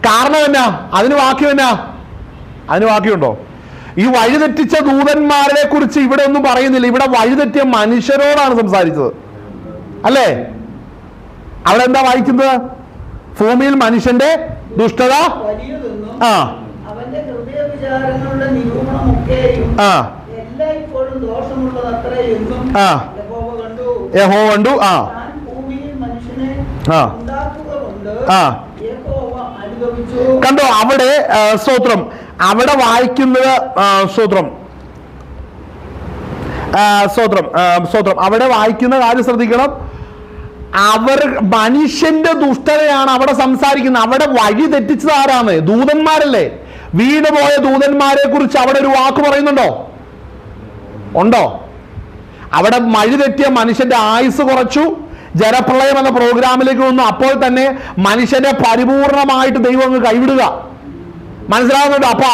S2: കാരണം എന്നാ? അതിന് വാക്യം എന്നാ? അതിന് വാക്യമുണ്ടോ? ഈ വഴിതെറ്റിച്ച ദൂതന്മാരെ കുറിച്ച് ഇവിടെ ഒന്നും പറയുന്നില്ല. ഇവിടെ വഴിതെറ്റിയ മനുഷ്യരോടാണ് സംസാരിച്ചത്, അല്ലേ? അവിടെ എന്താ വായിക്കുന്നത്? ഭൂമിയിൽ മനുഷ്യന്റെ ദുഷ്ടത
S4: അവന്റെ ഹൃദയവിചാരങ്ങളുടെ നിരൂപണമൊക്കെയും എല്ലായ്പ്പോഴും ദോഷമുള്ളതത്രേ എന്നും യഹോവ കണ്ടു. ഭൂമിയിൽ മനുഷ്യനെ ഉണ്ടാക്കുക കൊണ്ട് യഹോവ അനുഭവിച്ചു.
S2: കണ്ടോ? അവിടെ സ്തോത്രം, അവിടെ വായിക്കുന്നത് സ്തോത്രം അവിടെ വായിക്കുന്ന കാര്യം ശ്രദ്ധിക്കണം. അവർ മനുഷ്യന്റെ ദുഷ്ടതയാണ് അവിടെ സംസാരിക്കുന്നത്. അവിടെ വഴി തെറ്റിച്ചത് ആരാണ്? ദൂതന്മാരല്ലേ? വീണുപോയ ദൂതന്മാരെ കുറിച്ച് അവിടെ ഒരു വാക്ക് പറയുന്നുണ്ടോ? ഉണ്ടോ? അവിടെ വഴി തെറ്റിയ മനുഷ്യന്റെ ആയുസ് കുറച്ചു. ജലപ്രളയം എന്ന പ്രോഗ്രാമിലേക്ക് വന്നു. അപ്പോൾ തന്നെ മനുഷ്യനെ പരിപൂർണമായിട്ട് ദൈവം അങ്ങ് കൈവിടുക. മനസ്സിലാവുന്നുണ്ടോ? അപ്പൊ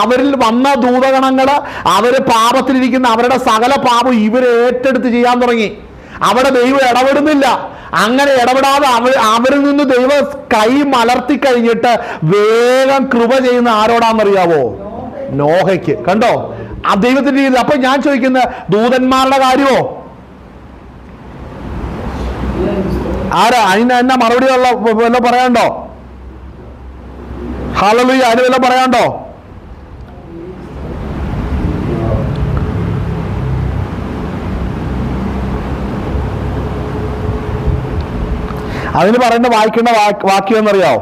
S2: അവരിൽ വന്ന ദൂതഗണങ്ങള് അവര് പാപത്തിലിരിക്കുന്ന അവരുടെ സകല പാപം ഇവരെ ഏറ്റെടുത്ത് ചെയ്യാൻ തുടങ്ങി. അവിടെ ദൈവം ഇടപെടുന്നില്ല. അങ്ങനെ ഇടപെടാതെ അവരിൽ നിന്ന് ദൈവം കൈ മലർത്തി കഴിഞ്ഞിട്ട് വേഗം കൃപ ചെയ്യുന്ന ആരോടാണെന്നറിയാവോ? നോഹയ്ക്ക്. കണ്ടോ ആ ദൈവത്തിന്റെ രീതി? അപ്പൊ ഞാൻ ചോദിക്കുന്ന ദൂതന്മാരുടെ കാര്യമോ? ആരാ അതിന് എന്നാ മറുപടി വല്ല പറയാണ്ടോ? ഹല്ലേലൂയ, അതിന് വല്ല പറയാണ്ടോ? അതിന് പറയേണ്ട വായിക്കേണ്ട വാക്യം എന്നറിയാവോ?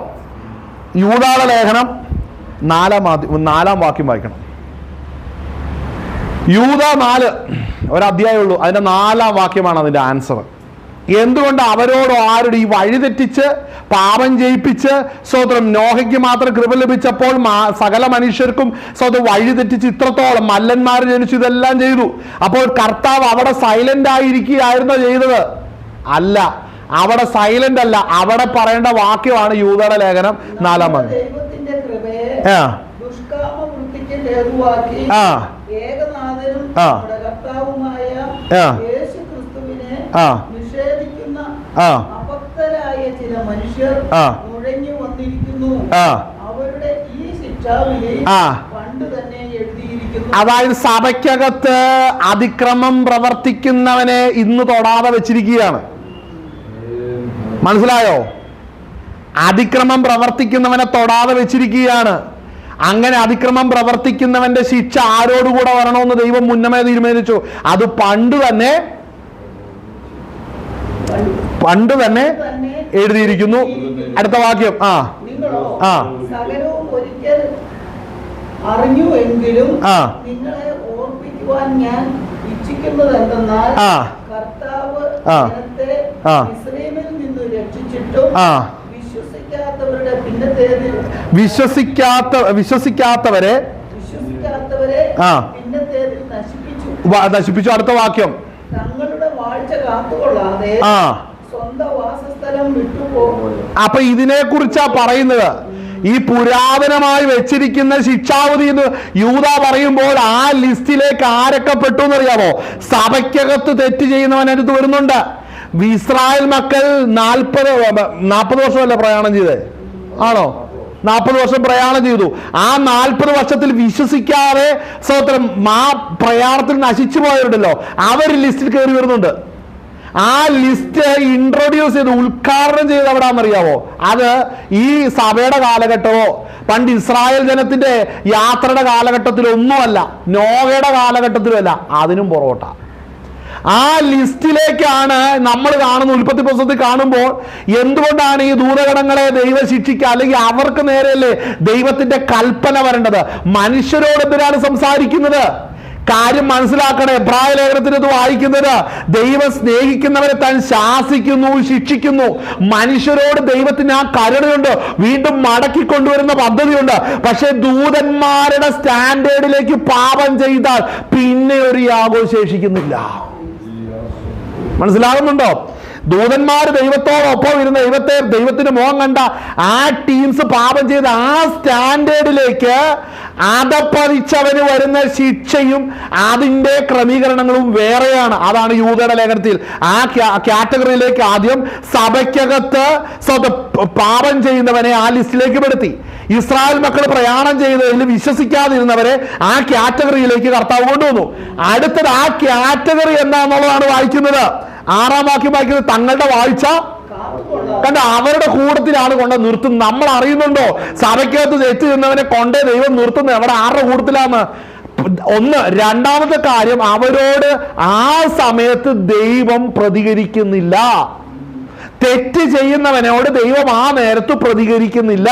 S2: യൂദായുടെ ലേഖനം 4 വാക്യം വായിക്കണം. യൂദ 4 ഒരധ്യായമേ ഉള്ളൂ, അതിന്റെ 4 വാക്യമാണ് അതിന്റെ ആൻസർ. എന്തുകൊണ്ട് അവരോട് ആരുടെ ഈ വഴി തെറ്റിച്ച് പാപം ചെയ്യിപ്പിച്ച് സ്വതന്ത്രം നോഹയ്ക്ക് മാത്രം കൃപ ലഭിച്ചപ്പോൾ സകല മനുഷ്യർക്കും സ്വതന്ത്രം വഴി തെറ്റിച്ച് ഇത്രത്തോളം മല്ലന്മാർ ജനിച്ചു ഇതെല്ലാം ചെയ്തു. അപ്പോൾ കർത്താവ് അവിടെ സൈലന്റ് ആയിരിക്കുകയായിരുന്നോ ചെയ്തത്? അല്ല, അവിടെ സൈലന്റ് അല്ല. അവിടെ പറയേണ്ട വാക്യമാണ് യൂദയുടെ ലേഖനം 4 വാക്യം.
S4: ദൈവത്തിന്റെ കൃപയെ ദുഷ്കാമവൃത്തിക്ക് ഹേതുവാക്കി ഏകനാഥനും നമ്മുടെ കർത്താവുമായ യേശുക്രിസ്തുവിനെ നിഷേധിക്കുന്ന അഭക്തരായ ചില മനുഷ്യർ നുഴഞ്ഞു വന്നിരിക്കുന്നു. അവരുടെ ഈ ശിക്ഷാവിധി പണ്ട് തന്നെ എഴുതിയിരിക്കുന്നു.
S2: അതായത് സഭയ്ക്കകത്ത് അതിക്രമം പ്രവർത്തിക്കുന്നവനെ ഇന്ന് തൊടാതെ വെച്ചിരിക്കുകയാണ്. മനസ്സിലായോ? അതിക്രമം പ്രവർത്തിക്കുന്നവനെ തൊടാതെ വെച്ചിരിക്കുകയാണ്. അങ്ങനെ അതിക്രമം പ്രവർത്തിക്കുന്നവന്റെ ശിക്ഷ ആരോടുകൂടെ വരണമെന്ന് ദൈവം മുന്നമേ തീരുമാനിച്ചു. അത് പണ്ട് തന്നെ എഴുതിയിരിക്കുന്നു. അടുത്ത വാക്യം
S4: സകലവും ഒരിക്കൽ അറിഞ്ഞുവെങ്കിലും നിങ്ങളെ ഓർപ്പിക്കുവാൻ ഞാൻ ഇച്ഛിക്കുന്നത് എന്തെന്നാൽ കർത്താവ് ജനത്തെ ഇസ്രായേലിൽ നിന്ന് രക്ഷിച്ചിട്ടും വിശ്വസിക്കാത്തവരുടെ പിന്നത്തേതിൽ വിശ്വസിക്കാത്തവരെ പിന്നത്തേതിൽ
S2: നശിപ്പിച്ചു. അടുത്ത വാക്യം
S4: തങ്ങളുടെ വാഴ്ച കാത്തുകൊള്ളാതെ സ്വന്തം വാസസ്ഥലം വിട്ടുപോകും.
S2: അപ്പൊ ഇതിനെ കുറിച്ചാ പറയുന്നത്. ഈ പുരാതനമായി വെച്ചിരിക്കുന്ന ശിക്ഷാവധി എന്ന് യൂദ പറയുമ്പോൾ ആ ലിസ്റ്റിലേക്ക് ആരൊക്കെ പെട്ടു എന്നറിയാമോ? സഭയ്ക്കകത്ത് തെറ്റ് ചെയ്യുന്നവനടുത്ത് വരുന്നുണ്ട്. ഇസ്രായേൽ മക്കൾ 40 വർഷമല്ലേ പ്രയാണം ചെയ്തേ? ആണോ? 40 വർഷം പ്രയാണം ചെയ്തു. ആ 40 വർഷത്തിൽ വിശ്വസിക്കാതെ സ്വതന്ത്രം ആ പ്രയാണത്തിൽ നശിച്ചു പോയവരുണ്ടല്ലോ, അവർ ലിസ്റ്റിൽ കയറി വരുന്നുണ്ട്. ആ ലിസ്റ്റ് ഇൻട്രൊഡ്യൂസ് ചെയ്ത് ഉദ്ഘാടനം ചെയ്ത് എവിടാന്നറിയാവോ? അത് ഈ സഭയുടെ കാലഘട്ടമോ പണ്ട് ഇസ്രായേൽ ജനത്തിന്റെ യാത്രയുടെ കാലഘട്ടത്തിലൊന്നുമല്ല, നോഹയുടെ കാലഘട്ടത്തിലുമല്ല, അതിനും പുറകോട്ട. ആ ലിസ്റ്റിലേക്കാണ് നമ്മൾ കാണുന്ന ഉൽപ്പത്തി പുസ്തകത്തിൽ കാണുമ്പോൾ എന്തുകൊണ്ടാണ് ഈ ദൂതഗണങ്ങളെ ദൈവം ശിക്ഷിക്കുക, അല്ലെങ്കിൽ അവർക്ക് നേരെയല്ലേ ദൈവത്തിന്റെ കൽപ്പന വരേണ്ടത്? മനുഷ്യരോട് എന്തിനാണ് സംസാരിക്കുന്നത്? കാര്യം മനസ്സിലാക്കണേ. എബ്രായ ലേഖനത്തിനത് വായിക്കുന്നത് ദൈവം സ്നേഹിക്കുന്നവരെ താൻ ശാസിക്കുന്നു, ശിക്ഷിക്കുന്നു. മനുഷ്യരോട് ദൈവത്തിന് ആ കരുണയുണ്ട്, വീണ്ടും മടക്കി കൊണ്ടുവരുന്ന പദ്ധതിയുണ്ട്. പക്ഷെ ദൂതന്മാരുടെ സ്റ്റാൻഡേർഡിലേക്ക് പാപം ചെയ്താൽ പിന്നെ ഒരു യാഗവും ശേഷിക്കുന്നില്ല. മനസ്സിലാകുന്നുണ്ടോ? ദൂതന്മാർ ദൈവത്തോടൊപ്പം ഇരുന്ന് ദൈവത്തിന്റെ മുഖം കണ്ട ആ ടീംസ് പാപം ചെയ്ത് ആ സ്റ്റാൻഡേർഡിലേക്ക് അതപ്പതിച്ചവന് വരുന്ന ശിക്ഷയും അതിന്റെ ക്രമീകരണങ്ങളും വേറെയാണ്. അതാണ് യൂദയുടെ ലേഖനത്തിൽ ആ കാറ്റഗറിയിലേക്ക് ആദ്യം സഭയ്ക്കകത്ത് പാപം ചെയ്യുന്നവനെ ആ ലിസ്റ്റിലേക്ക് പെടുത്തി. ഇസ്രായേൽ മക്കൾ പ്രയാണം ചെയ്തതിൽ വിശ്വസിക്കാതിരുന്നവരെ ആ കാറ്റഗറിയിലേക്ക് കർത്താവ് കൊണ്ടുവന്നു. അടുത്തത് ആ കാറ്റഗറി എന്താണെന്നുള്ളതാണ് വായിക്കുന്നത്. 6 വാക്യം വായിക്കുന്നത് തങ്ങളുടെ വാഴ്ച കണ്ട അവരുടെ കൂട്ടത്തിലാണ് കൊണ്ട് നിർത്തുന്നത്. നമ്മൾ അറിയുന്നുണ്ടോ സഭയ്ക്കകത്ത് തെറ്റ് ചെയ്യുന്നവനെ കൊണ്ടേ ദൈവം നിർത്തുന്നത് എവിടെ? ആരുടെ കൂട്ടത്തിലാണ്? ഒന്ന്. രണ്ടാമത്തെ കാര്യം, അവരോട് ആ സമയത്ത് ദൈവം പ്രതികരിക്കുന്നില്ല. തെറ്റ് ചെയ്യുന്നവനോട് ദൈവം ആ നേരത്ത് പ്രതികരിക്കുന്നില്ല.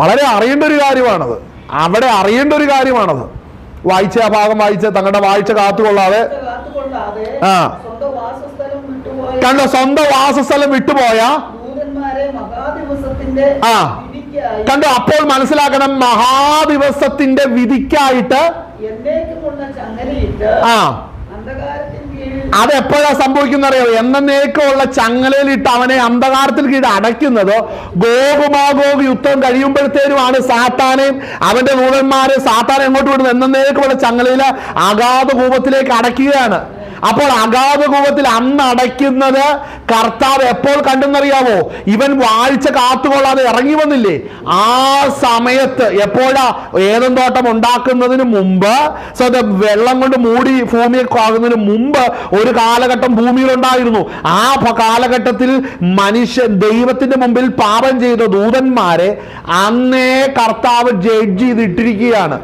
S2: വളരെ അറിയേണ്ട ഒരു കാര്യമാണത്. അവിടെ അറിയേണ്ട ഒരു കാര്യമാണത്. വായിച്ച ആ ഭാഗം വായിച്ച തങ്ങളുടെ വാഴ്ച കാത്തുകൊള്ളാതെ കണ്ടോ സ്വന്തം വാസസ്ഥലം വിട്ടുപോയ കണ്ടോ. അപ്പോൾ മനസ്സിലാക്കണം, മഹാദിവസത്തിന്റെ വിധിക്കായിട്ട് അതെപ്പോഴാ സംഭവിക്കുന്ന അറിയോ? എന്നേക്കുള്ള ചങ്ങലയിലിട്ട് അവനെ അന്ധകാരത്തിൽ കീഴ് അടയ്ക്കുന്നത് ഗോഗുമാഗോഗ് യുദ്ധം കഴിയുമ്പോഴത്തേനുമാണ് സാത്താനെയും അവന്റെ ദൂതന്മാരെ സാത്താനെ എങ്ങോട്ട് വിടുന്നത്? എന്നേക്കുള്ള ചങ്ങലയില് അഗാധ കൂപത്തിലേക്ക് അടയ്ക്കുകയാണ്. അപ്പോൾ അഗാധ കൂപത്തിൽ അന്ന് അടയ്ക്കുന്നത് കർത്താവ് എപ്പോൾ കണ്ടെന്നറിയാവോ? ഇവൻ വാഴ്ച കാത്തുകൊള്ളാതെ ഇറങ്ങി വന്നില്ലേ? ആ സമയത്ത് എപ്പോഴാ? ഏദൻ തോട്ടം ഉണ്ടാക്കുന്നതിന് മുമ്പ്, വെള്ളം കൊണ്ട് മൂടി ഭൂമിയെ ആകുന്നതിന് മുമ്പ് ഒരു കാലഘട്ടം ഭൂമിയിലുണ്ടായിരുന്നു. ആ കാലഘട്ടത്തിൽ ദൈവത്തിന്റെ മുമ്പിൽ പാപം ചെയ്ത ദൂതന്മാരെ അന്നേ കർത്താവ് ജഡ്ജ് ചെയ്തിട്ടിരിക്കുകയാണ്.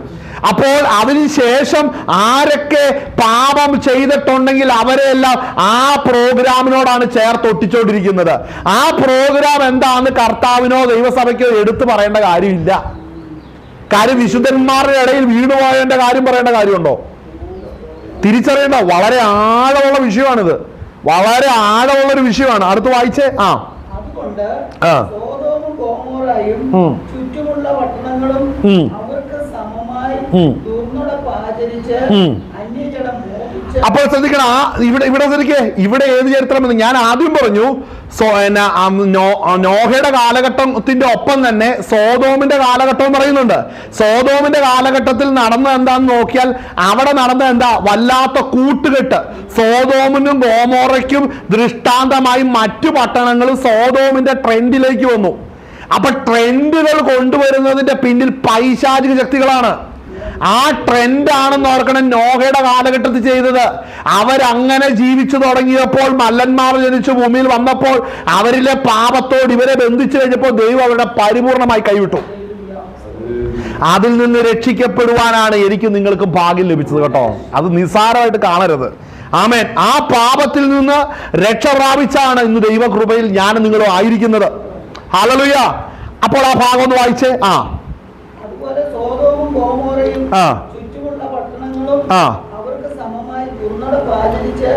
S3: അപ്പോൾ അതിനുശേഷം ആരൊക്കെ പാപം ചെയ്തിട്ടുണ്ടെങ്കിൽ അവരെല്ലാം ആ പ്രോഗ്രാമിനോടാണ് ചേർത്തൊട്ടിച്ചോണ്ടിരിക്കുന്നത്. ആ പ്രോഗ്രാം എന്താണെന്ന് കർത്താവിനോ ദൈവസഭയ്ക്കോ എടുത്തു പറയേണ്ട കാര്യമില്ല. കാര്യം വിശുദ്ധന്മാരുടെ ഇടയിൽ വീണുപോയതിന്റെ കാര്യം പറയേണ്ട കാര്യമുണ്ടോ? തിരിച്ചറിയേണ്ട വളരെ ആഴമുള്ള വിഷയമാണിത്. വളരെ ആഴമുള്ള ഒരു വിഷയമാണ്. അടുത്ത് വായിച്ചേ.
S4: അതുകൊണ്ട് സോദോമും ഗൊമോറയും ചുറ്റുമുള്ള പട്ടണങ്ങളും അവർക്ക് സമമായി ദുർനടപ്പ് ആചരിച്ച് അന്യജനം മോഹിച്ച്.
S3: അപ്പോൾ ശ്രദ്ധിക്കണം, ഇവിടെ ശ്രദ്ധിക്കേ, ഇവിടെ ഏത് ചരിത്രമെന്ന് ഞാൻ ആദ്യം പറഞ്ഞു. നോഹയുടെ കാലഘട്ടത്തിന്റെ ഒപ്പം തന്നെ സോദോമിന്റെ കാലഘട്ടവും പറയുന്നുണ്ട്. സോദോമിന്റെ കാലഘട്ടത്തിൽ നടന്നത് എന്താന്ന് നോക്കിയാൽ അവിടെ നടന്നത് എന്താ? വല്ലാത്ത കൂട്ടുകെട്ട്. സോദോമിനും ഗോമോറയ്ക്കും ദൃഷ്ടാന്തമായി മറ്റു പട്ടണങ്ങളും സോദോമിന്റെ ട്രെൻഡിലേക്ക് വന്നു. അപ്പൊ ട്രെൻഡുകൾ കൊണ്ടുവരുന്നതിന്റെ പിന്നിൽ പൈശാചിക ശക്തികളാണ്. ആ ട്രെൻഡ് ആണെന്ന് ഓർക്കണം നോഹയുടെ കാലഘട്ടത്തിൽ ചെയ്തത്. അവരങ്ങനെ ജീവിച്ചു തുടങ്ങിയപ്പോൾ, മല്ലന്മാർ ജനിച്ചു ഭൂമിയിൽ വന്നപ്പോൾ, അവരിലെ പാപത്തോട് ഇവരെ ബന്ധിച്ചു കഴിഞ്ഞപ്പോൾ ദൈവം അവരുടെ പരിപൂർണമായി കൈവിട്ടു. അതിൽ നിന്ന് രക്ഷിക്കപ്പെടുവാനാണ് എനിക്ക് നിങ്ങൾക്ക് ഭാഗ്യം ലഭിച്ചത് കേട്ടോ. അത് നിസ്സാരമായിട്ട് കാണരുത്. ആമേൻ. ആ പാപത്തിൽ നിന്ന് രക്ഷ പ്രാപിച്ചാണ് ഇന്ന് ദൈവകൃപയിൽ ഞാൻ നിങ്ങളും ആയിരിക്കുന്നത്. ഹല്ലേലൂയ. അപ്പോൾ ആ ഭാഗം ഒന്ന് വായിച്ചേ.
S4: അതുപോലെ സോദോമും ഗൊമോറയും ചുറ്റുമുള്ള പട്ടണങ്ങളും അവർക്ക് സമമായി ദുർനടപ്പ് ആചരിച്ച്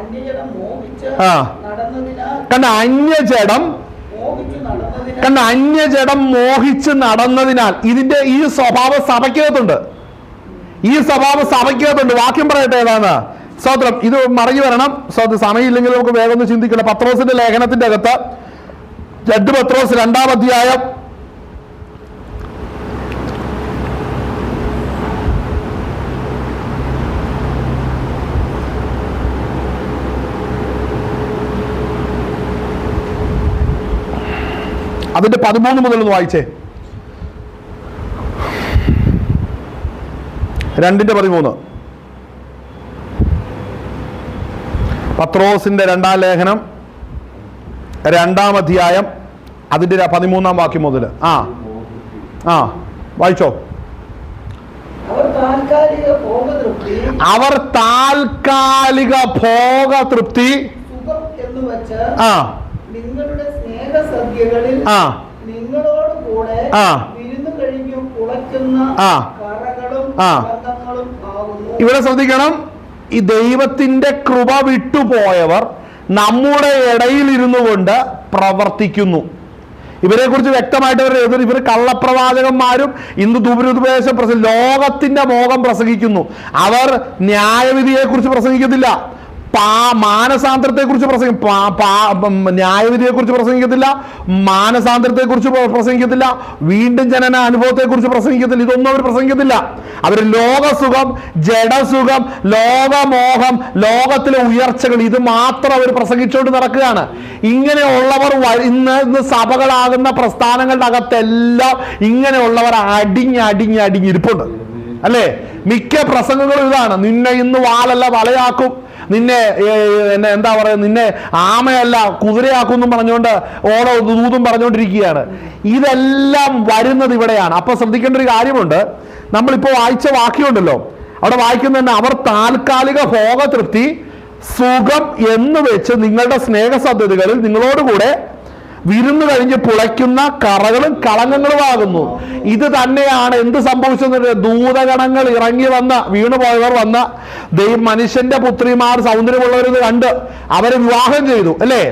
S4: അന്യജനം മോഹിച്ച് നടന്നതിനാൽ.
S3: കണ്ട, അന്യജടം മോഹിച്ച് നടന്നതിനാൽ. ഇതിന്റെ ഈ സ്വഭാവം സഭയ്ക്കകത്തുണ്ട്. ഈ സ്വഭാവം സഭയ്ക്കകത്തുണ്ട്. വാക്യം പറയട്ടെ ഏതാണ്? സ്തോത്രം. ഇത് മറിഞ്ഞു വരണം. സമയമില്ലെങ്കിൽ നമുക്ക് വേഗം ഒന്ന് ചിന്തിക്കണം. പത്രോസിന്റെ ലേഖനത്തിന്റെ അകത്ത് 2 പത്രോസ് 2-ാം അധ്യായം 13 മുതൽ ഒന്ന് വായിച്ചേ. 2:13 പത്രോസിന്റെ 2-ാം ലേഖനം 2-ാം അധ്യായം അതിന്റെ 13-ാം വാക്യം മുതൽ വായിച്ചോ. അവർ താൽക്കാലിക ഭോഗതൃപ്തി
S4: നിങ്ങളുടെ സ്നേഹസദ്യകളിൽ നിങ്ങളോട് കൂടെ വിരുന്നു കഴിഞ്ഞു കുളയ്ക്കുന്ന കറകളും ബന്ധങ്ങളും ആകുന്നു.
S3: ഇവിടെ ശ്രദ്ധിക്കണം, ഈ ദൈവത്തിന്റെ കൃപ വിട്ടുപോയവർ നമ്മുടെ ഇടയിൽ ഇരുന്നു കൊണ്ട് പ്രവർത്തിക്കുന്നു. ഇവരെ കുറിച്ച് വ്യക്തമായിട്ട് ഇവർ കള്ളപ്രവാചകന്മാരും ഇന്ന് ദുരുപദേശം ലോകത്തിന്റെ മോഹം പ്രസംഗിക്കുന്നു. അവർ ന്യായവിധിയെ കുറിച്ച് പ്രസംഗിക്കത്തില്ല, മാനസാന്തരത്തെ കുറിച്ച് ന്യായവിധിയെ കുറിച്ച് പ്രസംഗിക്കത്തില്ല, മാനസാന്തരത്തെ കുറിച്ച് പ്രസംഗിക്കത്തില്ല, വീണ്ടും ജനന അനുഭവത്തെ കുറിച്ച് പ്രസംഗിക്കത്തില്ല. ഇതൊന്നും അവർ പ്രസംഗിക്കത്തില്ല. അവർ ലോകസുഖം, ജഡസുഖം, ലോകമോഹം, ലോകത്തിലെ ഉയർച്ചകൾ, ഇത് മാത്രം അവർ പ്രസംഗിച്ചുകൊണ്ട് നടക്കുകയാണ്. ഇങ്ങനെയുള്ളവർ ഇന്ന് സഭകളാകുന്ന പ്രസ്ഥാനങ്ങളുടെ അകത്തെല്ലാം ഇങ്ങനെയുള്ളവർ അടിഞ്ഞിരിപ്പുണ്ട് അല്ലേ? മിക്ക പ്രസംഗങ്ങളും ഇതാണ്. നിന്നെ ഇന്ന് വാലല്ല വലയാക്കും, നിന്നെ എന്താ പറയുക, നിന്നെ ആമയല്ല കുതിരയാക്കും എന്നും പറഞ്ഞുകൊണ്ട് ഓരോ ദൂതും പറഞ്ഞുകൊണ്ടിരിക്കുകയാണ്. ഇതെല്ലാം വരുന്നത് ഇവിടെയാണ്. അപ്പൊ ശ്രദ്ധിക്കേണ്ട ഒരു കാര്യമുണ്ട്. നമ്മളിപ്പോ വായിച്ച വാക്യമുണ്ടല്ലോ, അവിടെ വായിക്കുന്ന അവർ താൽക്കാലിക ഭോഗതൃപ്തി സുഖം എന്ന് വെച്ച് നിങ്ങളുടെ സ്നേഹസാധ്യതകളിൽ നിങ്ങളോടുകൂടെ വിരുന്നു കഴിഞ്ഞ് പുളയ്ക്കുന്ന കറകളും കളങ്കങ്ങളുമാകുന്നു. ഇത് തന്നെയാണ് എന്ത് സംഭവിച്ചത്? ദൂതഗണങ്ങൾ ഇറങ്ങി വന്ന വീണുപോയവർ വന്ന മനുഷ്യന്റെ പുത്രിമാർ സൗന്ദര്യമുള്ളവരെന്ന് കണ്ട് അവരെ വിവാഹം ചെയ്തു അല്ലേ?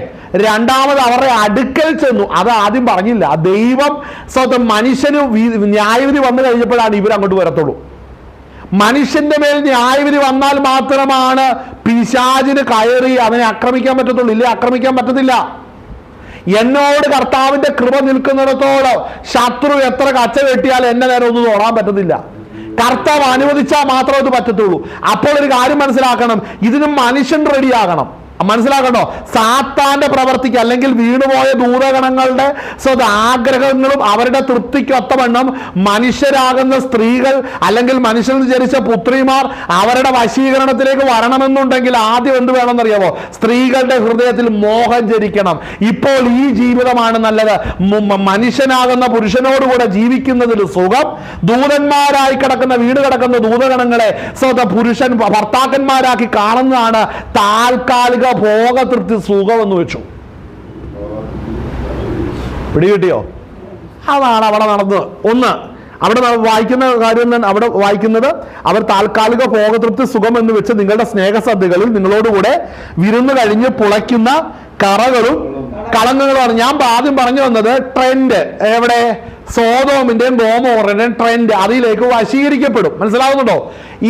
S3: രണ്ടാമത് അവരുടെ അടുക്കൽ ചെന്നു. അത് ആദ്യം പറഞ്ഞില്ല. ദൈവം സ്വന്തം മനുഷ്യന് ന്യായവിധി വന്നു കഴിഞ്ഞപ്പോഴാണ് ഇവർ അങ്ങോട്ട് വരത്തുള്ളൂ. മനുഷ്യന്റെ മേൽ ന്യായവിധി വന്നാൽ മാത്രമാണ് പിശാചിന് കയറി അവനെ ആക്രമിക്കാൻ പറ്റത്തുള്ളൂ. ഇല്ലേ, ആക്രമിക്കാൻ പറ്റത്തില്ല. എന്നോട് കർത്താവിന്റെ കൃപ നിൽക്കുന്നിടത്തോളം ശത്രു എത്ര കച്ച വെട്ടിയാൽ എന്നെ നേരെ ഒന്നും തൊടാൻ പറ്റത്തില്ല. കർത്താവ് അനുവദിച്ചാൽ മാത്രമേ ഇത് പറ്റത്തുള്ളൂ. അപ്പോൾ ഒരു കാര്യം മനസ്സിലാക്കണം, ഇതിന് മനുഷ്യൻ റെഡിയാകണം. മനസ്സിലാക്കണ്ടോ? സാത്താന്റെ പ്രവർത്തിക്ക് അല്ലെങ്കിൽ വീണുപോയ ദൂതഗണങ്ങളുടെ ആഗ്രഹങ്ങളും അവരുടെ തൃപ്തിക്കൊത്തവണ്ണം മനുഷ്യരാകുന്ന സ്ത്രീകൾ അല്ലെങ്കിൽ മനുഷ്യൻ ജനിച്ച പുത്രിമാർ അവരുടെ വശീകരണത്തിലേക്ക് വരണമെന്നുണ്ടെങ്കിൽ ആദ്യം എന്ത് വേണമെന്നറിയാമോ? സ്ത്രീകളുടെ ഹൃദയത്തിൽ മോഹം ജനിക്കണം. ഇപ്പോൾ ഈ ജീവിതമാണ് നല്ലത്, മനുഷ്യനാകുന്ന പുരുഷനോടുകൂടെ ജീവിക്കുന്നതിൽ സുഖം. ദൂതന്മാരായി കിടക്കുന്ന വീണ് കിടക്കുന്ന ദൂതഗണങ്ങളെ പുരുഷൻ ഭർത്താക്കന്മാരാക്കി കാണുന്നതാണ് താൽക്കാലിക ഭോഗതൃപ്തി സുഖം എന്ന് വെച്ചു. പിടികിട്ടിയോ? അതാണ് അവിടെ നടന്നത്. ഒന്ന്, അവിടെ വായിക്കുന്ന കാര്യം, അവിടെ വായിക്കുന്നത് അവർ താൽക്കാലിക ഭോഗതൃപ്തി സുഖം എന്ന് വെച്ച് നിങ്ങളുടെ സ്നേഹസദ്യകളിൽ നിങ്ങളോടുകൂടെ വിരുന്ന് കഴിഞ്ഞ് പുളയ്ക്കുന്ന കറകളും കളങ്കങ്ങളുമാണ്. ഞാൻ ആദ്യം പറഞ്ഞു വന്നത് ട്രെൻഡ്, എവിടെ? സോദോമിന്റെയും ഗോമോറിന്റെയും ട്രെൻഡ് അതിലേക്ക് വശീകരിക്കപ്പെടും. മനസ്സിലാവുന്നുണ്ടോ?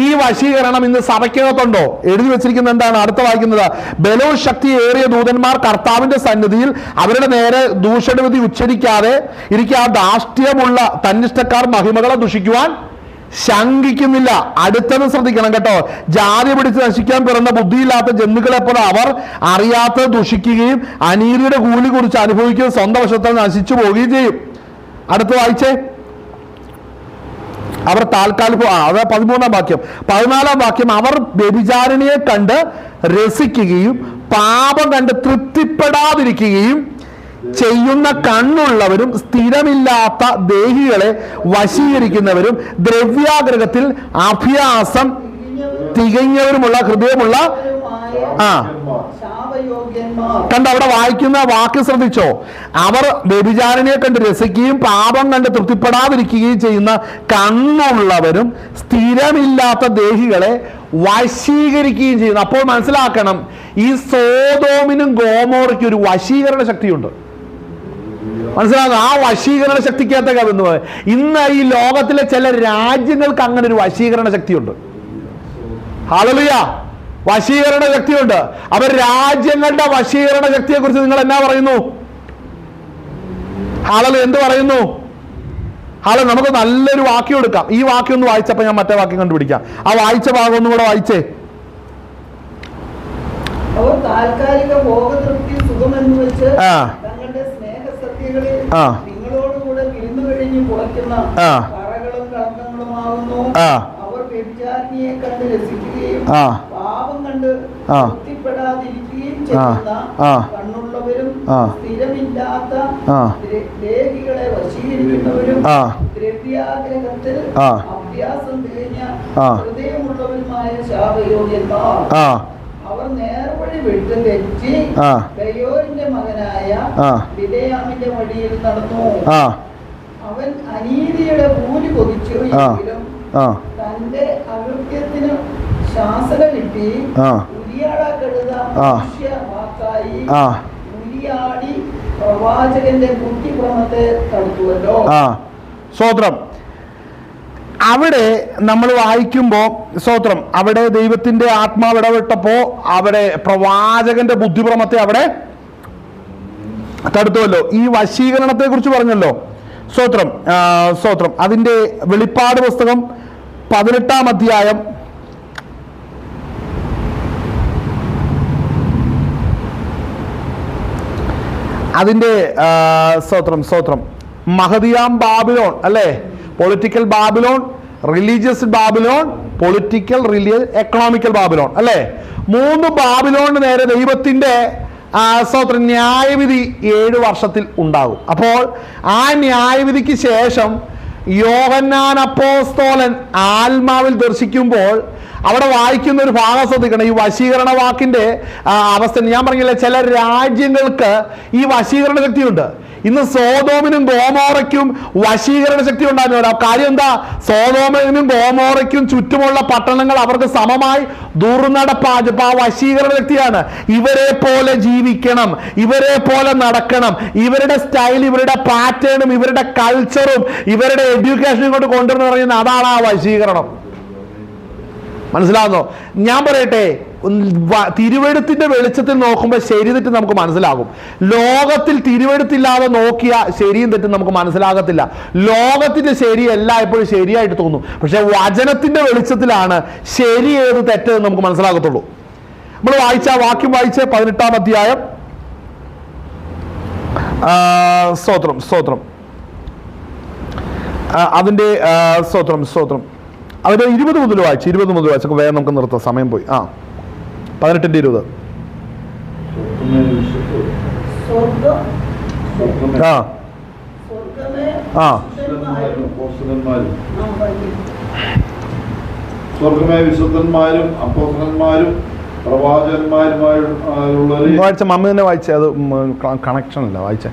S3: ഈ വശീകരണം ഇന്ന് സഭയ്ക്കകത്തുണ്ടോ? എഴുതി വെച്ചിരിക്കുന്ന എന്താണ്? അടുത്ത വായിക്കുന്നത്, ബലവും ശക്തിയേറിയ ദൂതന്മാർ കർത്താവിന്റെ സന്നിധിയിൽ അവരുടെ നേരെ ദൂഷണവിധി ഉച്ചരിക്കാതെ ഇരിക്കുക. ധാർഷ്ട്യമുള്ള തന്നിഷ്ടക്കാർ മഹിമകളെ ദുഷിക്കുവാൻ ശങ്കിക്കുന്നില്ല. അടുത്തത് ശ്രദ്ധിക്കണം കേട്ടോ. ജാതി പിടിച്ച് നശിക്കാൻ പിറന്ന ബുദ്ധിയില്ലാത്ത ജന്തുക്കളെ പോലെ അവർ അറിയാത്തത് ദുഷിക്കുകയും അനീതിയുടെ കൂലി കുറിച്ച് അനുഭവിക്കുകയും സ്വന്തം വശത്താൽ നശിച്ചു പോവുകയും ചെയ്യും. അടുത്ത് വായിച്ചേ. അവർ താൽക്കാലിക, അത് 13-ാം വാക്യം. 14-ാം വാക്യം, അവർ വ്യഭിചാരിണിയെ കണ്ട് രസിക്കുകയും പാപം കണ്ട് തൃപ്തിപ്പെടാതിരിക്കുകയും ചെയ്യുന്ന കണ്ണുള്ളവരും സ്ഥിരമില്ലാത്ത ദേഹികളെ വശീകരിക്കുന്നവരും ദ്രവ്യാഗ്രഹത്തിൽ അഭ്യാസം തികഞ്ഞവരുമുള്ള ഹൃദയമുള്ള കണ്ട് അവിടെ വായിക്കുന്ന വാക്ക് ശ്രദ്ധിച്ചോ. അവർ വ്യഭിചാരിണിയെ കണ്ട് രസിക്കുകയും പാപം കണ്ട് തൃപ്തിപ്പെടാതിരിക്കുകയും ചെയ്യുന്ന കണ്ണുള്ളവരും സ്ഥിരമില്ലാത്ത ദേഹികളെ വശീകരിക്കുകയും ചെയ്യുന്നു. അപ്പോൾ മനസ്സിലാക്കണം, ഈ സോദോമിനും ഗോമോറയ്ക്കും ഒരു വശീകരണ ശക്തിയുണ്ട്. മനസ്സിലാകുന്നു? ആ വശീകരണ ശക്തിക്കകത്തൊക്കെ വന്നു. ഇന്ന് ഈ ലോകത്തിലെ ചില രാജ്യങ്ങൾക്ക് അങ്ങനെ ഒരു വശീകരണ ശക്തിയുണ്ട്. ഹല്ലേലൂയ! വശീകരണ ശക്തിയുണ്ട്. അവർ രാജ്യങ്ങളുടെ വശീകരണ ശക്തിയെ കുറിച്ച് നിങ്ങൾ എന്നാ പറയുന്നു? ഹല്ലേലൂയ! എന്ത് പറയുന്നു? ഹല്ലേലൂയ! നമുക്ക് നല്ലൊരു വാക്യം എടുക്കാം. ഈ വാക്യം ഒന്ന് വായിച്ചപ്പോൾ ഞാൻ മറ്റേ വാക്യം കണ്ടുപിടിക്കാം. ആ വായിച്ച ഭാഗം ഒന്നും കൂടെ വായിച്ചേ.
S4: അവർ താൽക്കാലിക ഭോഗതൃപ്തി സുഖമെന്ന് വെച്ച് തങ്ങളുടെ സ്നേഹസത്യങ്ങളിൽ നിങ്ങളോടുകൂടെ വിരുന്നു കഴിഞ്ഞ് പുളയ്ക്കുന്ന കറകളും കളങ്കങ്ങളുമാകുന്നു. അവർ വ്യഭിചാരിണിയെ കണ്ട് രസിക്കുകയും പാപം കണ്ട് തൃപ്തിപ്പെടാതിരിക്കുകയും ചെയ്യുന്ന കണ്ണുള്ളവരും സ്ഥിരമില്ലാത്ത ദേഹികളെ വശീകരിക്കുന്നവരും ദ്രവ്യാഗ്രഹത്തിൽ അഭ്യാസം തികഞ്ഞ ഹൃദയമുള്ളവരുമായ ശാപയോഗ്യന്മാർ. അവർ നേർവഴി വിട്ട് തെറ്റി ബയോരിന്റെ മകനായ ബിലെയാമിന്റെ വഴിയിൽ നടന്നു. അവൻ അനീതിയുടെ കൂലി കൊതിച്ചു എങ്കിലും തന്റെ അകൃത്യത്തിന് ശാസന കിട്ടി. ഉരിയാട കഴുത മനുഷ്യ വാക്കായി ഉരിയാടി പ്രവാചകന്റെ ബുദ്ധിഭ്രമത്തെ തടുത്തുവല്ലോ.
S3: സ്തോത്രം. അവിടെ നമ്മൾ വായിക്കുമ്പോൾ സ്തോത്രം, അവിടെ ദൈവത്തിന്റെ ആത്മാവ് ഇടപെട്ടപ്പോ അവിടെ പ്രവാചകന്റെ ബുദ്ധിഭ്രമത്തെ അവിടെ തടുത്തുവല്ലോ. ഈ വശീകരണത്തെ കുറിച്ച് പറഞ്ഞല്ലോ. സ്തോത്രം, സ്തോത്രം. അതിന്റെ വെളിപ്പാട് പുസ്തകം 18-ാം അധ്യായം അതിന്റെ സ്തോത്രം മഹദിയാം ബാബിലോൺ അല്ലേ? Political Babylon, religious Babylon, political, economical Babylon അല്ലേ? 3 ബാബിലോണിന് നേരെ ദൈവത്തിന്റെ സ്തോത്രം ന്യായവിധി 7 വർഷത്തിൽ ഉണ്ടാകും. അപ്പോൾ ആ ന്യായവിധിക്ക് ശേഷം യോഹന്നാൻ അപ്പോസ്തലൻ ആത്മാവിൽ ദർശിക്കുമ്പോൾ അവിടെ വായിക്കുന്ന ഒരു ഭാഗം ശ്രദ്ധിക്കണം. ഈ വശീകരണ വാക്കിന്റെ അവസ്ഥ ഞാൻ പറഞ്ഞില്ലേ, ചില രാജ്യങ്ങൾക്ക് ഈ വശീകരണ ശക്തിയുണ്ട്. ഇന്ന് സോദോമിനും ഗോമോറയ്ക്കും വശീകരണ ശക്തി ഉണ്ടായിരുന്നു. കാര്യം എന്താ? സോദോമിനും ഗോമോറയ്ക്കും ചുറ്റുമുള്ള പട്ടണങ്ങൾ അവർക്ക് സമമായി ദുർനടപ്പാജ് ആ വശീകരണ ശക്തിയാണ്. ഇവരെ പോലെ ജീവിക്കണം, ഇവരെ പോലെ നടക്കണം, ഇവരുടെ സ്റ്റൈൽ, ഇവരുടെ പാറ്റേണും ഇവരുടെ കൾച്ചറും ഇവരുടെ എഡ്യൂക്കേഷനും കൊണ്ട് കൊണ്ടുവന്ന് പറയുന്നത് അതാണ് ആ വശീകരണം. മനസ്സിലാകുന്നോ? ഞാൻ പറയട്ടെ, തിരുവെഴുത്തിന്റെ വെളിച്ചത്തിൽ നോക്കുമ്പോൾ ശരി തെറ്റ് നമുക്ക് മനസ്സിലാകും. ലോകത്തിൽ തിരുവെഴുത്തില്ലാതെ നോക്കിയ ശരിയും തെറ്റും നമുക്ക് മനസ്സിലാകത്തില്ല. ലോകത്തിന്റെ ശരി എല്ലായ്പ്പോഴും ശരിയായിട്ട് തോന്നും. പക്ഷെ വചനത്തിന്റെ വെളിച്ചത്തിലാണ് ശരി ഏത് തെറ്റെന്ന് നമുക്ക് മനസ്സിലാകത്തുള്ളൂ.
S2: നമ്മൾ വായിച്ച വാക്യം വായിച്ച് 18-ാം അധ്യായം. സ്തോത്രം അതിന്റെ സ്തോത്രം അതിന്റെ 20 മുതൽ വായിച്ചു. വേഗം നമുക്ക് നിർത്താം, സമയം പോയി. 18-20.
S5: സ്വർഗമേ വിശുദ്ധന്മാരും അപ്പോസ്തലന്മാരും പ്രവാചകന്മാരുമായുള്ളവരെ
S2: വായിച്ച മമ്മി തന്നെ വായിച്ചേ, അത് കണക്ഷൻ അല്ല വായിച്ചേ.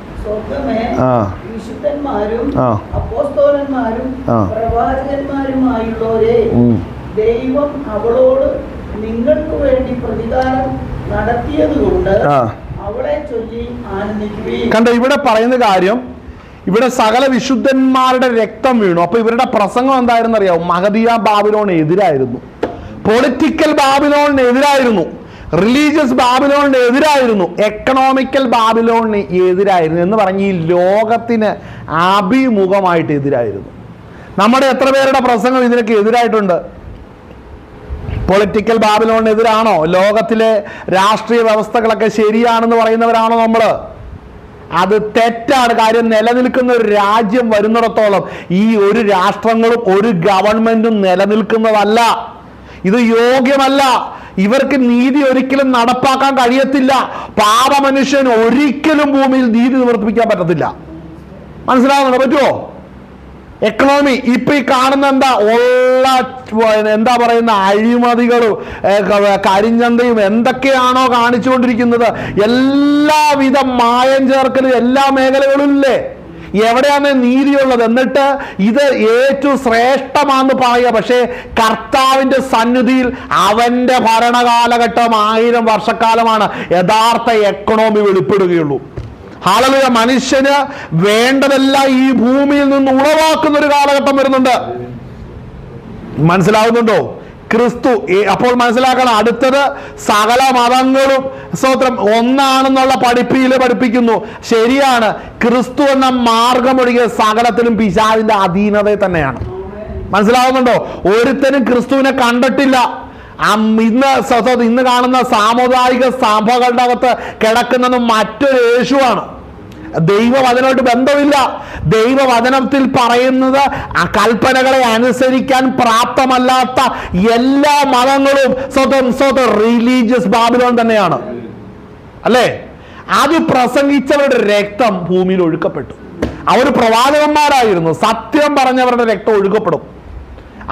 S4: വിശുദ്ധന്മാരും അപ്പോസ്തലന്മാരും പ്രവാചകന്മാരുമായുള്ളവരെ ദൈവം അവളോട് നിങ്ങൾക്ക് വേണ്ടി പ്രതികാരം നടത്തിയതുകൊണ്ട് അവളെ ചൊല്ലി ആനന്ദിക്കുകയും.
S2: കണ്ടോ, ഇവിടെ പറയുന്ന കാര്യം, ഇവിടെ സകല വിശുദ്ധന്മാരുടെ രക്തം വീണു. അപ്പൊ ഇവരുടെ പ്രസംഗം എന്തായിരുന്നു അറിയാവും? മഹദിയ ബാബിലോണിന് എതിരായിരുന്നു, പൊളിറ്റിക്കൽ ബാബിലോണിന് എതിരായിരുന്നു, റിലീജിയസ് ബാബിലോണിന് എതിരായിരുന്നു, എക്കണോമിക്കൽ ബാബിലോണിന് എതിരായിരുന്നു എന്ന് പറഞ്ഞ് ഈ ലോകത്തിന് അഭിമുഖമായിട്ട് എതിരായിരുന്നു. നമ്മുടെ എത്ര പേരുടെ പ്രസംഗം ഇതിനൊക്കെ എതിരായിട്ടുണ്ട്? പൊളിറ്റിക്കൽ ബാബിലോണിന് എതിരാണോ? ലോകത്തിലെ രാഷ്ട്രീയ വ്യവസ്ഥകളൊക്കെ ശരിയാണെന്ന് പറയുന്നവരാണോ നമ്മൾ? അത് തെറ്റാണ്. കാര്യം, നിലനിൽക്കുന്ന ഒരു രാജ്യം വരുന്നിടത്തോളം ഈ ഒരു രാഷ്ട്രങ്ങളും ഒരു ഗവൺമെന്റും നിലനിൽക്കുന്നതല്ല. ഇത് യോഗ്യമല്ല. ഇവർക്ക് നീതി ഒരിക്കലും നടപ്പാക്കാൻ കഴിയത്തില്ല. പാപമനുഷ്യൻ ഒരിക്കലും ഭൂമിയിൽ നീതി നിവർത്തിപ്പിക്കാൻ പറ്റത്തില്ല. മനസ്സിലാവുന്നുണ്ടോ? പറ്റുമോ? എക്കണോമി ഇപ്പൊ ഈ കാണുന്ന എന്താ പറയുന്ന അഴിമതികളും കരിഞ്ചന്തയും എന്തൊക്കെയാണോ കാണിച്ചുകൊണ്ടിരിക്കുന്നത്, എല്ലാവിധ മായം ചേർക്കലും എല്ലാ മേഖലകളും ഇല്ലേ? എവിടെയാണ് നീതിയുള്ളത്? എന്നിട്ട് ഇത് ഏറ്റവും ശ്രേഷ്ഠമാണെന്ന് പറയുക. പക്ഷേ കർത്താവിന്റെ സന്നിധിയിൽ അവന്റെ ഭരണകാലഘട്ടം 1000 വർഷക്കാലമാണ് യഥാർത്ഥ എക്കണോമി വെളിപ്പെടുകയുള്ളൂ. ഹല്ലേലൂയ. മനുഷ്യന് വേണ്ടതെല്ലാം ഈ ഭൂമിയിൽ നിന്ന് ഉളവാക്കുന്ന ഒരു കാലഘട്ടം വരുന്നുണ്ട്. മനസ്സിലാവുന്നുണ്ടോ? ക്രിസ്തു അപ്പോൾ മനസ്സിലാക്കണം. അടുത്തത്, സകല മതങ്ങളും സ്തോത്രം ഒന്നാണെന്നുള്ള പഠിപ്പിക്കുന്നു. ശരിയാണ്. ക്രിസ്തു എന്ന മാർഗമൊഴികെ സകലത്തിലും പിശാചിന്റെ അധീനത തന്നെയാണ്. മനസ്സിലാവുന്നുണ്ടോ? ഒരുത്തനും ക്രിസ്തുവിനെ കണ്ടിട്ടില്ല. ഇന്ന് കാണുന്ന സാമുദായിക സഭകളുടെ അകത്ത് കിടക്കുന്നത് മറ്റൊരു യേശുവാണ്. ദൈവവചനമായിട്ട് ബന്ധമില്ല. ദൈവവചനത്തിൽ പറയുന്നത് ആ കൽപ്പനകളെ അനുസരിക്കാൻ പ്രാപ്തമല്ലാത്ത എല്ലാ മതങ്ങളും റിലീജിയസ് ബാബിലോൺ തന്നെയാണ്, അല്ലേ? അത് പ്രസംഗിച്ചവരുടെ രക്തം ഭൂമിയിൽ ഒഴുക്കപ്പെട്ടു. അവർ പ്രവാചകന്മാരായിരുന്നു. സത്യം പറഞ്ഞവരുടെ രക്തം ഒഴുക്കപ്പെടും.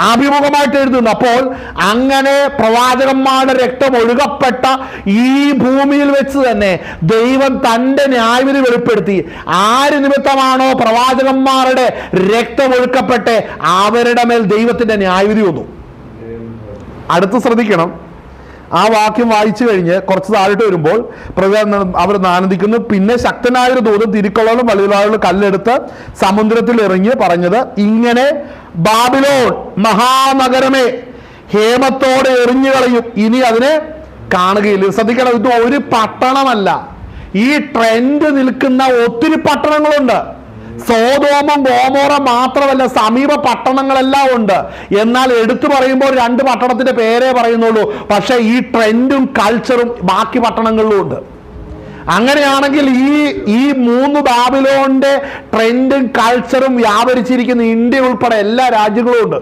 S2: ആഭിമുഖമായിട്ട് എഴുതുന്നു. അപ്പോൾ അങ്ങനെ പ്രവാചകന്മാരുടെ രക്തം ഒഴുകപ്പെട്ട ഈ ഭൂമിയിൽ വെച്ച് തന്നെ ദൈവം തൻ്റെ ന്യായവിധി വെളിപ്പെടുത്തി. ആര് നിമിത്തമാണോ പ്രവാചകന്മാരുടെ രക്തം ഒഴുക്കപ്പെട്ട് അവരുടെ മേൽ ദൈവത്തിന്റെ ന്യായവിധി വന്നു. അടുത്ത് ശ്രദ്ധിക്കണം. ആ വാക്യം വായിച്ചു കഴിഞ്ഞ് കുറച്ച് താഴോട്ട് വരുമ്പോൾ അവർ ആനന്ദിക്കുന്നു. പിന്നെ ശക്തനായൊരു ദൂതൻ തിരിക്കൊള്ളലും വലുതായുള്ള കല്ലെടുത്ത് സമുദ്രത്തിൽ എറിഞ്ഞ് പറഞ്ഞത്, ഇങ്ങനെ ബാബിലോൺ മഹാനഗരമേ ഹേമത്തോടെ എറിഞ്ഞു കളയും, ഇനി അതിനെ കാണുകയില്ല. ശ്രദ്ധിക്കണം, ഇത് ഒരു പട്ടണമല്ല. ഈ ട്രെൻഡ് നിൽക്കുന്ന ഒത്തിരി പട്ടണങ്ങളുണ്ട്. സോദോമും ഗോമോറ മാത്രമല്ല, സമീപ പട്ടണങ്ങളെല്ലാം ഉണ്ട്. എന്നാൽ എടുത്തു പറയുമ്പോൾ 2 പട്ടണത്തിന്റെ പേരേ പറയുന്നുള്ളൂ. പക്ഷെ ഈ ട്രെൻഡും കൾച്ചറും ബാക്കി പട്ടണങ്ങളിലും ഉണ്ട്. അങ്ങനെയാണെങ്കിൽ ഈ 3 ബാബിലോണിന്റെ ട്രെൻഡും കൾച്ചറും വ്യാപരിച്ചിരിക്കുന്ന ഇന്ത്യ ഉൾപ്പെടെ എല്ലാ രാജ്യങ്ങളും ഉണ്ട്,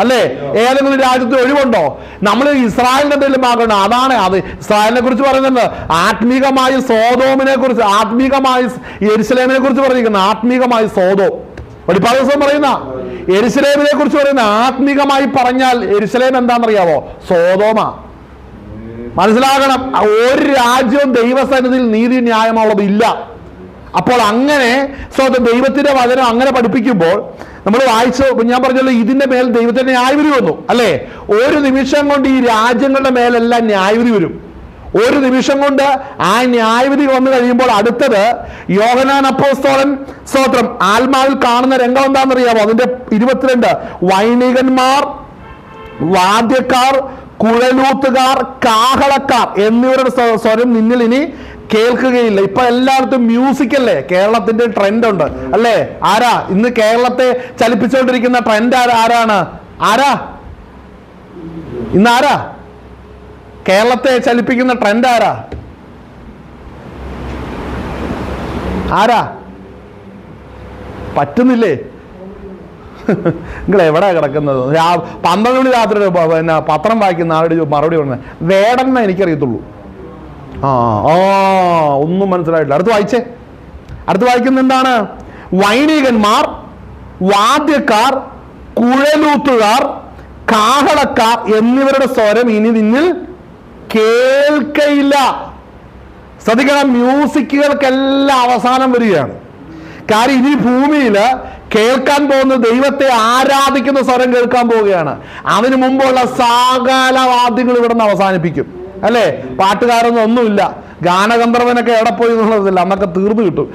S2: അല്ലേ? ഏതെങ്കിലും രാജ്യത്ത് ഒഴിവുണ്ടോ? നമ്മൾ ഇസ്രായേലിന്റെ എന്തെങ്കിലും ഭാഗമുണ്ടോ? അതാണ് അത് ഇസ്രായേലിനെ കുറിച്ച് പറയുന്നുണ്ട്. ആത്മീകമായി സോദോമിനെ കുറിച്ച്, ആത്മീകമായി യെരുശലേമിനെ കുറിച്ച് പറഞ്ഞിരിക്കുന്നത്. ആത്മീകമായി സോദോം വെളിപ്പാട് ദിവസം പറയുന്ന യെരുശലേമിനെ കുറിച്ച് പറയുന്ന. ആത്മീകമായി പറഞ്ഞാൽ യെരുശലേം എന്താണെന്നറിയാവോ? സോദോമാ. മനസ്സിലാകണം, ഒരു രാജ്യവും ദൈവസന്നിധിയിൽ നീതി ന്യായമുള്ളത് ഇല്ല. അപ്പോൾ അങ്ങനെ ദൈവത്തിന്റെ വചനം അങ്ങനെ പഠിപ്പിക്കുമ്പോൾ നമ്മൾ വായിച്ചു, ഞാൻ പറഞ്ഞല്ലോ, ഇതിന്റെ മേൽ ദൈവത്തിന്റെ ന്യായവിധി വന്നു, അല്ലേ? ഒരു നിമിഷം കൊണ്ട് ഈ രാജ്യങ്ങളുടെ മേലെല്ലാം ന്യായവിധി വരും. ഒരു നിമിഷം കൊണ്ട് ആ ന്യായവിധി വന്നു കഴിയുമ്പോൾ അടുത്തത് യോഹന്നാൻ അപ്പോസ്തലൻ ആത്മാവിൽ കാണുന്ന രംഗം എന്താണെന്നറിയാമോ? അതിന്റെ 22 വൈണികന്മാർ, വാദ്യക്കാർ, കുഴലൂത്തുകാർ, കാഹളക്കാർ എന്നിവരുടെ സ്വരം നിന്നിൽ ഇനി കേൾക്കുകയില്ല. ഇപ്പൊ എല്ലായിടത്തും മ്യൂസിക് അല്ലേ? കേരളത്തിന്റെ ട്രെൻഡ് ഉണ്ട്, അല്ലേ? ആരാ ഇന്ന് കേരളത്തെ ചലിപ്പിച്ചുകൊണ്ടിരിക്കുന്ന ട്രെൻഡ്? ആരാണ്? ഇന്ന് ആരാ
S3: കേരളത്തെ ചലിപ്പിക്കുന്ന ട്രെൻഡ് ആരാ പറ്റുന്നില്ലേ? നിങ്ങൾ എവിടെ കിടക്കുന്നത്? 12 മണി രാത്രി പിന്നെ പത്രം വായിക്കുന്ന ആളുടെ മറുപടി പറഞ്ഞത് വേടന്നെ എനിക്കറിയത്തുള്ളൂ. ഒന്നും മനസ്സിലായിട്ടില്ല. അടുത്ത് വായിക്കുന്ന എന്താണ്? വൈണികന്മാർ, വാദ്യക്കാർ, കുഴലൂത്തുകാർ, കാഹളക്കാർ എന്നിവരുടെ സ്വരം ഇനി നിന്നിൽ കേൾക്കയില്ല. ശ്രദ്ധിക്കണം, മ്യൂസിക്കുകൾക്കെല്ലാം അവസാനം വരികയാണ്. കാര്യം ഇനി ഭൂമിയിൽ കേൾക്കാൻ പോകുന്ന ദൈവത്തെ ആരാധിക്കുന്ന സ്വരം കേൾക്കാൻ പോവുകയാണ്. അതിനു മുമ്പുള്ള സകല വാദ്യങ്ങൾ ഇവിടെ നിന്ന് അവസാനിപ്പിക്കും. അല്ലേ? പാട്ടുകാരൊന്നും ഒന്നുമില്ല, ഗാനഗന്ധർവനൊക്കെ എവിടെ പോയി എന്നുള്ളതില്ല, അന്നൊക്കെ തീർന്നു കിട്ടും.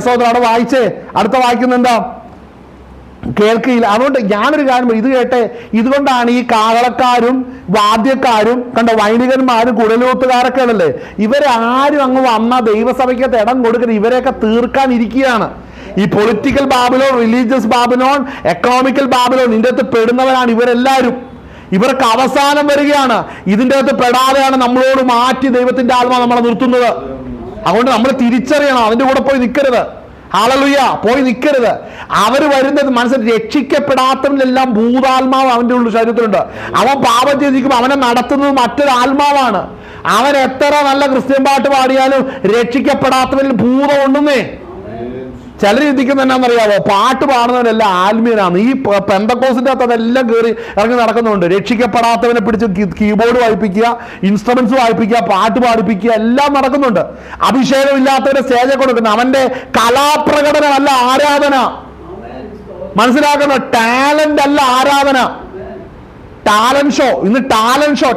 S3: സഹോദരൻ അവിടെ വായിച്ചേ, അടുത്ത വായിക്കുന്ന എന്താ? കേൾക്കില്ല. അതുകൊണ്ട് ഞാനൊരു കാര്യം, ഇത് കേട്ടെ, ഇതുകൊണ്ടാണ് ഈ കാഹളക്കാരും വാദ്യക്കാരും കണ്ട വൈണികന്മാരും കുഴലൂത്തുകാരൊക്കെ ആണല്ലേ, ഇവരാരും അങ്ങ് വന്ന ദൈവസഭയ്ക്കകത്ത് ഇടം കൊടുക്കരുത്. ഇവരെയൊക്കെ തീർക്കാനിരിക്കുകയാണ്. ഈ political Babylon, religious Babylon, economical Babylon, ഇതിൻ്റെ അകത്ത് പെടുന്നവരാണ് ഇവരെല്ലാവരും. ഇവർക്ക് അവസാനം വരികയാണ്. ഇതിൻ്റെ അകത്ത് പെടാതെയാണ് നമ്മളോട് മാറ്റി ദൈവത്തിന്റെ ആത്മാ നമ്മളെ നിർത്തുന്നത്. അതുകൊണ്ട് നമ്മൾ തിരിച്ചറിയണം, അതിന്റെ കൂടെ പോയി നിൽക്കരുത്. ഹല്ലേലൂയ, പോയി നിൽക്കരുത്. അവർ വരുന്നത് മനസ്സിൽ രക്ഷിക്കപ്പെടാത്തവരിലെല്ലാം ഭൂതാത്മാവ് അവന്റെ ഉള്ളിൽ ശരീരത്തിലുണ്ട്. അവൻ പാപം ചെയ്തിരിക്കുമ്പോൾ അവനെ നടത്തുന്നത് മറ്റൊരു ആത്മാവാണ്. അവൻ എത്ര നല്ല ക്രിസ്ത്യൻ പാട്ട് പാടിയാലും രക്ഷിക്കപ്പെടാത്തവരിൽ ഭൂതം ഉണ്ടെന്നേ. ചിലർ ചിന്തിക്കുന്ന എന്നാന്നറിയാവോ, പാട്ട് പാടുന്നവരെല്ലാം ആത്മീയനാണ്. ഈ പെന്തക്കോസിന്റെ അകത്ത് അതെല്ലാം കയറി ഇറങ്ങി നടക്കുന്നുണ്ട്. രക്ഷിക്കപ്പെടാത്തവനെ പിടിച്ച് കീബോർഡ് വായിപ്പിക്കുക, ഇൻസ്ട്രുമെന്റ്സ് വായിപ്പിക്കുക, പാട്ട് പാടിപ്പിക്കുക, എല്ലാം നടക്കുന്നുണ്ട്. അഭിഷേകം ഇല്ലാത്തവരെ സ്റ്റേജ് കൊടുക്കുന്ന അവന്റെ കലാപ്രകടനമല്ല ആരാധന. മനസ്സിലാക്കണം, ടാലന്റ് അല്ല ആരാധന. ടാലന്റ് ഷോ, ഇന്ന് ടാലന്റ് ഷോ.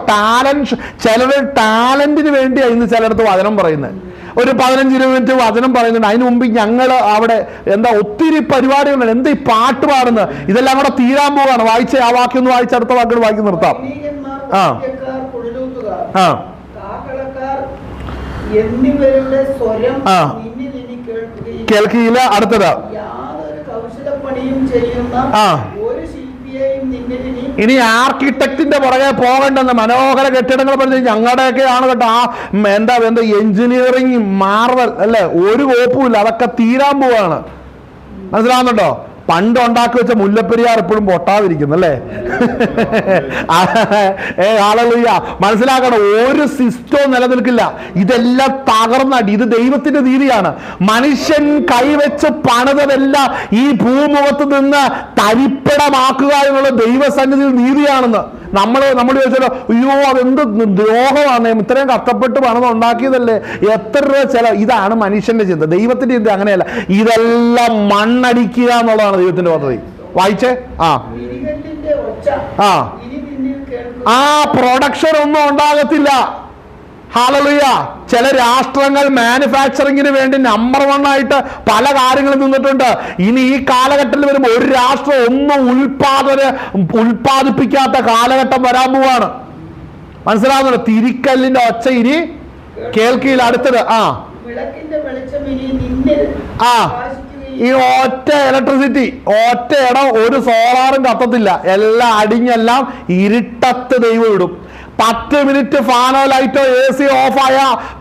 S3: ചിലർ ടാലന്റിന് വേണ്ടിയാണ് ഇന്ന് ചിലടത്ത് വചനം പറയുന്നത്. ഒരു 15-20 മിനിറ്റ് വചനം പറയുന്നുണ്ട്. അതിനു മുമ്പ് ഞങ്ങൾ അവിടെ ഒത്തിരി പരിപാടികളുണ്ട്. എന്താ ഈ പാട്ട് പാടുന്നത്? ഇതെല്ലാം കൂടെ തീരാൻ പോവാണ്. വായിച്ച ആ വാക്യം ഒന്ന് വായിച്ച അടുത്ത വാക്കുകൾ വായിച്ച് നിർത്താം. കേൾക്കിയില്ല. അടുത്തത് ഇനി ആർക്കിടെക്റ്റിന്റെ പുറകെ പോകണ്ടെന്ന്. മനോഹര കെട്ടിടങ്ങൾ പറഞ്ഞ് ഞങ്ങളുടെയൊക്കെ ആണ് കേട്ടോ. എന്താ എഞ്ചിനീയറിംഗ് മാർവൽ അല്ലെ, ഒരു കോപ്പുമില്ല. അതൊക്കെ തീരാൻ പോവാണ്. മനസ്സിലാവുന്നുണ്ടോ? പണ്ട് ഉണ്ടാക്കി വെച്ച മുല്ലപ്പെരിയാർ ഇപ്പോഴും പൊട്ടാതിരിക്കുന്നു അല്ലേ? ഹല്ലേലൂയ. മനസ്സിലാക്കണം, ഒരു സിസ്റ്റവും നിലനിൽക്കില്ല. ഇതെല്ലാം തകർന്നടി. ഇത് ദൈവത്തിന്റെ നീതിയാണ്. മനുഷ്യൻ കൈവച്ച് പണിതതെല്ലാം ഈ ഭൂമുഖത്ത് നിന്ന് തരിപ്പിടമാക്കുക എന്നുള്ള ദൈവസന്നിധിയിൽ നീതിയാണെന്ന് നമ്മൾ ചോദിച്ചാലോ, അയ്യോ അതെന്ത് ദ്രോഹമാണ്, ഇത്രയും കഷ്ടപ്പെട്ട് പണം ഉണ്ടാക്കിയതല്ലേ, എത്ര രൂപ ചെലവ്. ഇതാണ് മനുഷ്യന്റെ ചിന്ത. ദൈവത്തിന്റെ ചിന്ത അങ്ങനെയല്ല. ഇതെല്ലാം മണ്ണടിക്കുക എന്നുള്ളതാണ് ദൈവത്തിന്റെ പദ്ധതി. വായിച്ചേ. പ്രൊഡക്ഷൻ ഒന്നും ഉണ്ടാകത്തില്ല. ഹല്ലേലൂയ. ചില രാഷ്ട്രങ്ങൾ മാനുഫാക്ചറിങ്ങിന് വേണ്ടി നമ്പർ 1 ആയിട്ട് പല കാര്യങ്ങളും നിന്നിട്ടുണ്ട്. ഇനി ഈ കാലഘട്ടത്തിൽ വരുമ്പോൾ ഒരു രാഷ്ട്രം ഒന്നും ഉൽപ്പാദിപ്പിക്കാത്ത കാലഘട്ടം വരാൻ പോവാണ്. മനസ്സിലാവുന്നുണ്ടോ? തിരിക്കല്ലിന്റെ ഒച്ച ഇനി കേൾക്കില്ല. അടുത്തത് ഈ ഒറ്റ ഇലക്ട്രിസിറ്റി, ഒറ്റ ഇടം ഒരു സോളാറും കത്തത്തില്ല. എല്ലാം അടിഞ്ഞെല്ലാം ഇരുട്ടത്ത് ദൈവം ഇടും. 10 മിനിറ്റ് ഫാനോ ലൈറ്റോ AC ഓഫ് ആയ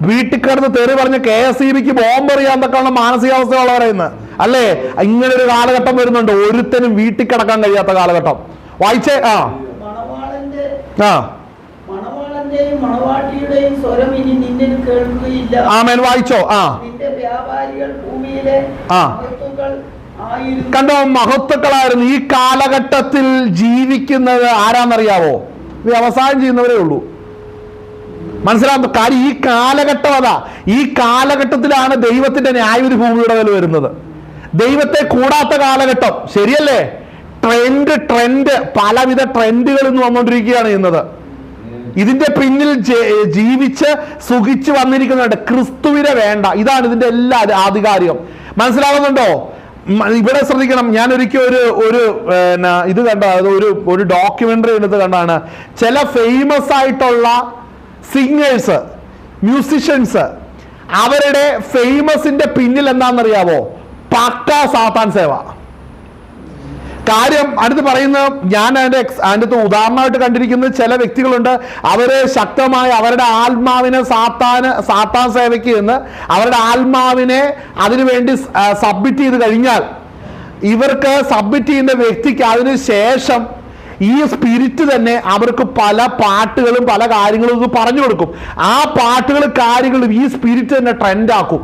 S3: വീട്ടിൽ കിടന്ന് തെറി പറഞ്ഞ് KSEBക്ക് ബോംബെറിയാന്നൊക്കെയുള്ള മാനസികാവസ്ഥയുള്ളവരെന്ന് അല്ലേ? ഇങ്ങനെ ഒരു കാലഘട്ടം വരുന്നുണ്ട്. ഒരുത്തനും വീട്ടിൽ കിടക്കാൻ കഴിയാത്ത കാലഘട്ടം. വായിച്ചേ. ആമേൻ. വായിച്ചോ. കണ്ടോ, മഹത്തുക്കളായിരുന്നു. ഈ കാലഘട്ടത്തിൽ ജീവിക്കുന്നത് ആരാന്നറിയാവോ? വ്യവസായം ചെയ്യുന്നവരേ ഉള്ളൂ. മനസ്സിലാവുന്ന കാര്യം ഈ കാലഘട്ടം അതാ. ഈ കാലഘട്ടത്തിലാണ് ദൈവത്തിന്റെ ന്യായവിധി ഭൂമിയുടെ മേൽ വരുന്നത്. ദൈവത്തെ കൂടാത്ത കാലഘട്ടം. ശരിയല്ലേ? ട്രെൻഡ് പലവിധ ട്രെൻഡുകൾ ഇന്ന് വന്നുകൊണ്ടിരിക്കുകയാണ് ചെയ്യുന്നത്. ഇതിന്റെ പിന്നിൽ ജീവിച്ച് സുഖിച്ച് വന്നിരിക്കുന്നുണ്ട്. ക്രിസ്തുവിനെ വേണ്ട. ഇതാണ് ഇതിന്റെ എല്ലാ ആധികാരികം. മനസ്സിലാവുന്നുണ്ടോ? ഇവിടെ ശ്രദ്ധിക്കണം. ഞാൻ ഒരിക്കൽ ഒരു ഇത് കണ്ട ഒരു ഡോക്യുമെന്ററി എടുത്ത് കണ്ടാണ്. ചില ഫേമസ് ആയിട്ടുള്ള സിംഗേഴ്സ്, മ്യൂസിഷ്യൻസ്, അവരുടെ ഫേമസിന്റെ പിന്നിൽ എന്താണെന്നറിയാവോ? പക്ക സാത്താൻ സേവ. കാര്യം അടുത്ത് പറയുന്നത്, ഞാൻ അതിൻ്റെ ഉദാഹരണമായിട്ട് കണ്ടിരിക്കുന്നത് ചില വ്യക്തികളുണ്ട്, അവര് ശക്തമായി അവരുടെ ആത്മാവിനെ സാത്താൻ സേവയ്ക്ക് എന്ന് അവരുടെ ആത്മാവിനെ അതിനുവേണ്ടി സബ്മിറ്റ് ചെയ്ത് കഴിഞ്ഞാൽ ഇവർക്ക് സബ്മിറ്റ് ചെയ്യുന്ന വ്യക്തിക്ക് അതിന് ശേഷം ഈ സ്പിരിറ്റ് തന്നെ അവർക്ക് പല പാട്ടുകളും പല കാര്യങ്ങളും പറഞ്ഞു കൊടുക്കും. ആ പാട്ടുകളും കാര്യങ്ങളും ഈ സ്പിരിറ്റ് തന്നെ ട്രെൻഡാക്കും.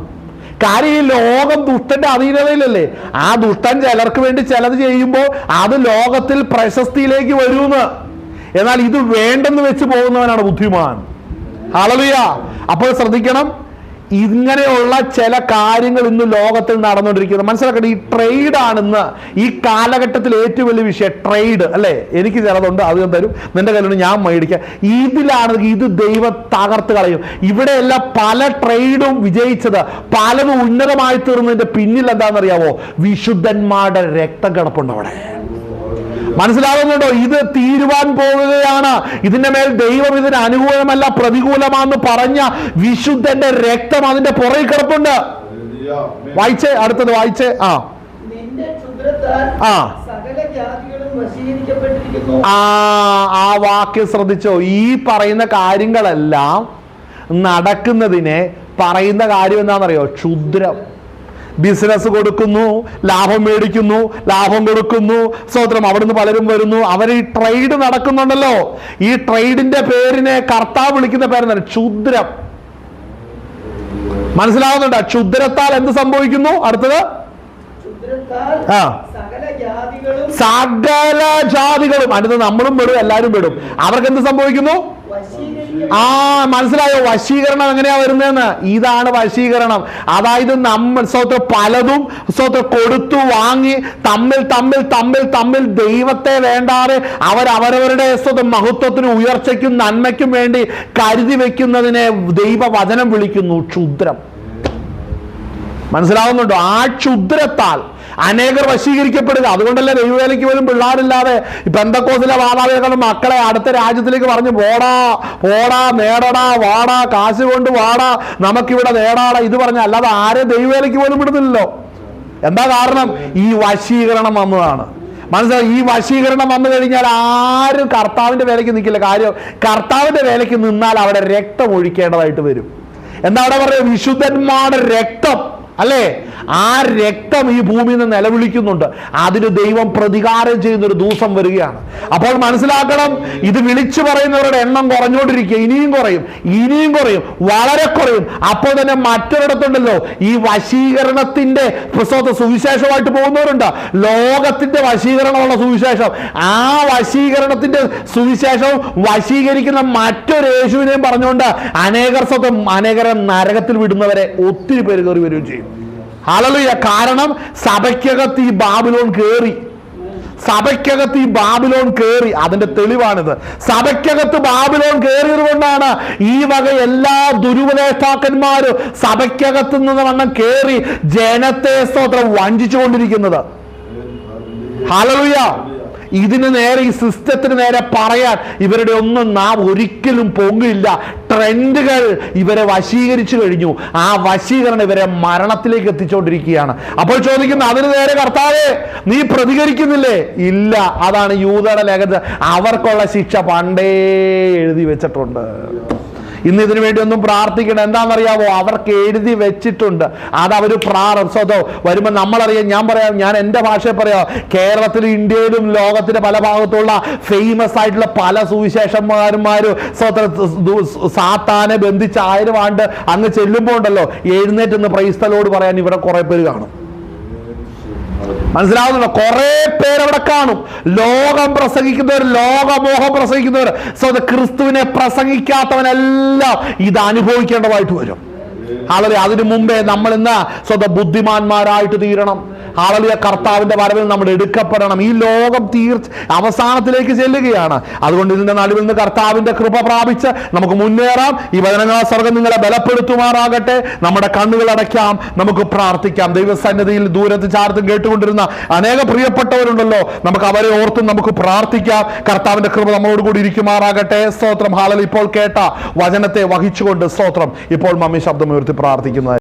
S3: കാര്യം ഈ ലോകം ദുഷ്ടന്റെ അധീനതയിലല്ലേ. ആ ദുഷ്ടൻ ചിലർക്ക് വേണ്ടി ചിലത് ചെയ്യുമ്പോൾ അത് ലോകത്തിൽ പ്രശസ്തിയിലേക്ക് വരുമെന്ന്. എന്നാൽ ഇത് വേണ്ടെന്ന് വെച്ച് പോകുന്നവനാണ് ബുദ്ധിമാൻ. ഹല്ലേലൂയ. അപ്പോൾ ശ്രദ്ധിക്കണം, ഇങ്ങനെയുള്ള ചില കാര്യങ്ങൾ ഇന്ന് ലോകത്തിൽ നടന്നുകൊണ്ടിരിക്കുന്നത് മനസ്സിലാക്കണം. ഈ ട്രേഡ് ആണെന്ന് ഈ കാലഘട്ടത്തിൽ ഏറ്റവും വലിയ വിഷയം ട്രേഡ് അല്ലേ. എനിക്ക് ചിലതുണ്ട്, അത് ഞാൻ തരും, നിന്റെ കയ്യിലുണ്ട്, ഞാൻ മേടിക്കാം. ഇതിലാണ് ഇത് ദൈവം തകർത്ത് കളയും. ഇവിടെയെല്ലാം പല ട്രേഡും വിജയിച്ചത്, പലതും ഉന്നതമായി തീർന്നതിന്റെ പിന്നിൽ എന്താണെന്നറിയാവോ? വിശുദ്ധന്മാരുടെ രക്തം കിടപ്പുണ്ട് അവിടെ. മനസ്സിലാവുന്നുണ്ടോ? ഇത് തീരുവാൻ പോവുകയാണ്. ഇതിന്റെ മേൽ ദൈവം ഇതിന് അനുകൂലമല്ല പ്രതികൂലമാണെന്ന് പറഞ്ഞ വിശുദ്ധന്റെ രക്തം അതിന്റെ പുറകിൽ കിടപ്പുണ്ട്. വായിച്ചേ, അടുത്തത് വായിച്ചേ.
S4: നിന്റെ ക്ഷുദ്രത്താൽ സകല ജാതികളും വശീകരിക്കപ്പെട്ടിരിക്കുന്നു.
S3: ആ വാക്യം ശ്രദ്ധിച്ചോ? ഈ പറയുന്ന കാര്യങ്ങളെല്ലാം നടക്കുന്നതിനെ പറയുന്ന കാര്യം എന്താണെന്നറിയോ? ക്ഷുദ്രം. ബിസിനസ് കൊടുക്കുന്നു, ലാഭം മേടിക്കുന്നു, ലാഭം കൊടുക്കുന്നു, സ്തോത്രം. അവിടുന്ന് പലരും വരുന്നു, അവർ ഈ ട്രേഡ് നടക്കുന്നുണ്ടല്ലോ. ഈ ട്രേഡിന്റെ പേരിനെ കർത്താവ് വിളിക്കുന്ന പേരെന്താണ്? ക്ഷുദ്രം. മനസ്സിലാവുന്നുണ്ടോ? ക്ഷുദ്രത്താൽ എന്ത് സംഭവിക്കുന്നു? അടുത്തത് സകല ജാതികളും, അടുത്ത് നമ്മളും പെടും, എല്ലാവരും പെടും. അവർക്ക് എന്ത് സംഭവിക്കുന്നു? മനസ്സിലായോ? വശീകരണം എങ്ങനെയാ വരുന്നതെന്ന്? ഇതാണ് വശീകരണം. അതായത് നമ്മൾ പലതും കൊടുത്തു വാങ്ങി തമ്മിൽ തമ്മിൽ തമ്മിൽ തമ്മിൽ ദൈവത്തെ വേണ്ടാതെ അവരവരുടെ മഹത്വത്തിനും ഉയർച്ചയ്ക്കും നന്മയ്ക്കും വേണ്ടി കരുതി വെക്കുന്നതിനെ ദൈവവചനം വിളിക്കുന്നു ക്ഷുദ്രം. മനസ്സിലാവുന്നുണ്ടോ? ആ ക്ഷുദ്രത്താൽ അനേകർ വശീകരിക്കപ്പെടുക. അതുകൊണ്ടല്ലേ ദൈവവേലയ്ക്ക് പോലും പിള്ളേരില്ലാതെ പെന്തക്കോസിലെ മാതാപിതാക്കളും മക്കളെ അടുത്ത രാജ്യത്തിലേക്ക് പറഞ്ഞു പോടാ പോടാ, നേടടാ, വാടാ, കാശ് കൊണ്ട് വാടാ, നമുക്കിവിടെ നേടാടാ, ഇത് പറഞ്ഞ. അല്ലാതെ ആരെ ദൈവവേലയ്ക്ക് പോലും വിടുന്നില്ലല്ലോ. എന്താ കാരണം? ഈ വശീകരണം വന്നതാണ്. മനസ്സിലായി? ഈ വശീകരണം വന്നു കഴിഞ്ഞാൽ ആരും കർത്താവിന്റെ വേലയ്ക്ക് നിൽക്കില്ല. കാര്യം കർത്താവിന്റെ വേലയ്ക്ക് നിന്നാൽ അവിടെ രക്തം ഒഴിക്കേണ്ടതായിട്ട് വരും. എന്താ അവിടെ പറയുക? വിശുദ്ധന്മാരുടെ രക്തം അല്ലേ? ആ രക്തം ഈ ഭൂമിയിൽ നിന്ന് നിലവിളിക്കുന്നുണ്ട്. അതിന് ദൈവം പ്രതികാരം ചെയ്യുന്നൊരു ദിവസം വരികയാണ്. അപ്പോൾ മനസ്സിലാക്കണം, ഇത് വിളിച്ചു പറയുന്നവരുടെ എണ്ണം കുറഞ്ഞുകൊണ്ടിരിക്കുക. ഇനിയും കുറയും, ഇനിയും കുറയും, വളരെ കുറയും. അപ്പോൾ തന്നെ മറ്റൊരിടത്തുണ്ടല്ലോ ഈ വശീകരണത്തിന്റെ സുവിശേഷമായിട്ട് പോകുന്നവരുണ്ട്. ലോകത്തിന്റെ വശീകരണമുള്ള സുവിശേഷം. ആ വശീകരണത്തിന്റെ സുവിശേഷവും വശീകരിക്കുന്ന മറ്റൊരു യേശുവിനെയും പറഞ്ഞുകൊണ്ട് അനേകരെ നരകത്തിൽ വിടുന്നവരെ ഒത്തിരി പേര് കയറി വരികയും ചെയ്യും. ഹല്ലേലൂയ. കാരണം സഭയ്ക്കകത്ത് ഈ ബാബിലോൺ കേറി. സഭയ്ക്കകത്ത് ഈ ബാബിലോൺ കേറി. അതിന്റെ തെളിവാണിത്. സഭയ്ക്കകത്ത് ബാബിലോൺ കേറിയത് കൊണ്ടാണ് ഈ വക എല്ലാ ദുരുപദേഷ്ടാക്കന്മാരും സഭയ്ക്കകത്ത് നിന്ന് വണ്ണം കേറി ജനത്തെ സ്തോത്രം വഞ്ചിച്ചുകൊണ്ടിരിക്കുന്നത്. ഹല്ലേലൂയ. ഇതിന് നേരെ, ഈ സിസ്റ്റത്തിന് നേരെ പറയാൻ ഇവരുടെ ഒന്നും നാം ഒരിക്കലും പൊങ്ങില്ല. ട്രെൻഡുകൾ ഇവരെ വശീകരിച്ചു കഴിഞ്ഞു. ആ വശീകരണം ഇവരെ മരണത്തിലേക്ക് എത്തിച്ചുകൊണ്ടിരിക്കുകയാണ്. അപ്പോൾ ചോദിക്കുന്നു, അതിന് നേരെ കർത്താവേ നീ പ്രതികരിക്കുന്നില്ലേ? ഇല്ല. അതാണ് യൂദയുടെ ലേഖനത്തിൽ അവർക്കുള്ള ശിക്ഷ പണ്ടേ എഴുതി വെച്ചിട്ടുണ്ട്. ഇന്ന് ഇതിനു വേണ്ടി ഒന്നും പ്രാർത്ഥിക്കണം. എന്താണെന്നറിയാവോ? അവർക്ക് എഴുതി വെച്ചിട്ടുണ്ട്. അത് അവർ വരുമ്പോൾ നമ്മളറിയാം. ഞാൻ പറയാം, ഞാൻ എൻ്റെ ഭാഷയിൽ പറയാം, കേരളത്തിലും ഇന്ത്യയിലും ലോകത്തിന്റെ പല ഭാഗത്തുള്ള ഫേമസ് ആയിട്ടുള്ള പല സുവിശേഷന്മാരും സാത്താനെ ബന്ധിച്ച് 1000 ആണ്ട് അങ്ങ് ചെല്ലുമ്പോൾ ഉണ്ടല്ലോ, എഴുന്നേറ്റ് പ്രൈസ് ദി ലോർഡ് പറയാൻ ഇവിടെ കുറെ പേര് കാണും. മനസ്സിലാവുന്നുണ്ടോ? കുറെ പേരവിടെ കാണും. ലോകം പ്രസംഗിക്കുന്നവർ, ലോകമോഹം പ്രസംഗിക്കുന്നവർ, ക്രിസ്തുവിനെ പ്രസംഗിക്കാത്തവനെല്ലാം ഇത് അനുഭവിക്കേണ്ടതായിട്ട് വരും. ആളുകളെ അതിനു മുമ്പേ നമ്മൾ ഇന്ന് ബുദ്ധിമാന്മാരായിട്ട് തീരണം. ആളുകളെ കർത്താവിന്റെ വരവിൽ നമ്മൾ എടുക്കപ്പെടണം. ഈ ലോകം അവസാനത്തിലേക്ക് ചെല്ലുകയാണ്. അതുകൊണ്ട് ഇതിന്റെ നടുവിൽ നിന്ന് കർത്താവിന്റെ കൃപ പ്രാപിച്ച് നമുക്ക് മുന്നേറാം. ഈ വചനങ്ങൾ സ്വർഗ്ഗം നിങ്ങളെ ബലപ്പെടുത്തുമാറാകട്ടെ. നമ്മുടെ കണ്ണുകൾ അടയ്ക്കാം, നമുക്ക് പ്രാർത്ഥിക്കാം. ദൈവസന്നിധിയിൽ ദൂരത്ത് ചാർത്തും കേട്ടുകൊണ്ടിരുന്ന അനേക പ്രിയപ്പെട്ടവരുണ്ടല്ലോ, നമുക്ക് അവരെ ഓർത്തും നമുക്ക് പ്രാർത്ഥിക്കാം. കർത്താവിന്റെ കൃപ നമ്മളോട് കൂടി ഇരിക്കുമാറാകട്ടെ. സ്തോത്രം. ഹാലൽ. ഇപ്പോൾ കേട്ട വചനത്തെ വഹിച്ചുകൊണ്ട് സ്തോത്രം. ഇപ്പോൾ മമ്മി ശബ്ദം ഉയർത്തി പ്രാർത്ഥിക്കുന്നത്